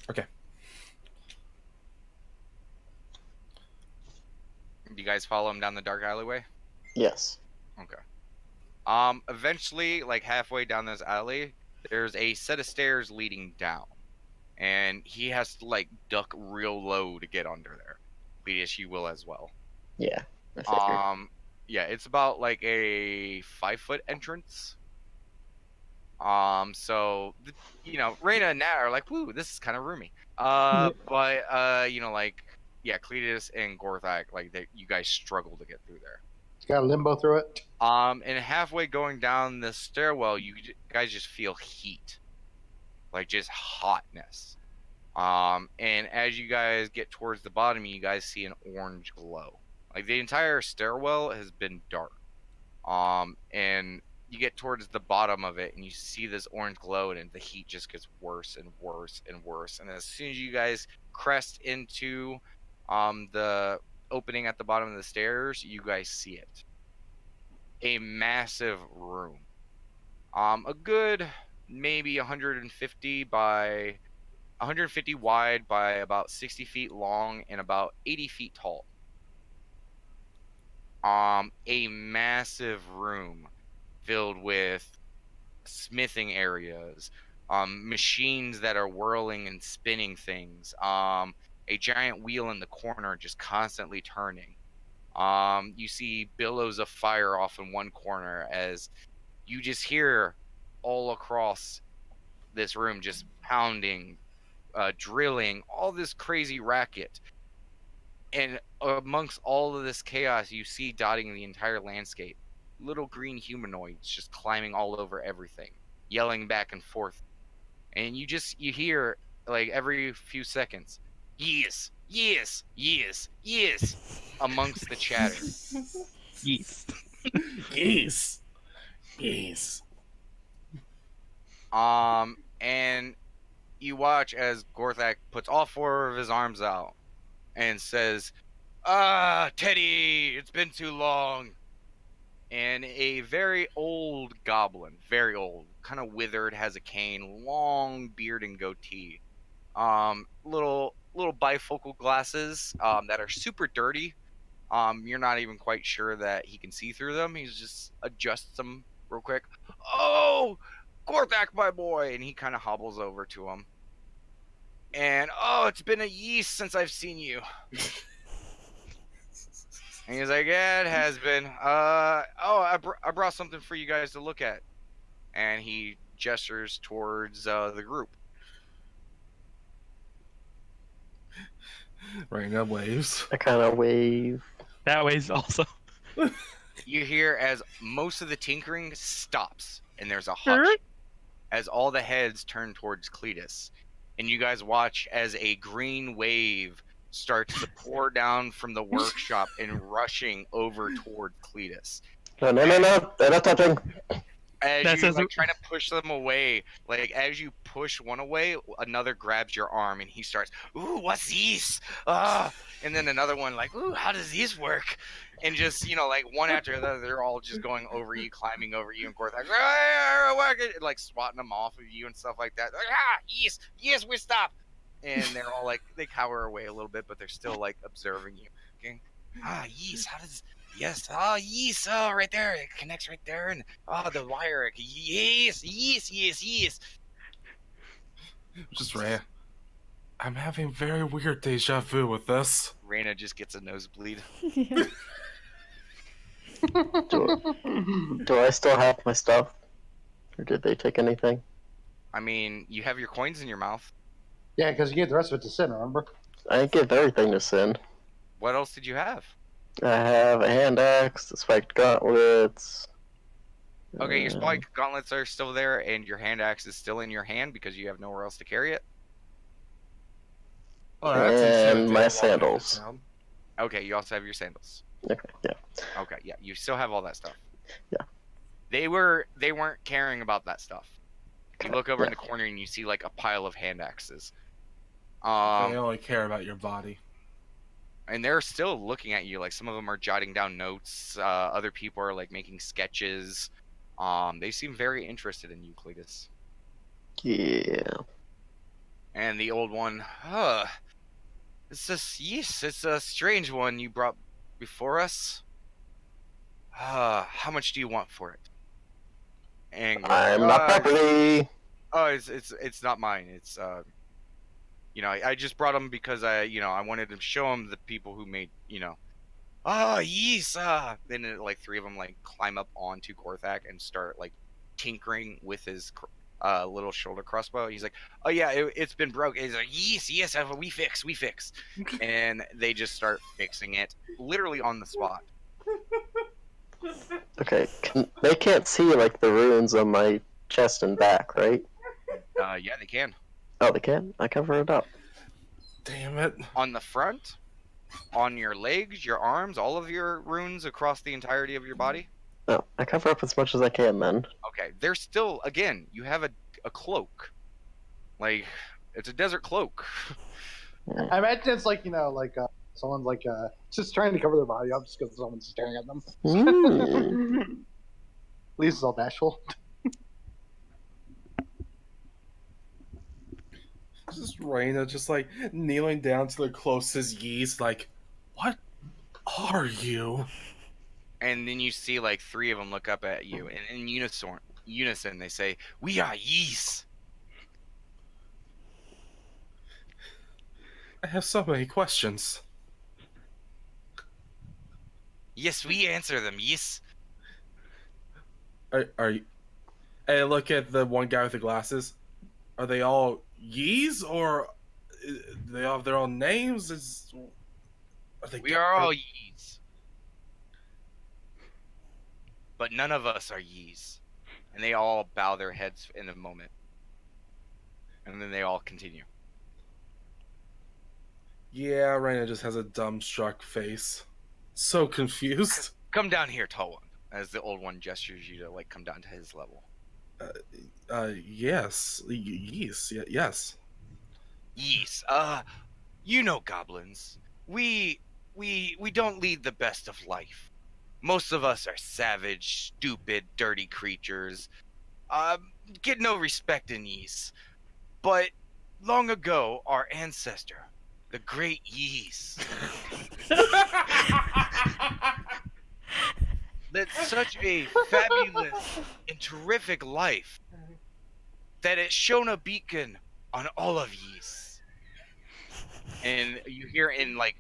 okay. Do you guys follow him down the dark alleyway? Yes. Okay. Eventually, like halfway down this alley, there's a set of stairs leading down, and he has to like duck real low to get under there. Yes, you will as well. Yeah. I figured. Yeah, it's about like a 5-foot entrance. So Reyna and Nat are like, "Woo, this is kind of roomy." But like, yeah, Cletus and Gorthak, like, you guys struggle to get through there. You got to limbo through it. And halfway going down the stairwell, you guys just feel heat, like just hotness. And as you guys get towards the bottom, you guys see an orange glow. Like the entire stairwell has been dark. And you get towards the bottom of it, and you see this orange glow, and the heat just gets worse and worse and worse. And as soon as you guys crest into the opening at the bottom of the stairs, you guys see it. A massive room. A good maybe 150 wide by about 60 feet long and about 80 feet tall. A massive room filled with smithing areas, machines that are whirling and spinning things, a giant wheel in the corner just constantly turning. You see billows of fire off in one corner as you just hear all across this room just pounding, drilling, all this crazy racket. And amongst all of this chaos, you see dotting the entire landscape little green humanoids just climbing all over everything, yelling back and forth. And you hear, like, every few seconds, yes, yes, yes, yes, amongst the chatter. Yes. Yes. Yes. And you watch as Gorthak puts all 4 of his arms out and says, Teddy, it's been too long. And a very old goblin, very old, kind of withered, has a cane, long beard and goatee, little bifocal glasses that are super dirty. You're not even quite sure that he can see through them. He just adjusts them real quick. Oh, Gorthak, my boy! And he kind of hobbles over to him. And, it's been a yeast since I've seen you. And he's like, yeah, it has been. I brought something for you guys to look at. And he gestures towards the group. Reyna waves. I kind of wave. That way's also. You hear as most of the tinkering stops, and there's a hush as all the heads turn towards Cletus. And you guys watch as a green wave starts to pour down from the workshop and rushing over toward Cletus. No, they're not touching. As you trying to push them away, like as you push one away, another grabs your arm and he starts, ooh, what's this? And then another one like, ooh, how does this work? And just, like one after another, they're all just going over you, climbing over you, and Gorthak, like swatting them off of you and stuff like that. Like, yes, we stop. And they're all like, they cower away a little bit, but they're still like observing you. Okay. Yes, how does... Yes, yes, right there, it connects right there, and the wire, yes. Just Reyna. I'm having very weird deja vu with this. Reyna just gets a nosebleed. Do I still have my stuff? Or did they take anything? I mean, you have your coins in your mouth. Yeah, because you gave the rest of it to Sin, remember? I give everything to Sin. What else did you have? I have a hand axe, the spiked gauntlets. Okay, your spiked gauntlets are still there, and your hand axe is still in your hand because you have nowhere else to carry it. Oh, that's And easy. my sandals. Okay, you also have your sandals. Okay, yeah. Okay, yeah, you still have all that stuff. Yeah. They weren't caring about that stuff. You look over in Yeah. the corner and you see like a pile of hand axes. They only care about your body. And they're still looking at you. Like some of them are jotting down notes. Other people are like making sketches. They seem very interested in you, Cletus. Yeah. And the old one, it's a strange one you brought before us. How much do you want for it? And goes, I'm not property. oh, it's not mine. It's I just brought them because I wanted to show them the people who made, yes. Then like three of them like climb up onto Gorthak and start like tinkering with his little shoulder crossbow. He's like, oh yeah, it's been broke. He's like, yes, we fix. And they just start fixing it literally on the spot. Okay, they can't see like the runes on my chest and back, right? Yeah, they can. Oh, they can? I cover it up. Damn it. On the front, on your legs, your arms, all of your runes across the entirety of your body. No, I cover up as much as I can then. Okay, there's still, again, you have a cloak. Like, it's a desert cloak. I imagine it's like someone's like just trying to cover their body up just because someone's staring at them. Mm. Lisa's all bashful. Just Raina just like kneeling down to the closest yeast, like, what are you? And then you see, like, three of them look up at you, and in unison they say, we are yeast. I have so many questions. Yes, we answer them, yes. Are you? Hey, look at the one guy with the glasses. Are they all yees or they all have their own names? We are all yees. But none of us are yees. And they all bow their heads in a moment. And then they all continue. Yeah, Raina just has a dumbstruck face. So confused. Come down here, tall one. As the old one gestures you to, like, come down to his level. Yes. Yes. Yes. Yes. You know goblins. We don't lead the best of life. Most of us are savage, stupid, dirty creatures. Get no respect in Ys. But long ago, our ancestor, the great Ys, led such a fabulous and terrific life that it shone a beacon on all of Ys. And you hear in like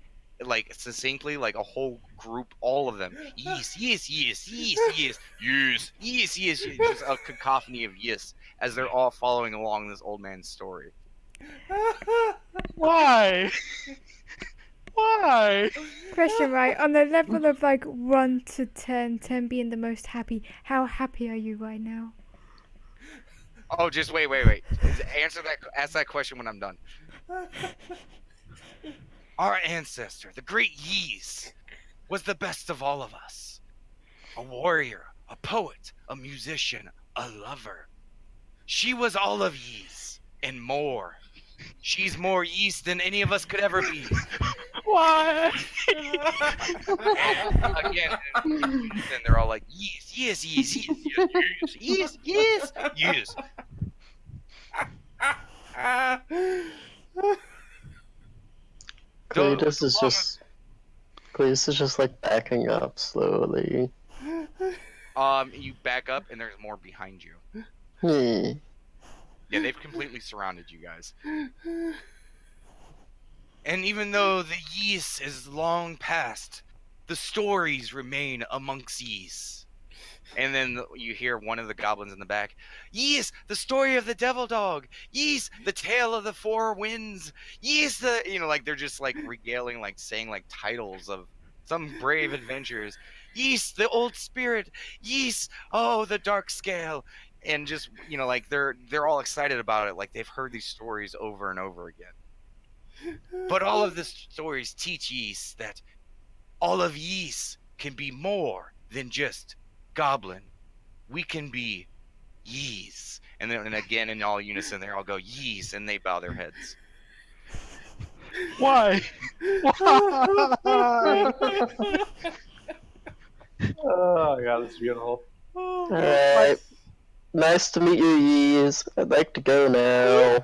succinctly, like a whole group, all of them, yes, just a cacophony of yes, as they're all following along this old man's story. Why? Why? Question, right? On the level of like 1 to 10, 10 being the most happy, how happy are you right now? Oh, just wait. Ask that question when I'm done. Our ancestor, the great Ys, was the best of all of us. A warrior, a poet, a musician, a lover. She was all of Ys and more. She's more Ys than any of us could ever be. Why? Again, and they're all like, yes. Cletus is just like backing up slowly. You back up and there's more behind you. Hmm. Yeah, they've completely surrounded you guys. And even though the Ys is long past, the stories remain amongst Ys. And then you hear one of the goblins in the back, Ys, the story of the devil dog. Ys, the tale of the four winds. Ys, like they're just like regaling, like saying like titles of some brave adventures. Ys, the old spirit. Ys, oh, the dark scale. And just, like they're all excited about it. Like they've heard these stories over and over again. But all of the stories teach Ys that all of yees can be more than just goblin. We can be yees. And then and again in all unison, they all go yees, and they bow their heads. Why? Why? Oh god, that's beautiful. Alright. Nice to meet you, Yees. I'd like to go now.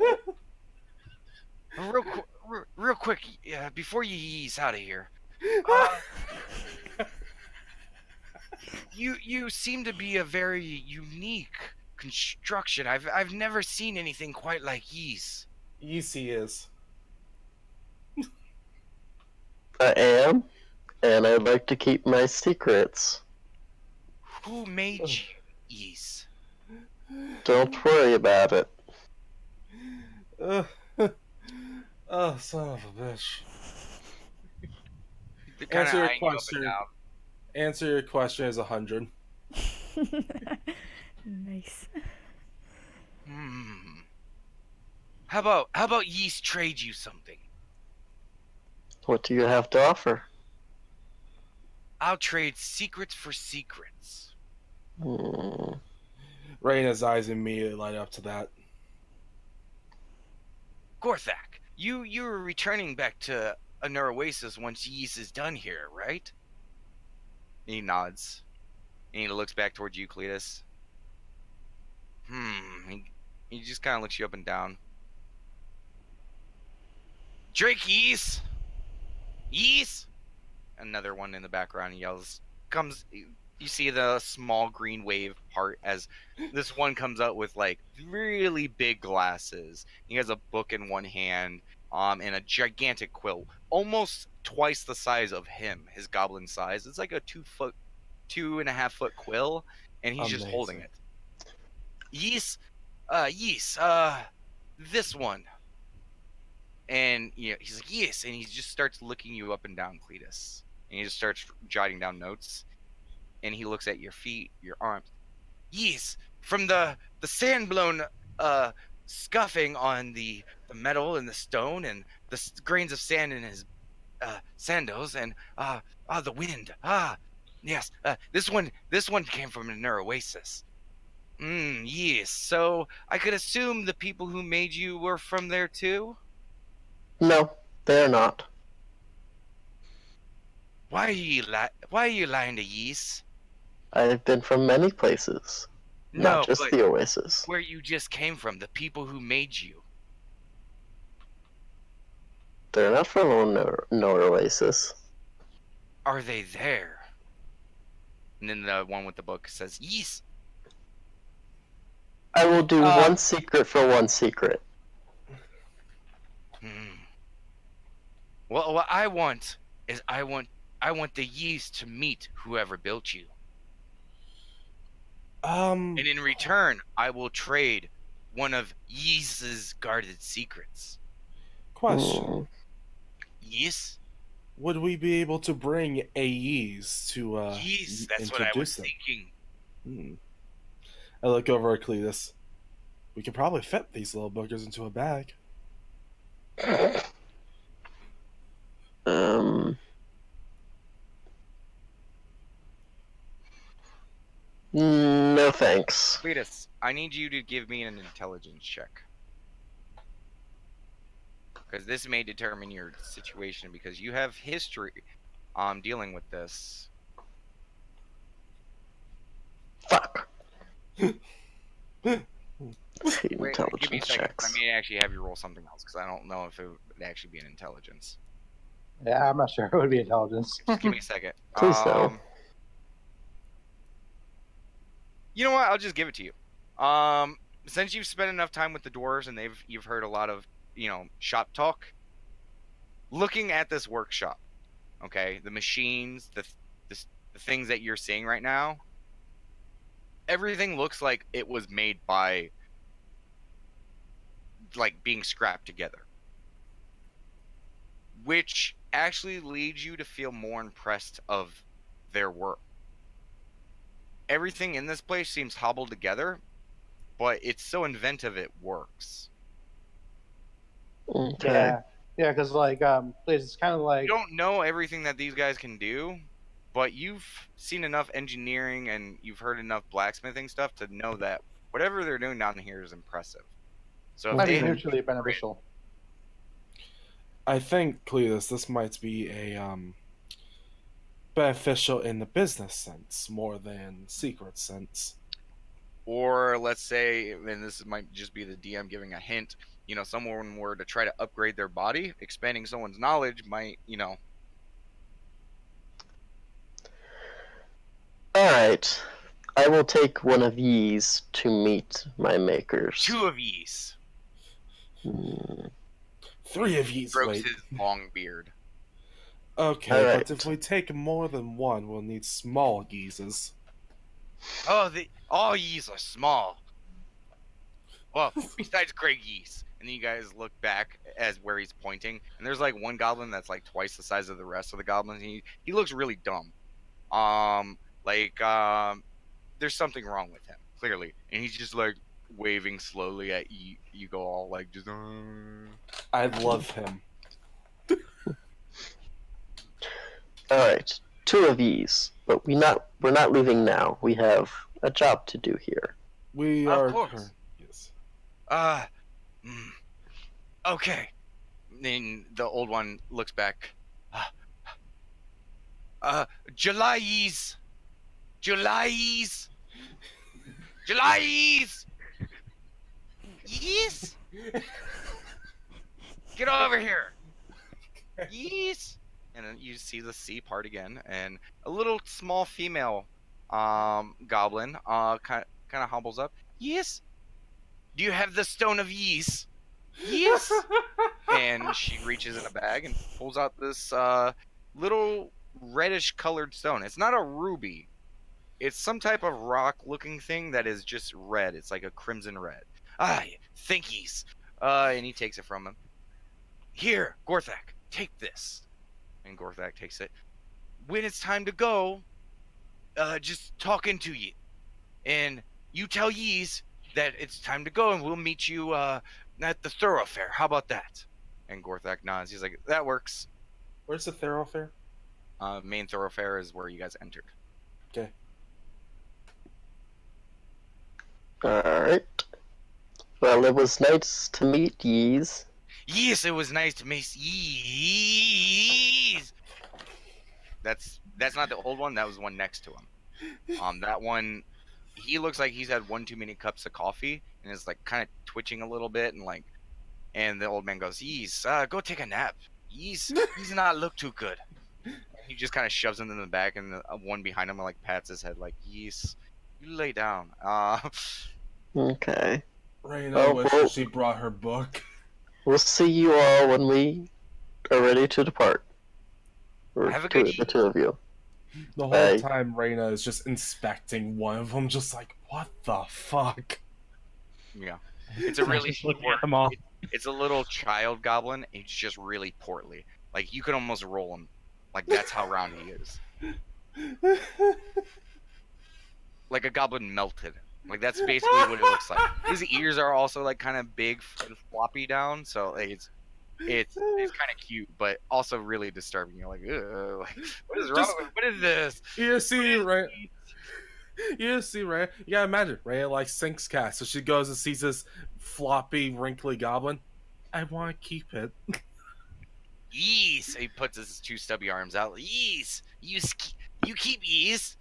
Real quick, before you yees out of here, you seem to be a very unique construction. I've never seen anything quite like yees. Easy is. I am, and I'd like to keep my secrets. Who made you yees? Don't worry about it. Oh, son of a bitch. They're kinda Answer your eyeing you up and question. down. Answer your question is 100. Nice. How about yees trade you something? What do you have to offer? I'll trade secrets for secrets. Raina's eyes immediately light up to that. Gorthak, you're returning back to Anur Oasis once yees is done here, right? And he nods. And he looks back towards you, Cletus. He just kind of looks you up and down. Drake yees! Yees! Another one in the background yells. You see the small green wave part as this one comes out with like really big glasses. He has a book in one hand, and a gigantic quill, almost twice the size of him, his goblin size. It's like a 2.5 foot quill, and he's just holding it. Yees, this one. And he's like, yes, and he just starts looking you up and down, Cletus. And he just starts jotting down notes. And he looks at your feet, your arms. Yes, from the sand blown scuffing on the metal and the stone and the grains of sand in his sandals and the wind. Yes, this one came from an oasis. Yes, so I could assume the people who made you were from there too? No, they're not. Why are you lying to yeast? I've been from many places. No, not just but the Oasis. where you just came from, the people who made you. They're not from no Oasis. Are they there? And then the one with the book says, yes. I will do one secret for one secret. Well, what I want is I want the yeast to meet whoever built you. And in return, I will trade one of yeast's guarded secrets. Question. Yes? Would we be able to bring AEs to Yes, that's what I was thinking. I look over at Cletus. We could probably fit these little boogers into a bag. No thanks. Cletus, I need you to give me an intelligence check. Because this may determine your situation, because you have history dealing with this. Fuck. Wait, give me a Intelligence second. checks. I may actually have you roll something else, because I don't know if it would actually be an intelligence. Yeah, I'm not sure it would be intelligence. Just give me a second. Please no. You know what? I'll just give it to you. Since you've spent enough time with the dwarves and you've heard a lot of, shop talk. Looking at this workshop, okay, the machines, the things that you're seeing right now, everything looks like it was made by, like, being scrapped together. Which actually leads you to feel more impressed of their work. Everything in this place seems hobbled together, but it's so inventive it works. Okay. Yeah, Yeah, because please, it's kind of like You don't know everything that these guys can do, but you've seen enough engineering and you've heard enough blacksmithing stuff to know that whatever they're doing down here is impressive. So if might they be had mutually beneficial. I think, Cletus, this might be a beneficial in the business sense more than secret sense. or let's say, and this might just be the DM giving a hint, someone were to try to upgrade their body, expanding someone's knowledge might, Alright. I will take one of these to meet my makers. 2 of these. Hmm. 3 of you. Strokes Wait. his long beard. Okay, All but if we take more than one, we'll need small geezes. All yees are small. Well, besides Greg Yeast. And then you guys look back as where he's pointing, and there's like one goblin that's like twice the size of the rest of the goblins. He looks really dumb. There's something wrong with him, clearly. And he's just like waving slowly at you. You go all like just. I love him. Alright. 2 of these. But we're not leaving now. We have a job to do here. We Of are. course. Yes. Okay. Then the old one looks back. Julai's. Yes. Get over here. Yes. And then you see the sea part again, and a little small female goblin kind of hobbles up. Yes. Do you have the stone of yeast? Yes. And she reaches in a bag and pulls out this little reddish colored stone. It's not a ruby. It's some type of rock looking thing that is just red. It's like a crimson red. Thankies. And he takes it from him. Here, Gorthak, take this. And Gorthak takes it. When it's time to go, just talking to ye. And you tell yees that it's time to go, and we'll meet you at the thoroughfare. How about that? And Gorthak nods. He's like, that works. Where's the thoroughfare? Main thoroughfare is where you guys entered. Okay. Alright. Well, it was nice to meet yees. Yes, it was nice to meet yees. That's not the old one. That was the one next to him. That one, he looks like he's had one too many cups of coffee and is like kind of twitching a little bit and the old man goes, "Yees, go take a nap. Yees, he's not look too good." He just kind of shoves him in the back, and the one behind him like pats his head like, "Yees, you lay down." Okay. Raina wishes she brought her book. We'll see you all when we are ready to depart. Or Have a good the 2 of you. The whole Hey. time Raina is just inspecting one of them, just like, what the fuck? Yeah, it's a really Just looking at them all. It's a little child goblin. He's just really portly. Like you could almost roll him. Like that's how round he is. Like a goblin melted. Like that's basically what it looks like. His ears are also like kind of big and floppy down, so like, it's kind of cute, but also really disturbing. You're like, ugh, like, what is wrong? What is this? You see, right? You gotta imagine, Raya like sinks cat, so she goes and sees this floppy, wrinkly goblin. I want to keep it. Yees. He puts his 2 stubby arms out. Yees. You keep yees.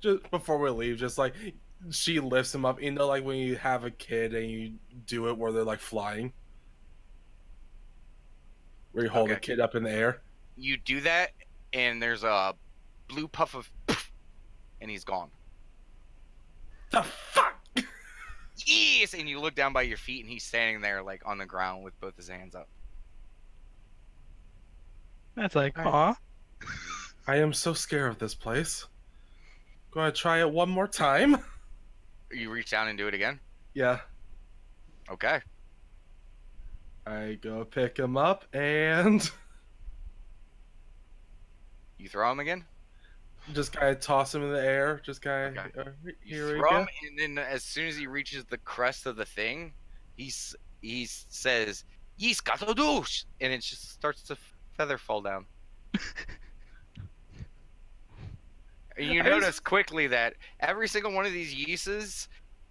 Just before we leave, just like she lifts him up. You know, like when you have a kid and you do it where they're like flying, where you hold the kid up in the air. You do that, and there's a blue puff of, and he's gone. The fuck? Yes, and you look down by your feet, and he's standing there like on the ground with both his hands up. That's like, aw. I am so scared of this place. Gonna try it one more time. You reach down and do it again. Yeah. Okay. I go pick him up and You throw him again. just kind of toss him in the air. Just kind of You here we throw go. him, and then as soon as he reaches the crest of the thing, he says, Yeast got to douche, and it just starts to feather fall down. And you notice quickly that every single one of these yeasts,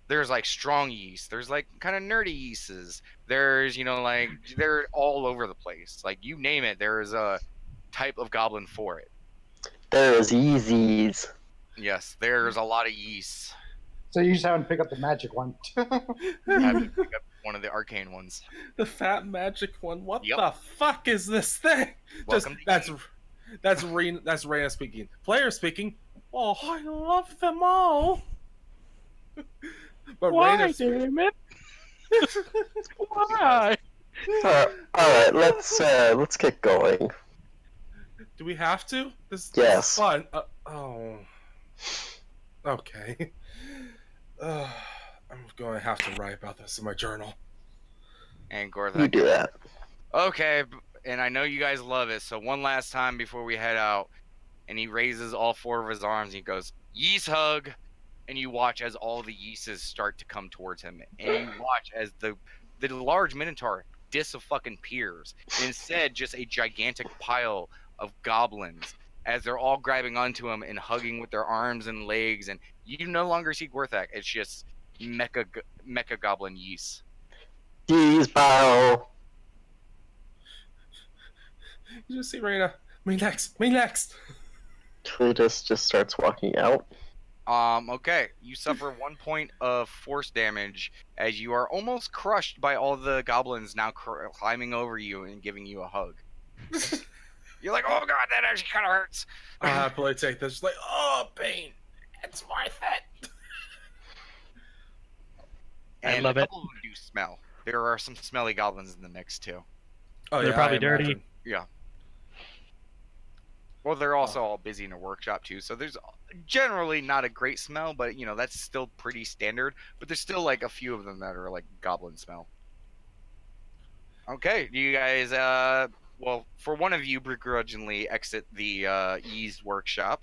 there's like strong yeast, there's like kind of nerdy yeasts, there's like they're all over the place. Like you name it, there's a type of goblin for it. There is Yeezys. Yes, there's a lot of yeasts. So you just haven't picked up the magic one. I have to pick up one of the arcane ones. The fat magic one. What Yep. the fuck is this thing? Welcome to That's Reyna speaking. Player speaking. Oh, I love them all. But Why, Reyna damn it? Why? All right, let's get going. Do we have to? This Yes. is fun. Oh. Okay. I'm going to have to write about this in my journal. And You Gorthak. do that. Okay, and I know you guys love it, so one last time before we head out, and he raises all 4 of his arms, and he goes, yeast hug, and you watch as all the yeasts start to come towards him, and you watch as the large minotaur disappears, and instead just a gigantic pile of goblins, as they're all grabbing onto him and hugging with their arms and legs, and you no longer see Gorthak, it's just mecha goblin yeast. Yeez, bow. You just see Reyna. Me next. Me next. Cletus just starts walking out. Okay, you suffer 1 point of force damage as you are almost crushed by all the goblins now climbing over you and giving you a hug. You're like, oh god, that actually kind of hurts. I'll happily take this. Like, oh, pain. It's worth it. And love a it. couple of them do smell. There are some smelly goblins in the mix too. Oh, They're yeah, probably I dirty. imagine. Yeah. Well, they're also all busy in a workshop too, so there's generally not a great smell, but that's still pretty standard. But there's still like a few of them that are like goblin smell. Okay, you guys, well, for one of you, begrudgingly exit the eased workshop,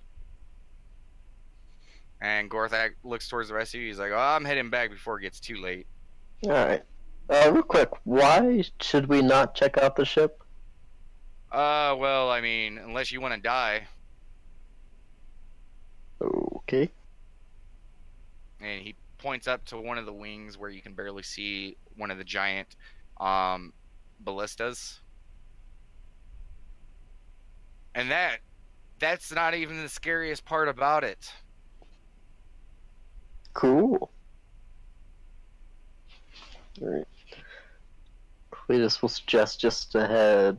and Gorthak looks towards the rest of you. He's like, "Oh, I'm heading back before it gets too late." All right. Real quick, why should we not check out the ship? Well, I mean, unless you want to die. Okay. And he points up to one of the wings where you can barely see one of the giant ballistas. And that's not even the scariest part about it. Cool. All right. Cletus will suggest just to head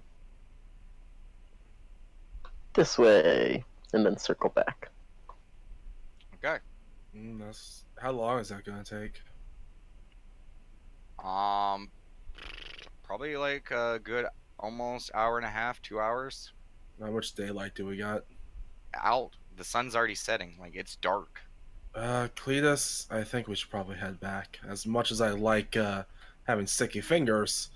this way and then circle back. Okay. How long is that going to take? Probably like a good almost hour and a half, 2 hours. How much daylight do we got? Out. The sun's already setting. Like, it's dark. Cletus, I think we should probably head back. As much as I like having sticky fingers,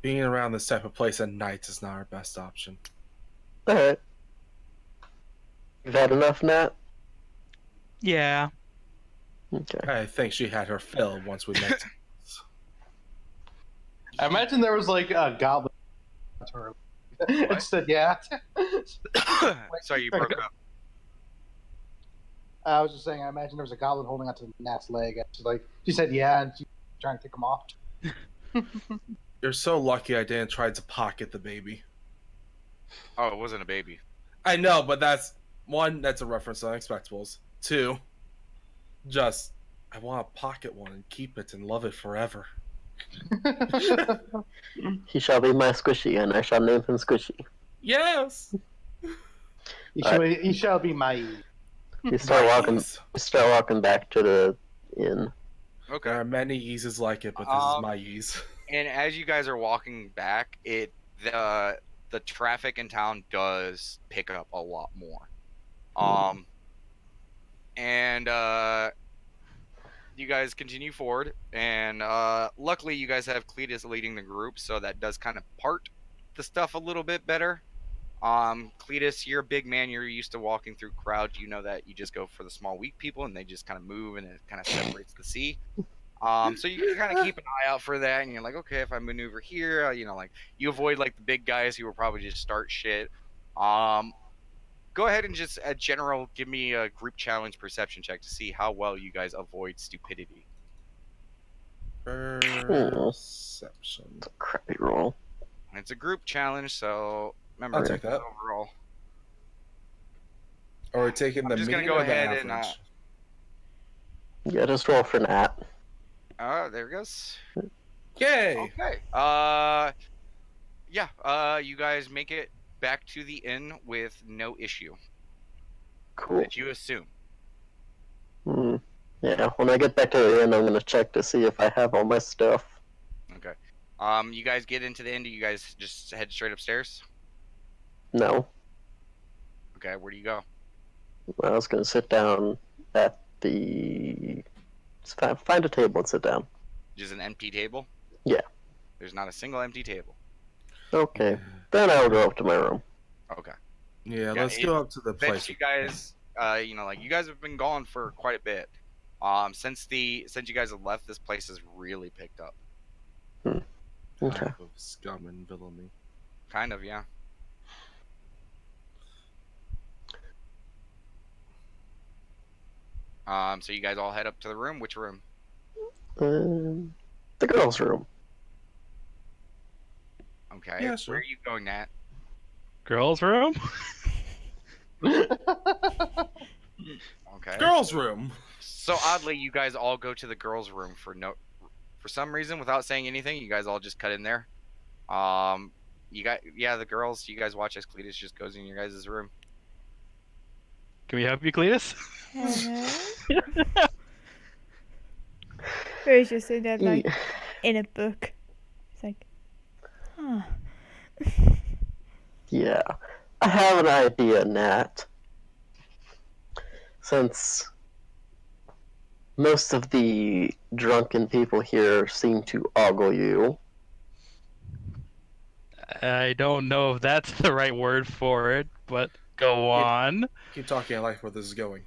being around this type of place at night is not our best option. All right. You've had enough, Nat? Yeah. Okay. I think she had her fill once we met. I imagine there was like a goblin. It said, yeah. Sorry, you broke up. I was just saying, I imagine there was a goblin holding onto Nat's leg. And she said, yeah, and she's trying to kick him off. You're so lucky I didn't try to pocket the baby. Oh, it wasn't a baby. I know, but that's a reference to Unexpectables. 2, I want to pocket one and keep it and love it forever. He shall be my squishy, and I shall name him Squishy. Yes. He shall be my. We start walking back to the inn. Okay. There are many eases like it, but this is my ease. And as you guys are walking back, the traffic in town does pick up a lot more. And you guys continue forward, and luckily you guys have Cletus leading the group, so that does kind of part the stuff a little bit better. Cletus, you're a big man, you're used to walking through crowds, you know that you just go for the small weak people and they just kind of move and it kind of separates the sea. So you kind of keep an eye out for that, and you're like, okay, if I maneuver here, like you avoid like the big guys who will probably just start shit. Go ahead and just a general give me a group challenge perception check to see how well you guys avoid stupidity. Perception. Crappy roll. It's a group challenge, so remember I'll take that. overall. Or we're taking the I'm just mean gonna go or the ahead and average? Yeah, just roll for Nat. there it goes. Yay! Okay. You guys make it back to the inn with no issue Cool. that you assume. Yeah, when I get back to the inn, I'm gonna check to see if I have all my stuff. Okay. You guys get into the inn. Do you guys just head straight upstairs? No, Okay. Where do you go? I was gonna sit down at the. Find a table and sit down. Just an empty table? Yeah. There's not a single empty table. Okay, then I'll go up to my room. Okay. Yeah, Yeah, let's go up to the Since place. you guys, you guys have been gone for quite a bit. Since you guys have left, this place has really picked up. Okay. Of scum and villainy. Kind of, yeah. So you guys all head up to the room. Which room? The girls' room. Okay. Yeah, sure. Where are you going, Nat? Girls' room? Okay. Girls' room. So oddly, you guys all go to the girls' room for some reason, without saying anything. You guys all just cut in there. The girls. You guys watch as Cletus just goes in your guys' room. Can we help you, Cletus? Hello? Where's just sitting there like in a book. It's like, huh. Yeah, I have an idea, Nat. Since most of the drunken people here seem to ogle you, I don't know if that's the right word for it, but go on. Keep talking. I like where this is going.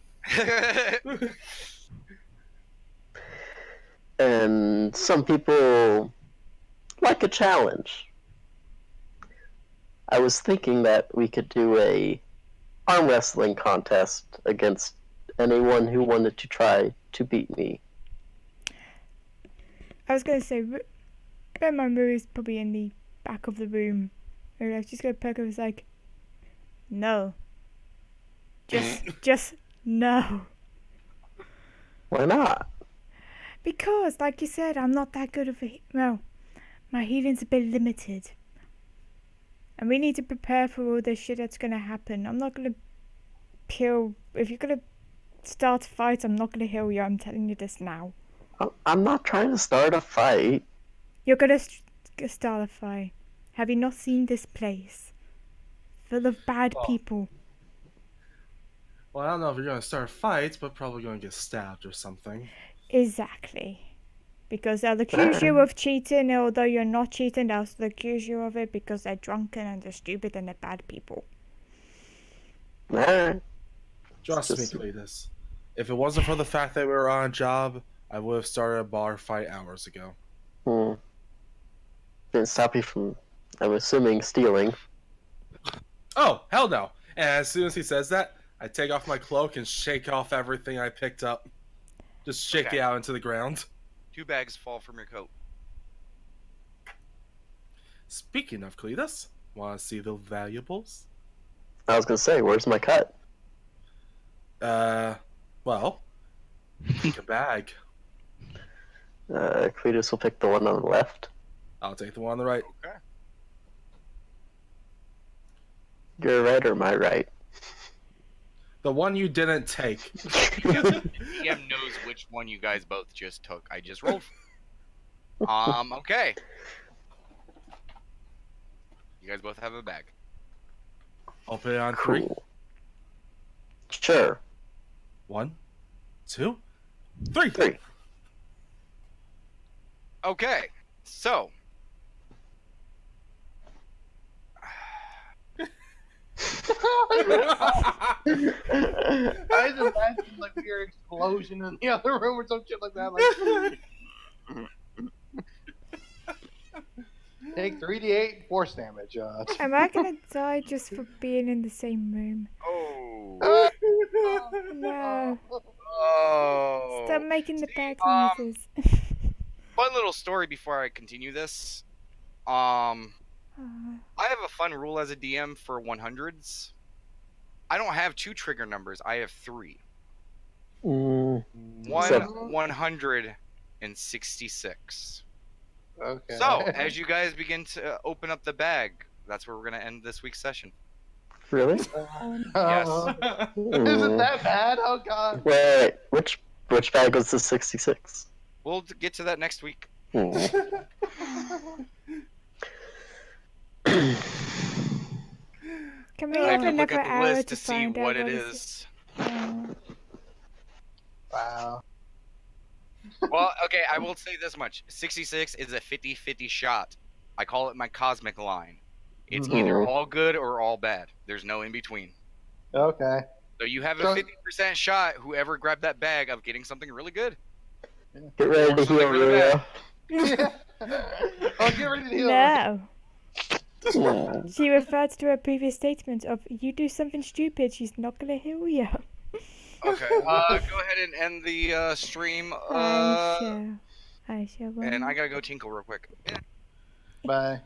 and some people like a challenge. I was thinking that we could do a arm wrestling contest against anyone who wanted to try to beat me. I was gonna say, Ben is probably in the back of the room. And I was just gonna perk up. It's like, no. Just no. Why not? Because, like you said, I'm not that good of a. Well, my healing's a bit limited. And we need to prepare for all this shit that's gonna happen. I'm not gonna heal. If you're gonna start a fight, I'm not gonna heal you. I'm telling you this now. I'm not trying to start a fight. You're gonna start a fight. Have you not seen this place? Full of bad people. Well, I don't know if you're going to start fights, but probably going to get stabbed or something. Exactly. Because they'll accuse you of cheating, although you're not cheating, they'll still accuse you of it because they're drunken and they're stupid and they're bad people. Alright. Trust me, Cletus. If it wasn't for the fact that we were on a job, I would have started a bar fight hours ago. Didn't stop you from, I'm assuming, stealing. Oh, hell no. And as soon as he says that, I take off my cloak and shake off everything I picked up. Just shake Okay. it out into the ground. 2 bags fall from your coat. Speaking of Cletus, want to see the valuables? I was gonna say, where's my cut? Well, pick a bag. Cletus will pick the one on the left. I'll take the one on the right. Okay. You're right or my right? The one you didn't take. DM knows which one you guys both just took. I just rolled. Okay. You guys both have a bag. I'll put it on 3. Cool. Sure. 1, 2, 3. 3. Okay. So. I just imagine like we hear an explosion in the other room or some shit like that. Like, Take 3d8 force damage. Am I gonna die just for being in the same room? Oh. No. Oh. Stop making the bad um, noises. Fun little story before I continue this. I have a fun rule as a DM for 100s. I don't have 2 trigger numbers. I have 3. Mm, One So- 166. Okay. So, as you guys begin to open up the bag, that's where we're gonna end this week's session. really? Yes. Isn't that bad? Oh god. Wait, which bag was the 66? We'll get to that next week. Hmm. Can we I have have to look another at the hour list to to see find out what it what is. Wow. Well, okay, I will say this much. 66 is a 50-50 shot. I call it my cosmic line. It's either Mhm. all good or all bad. There's no in between. Okay. So you have a So- 50% shot, whoever grabbed that bag, of getting something really good. Get ready to Something heal, really Rio. Oh, get ready to heal. No. Hmm. She referred to her previous statement of you do something stupid, she's not gonna heal you. Okay, go ahead and end the stream. I shall. And I gotta go tinkle real quick. Bye.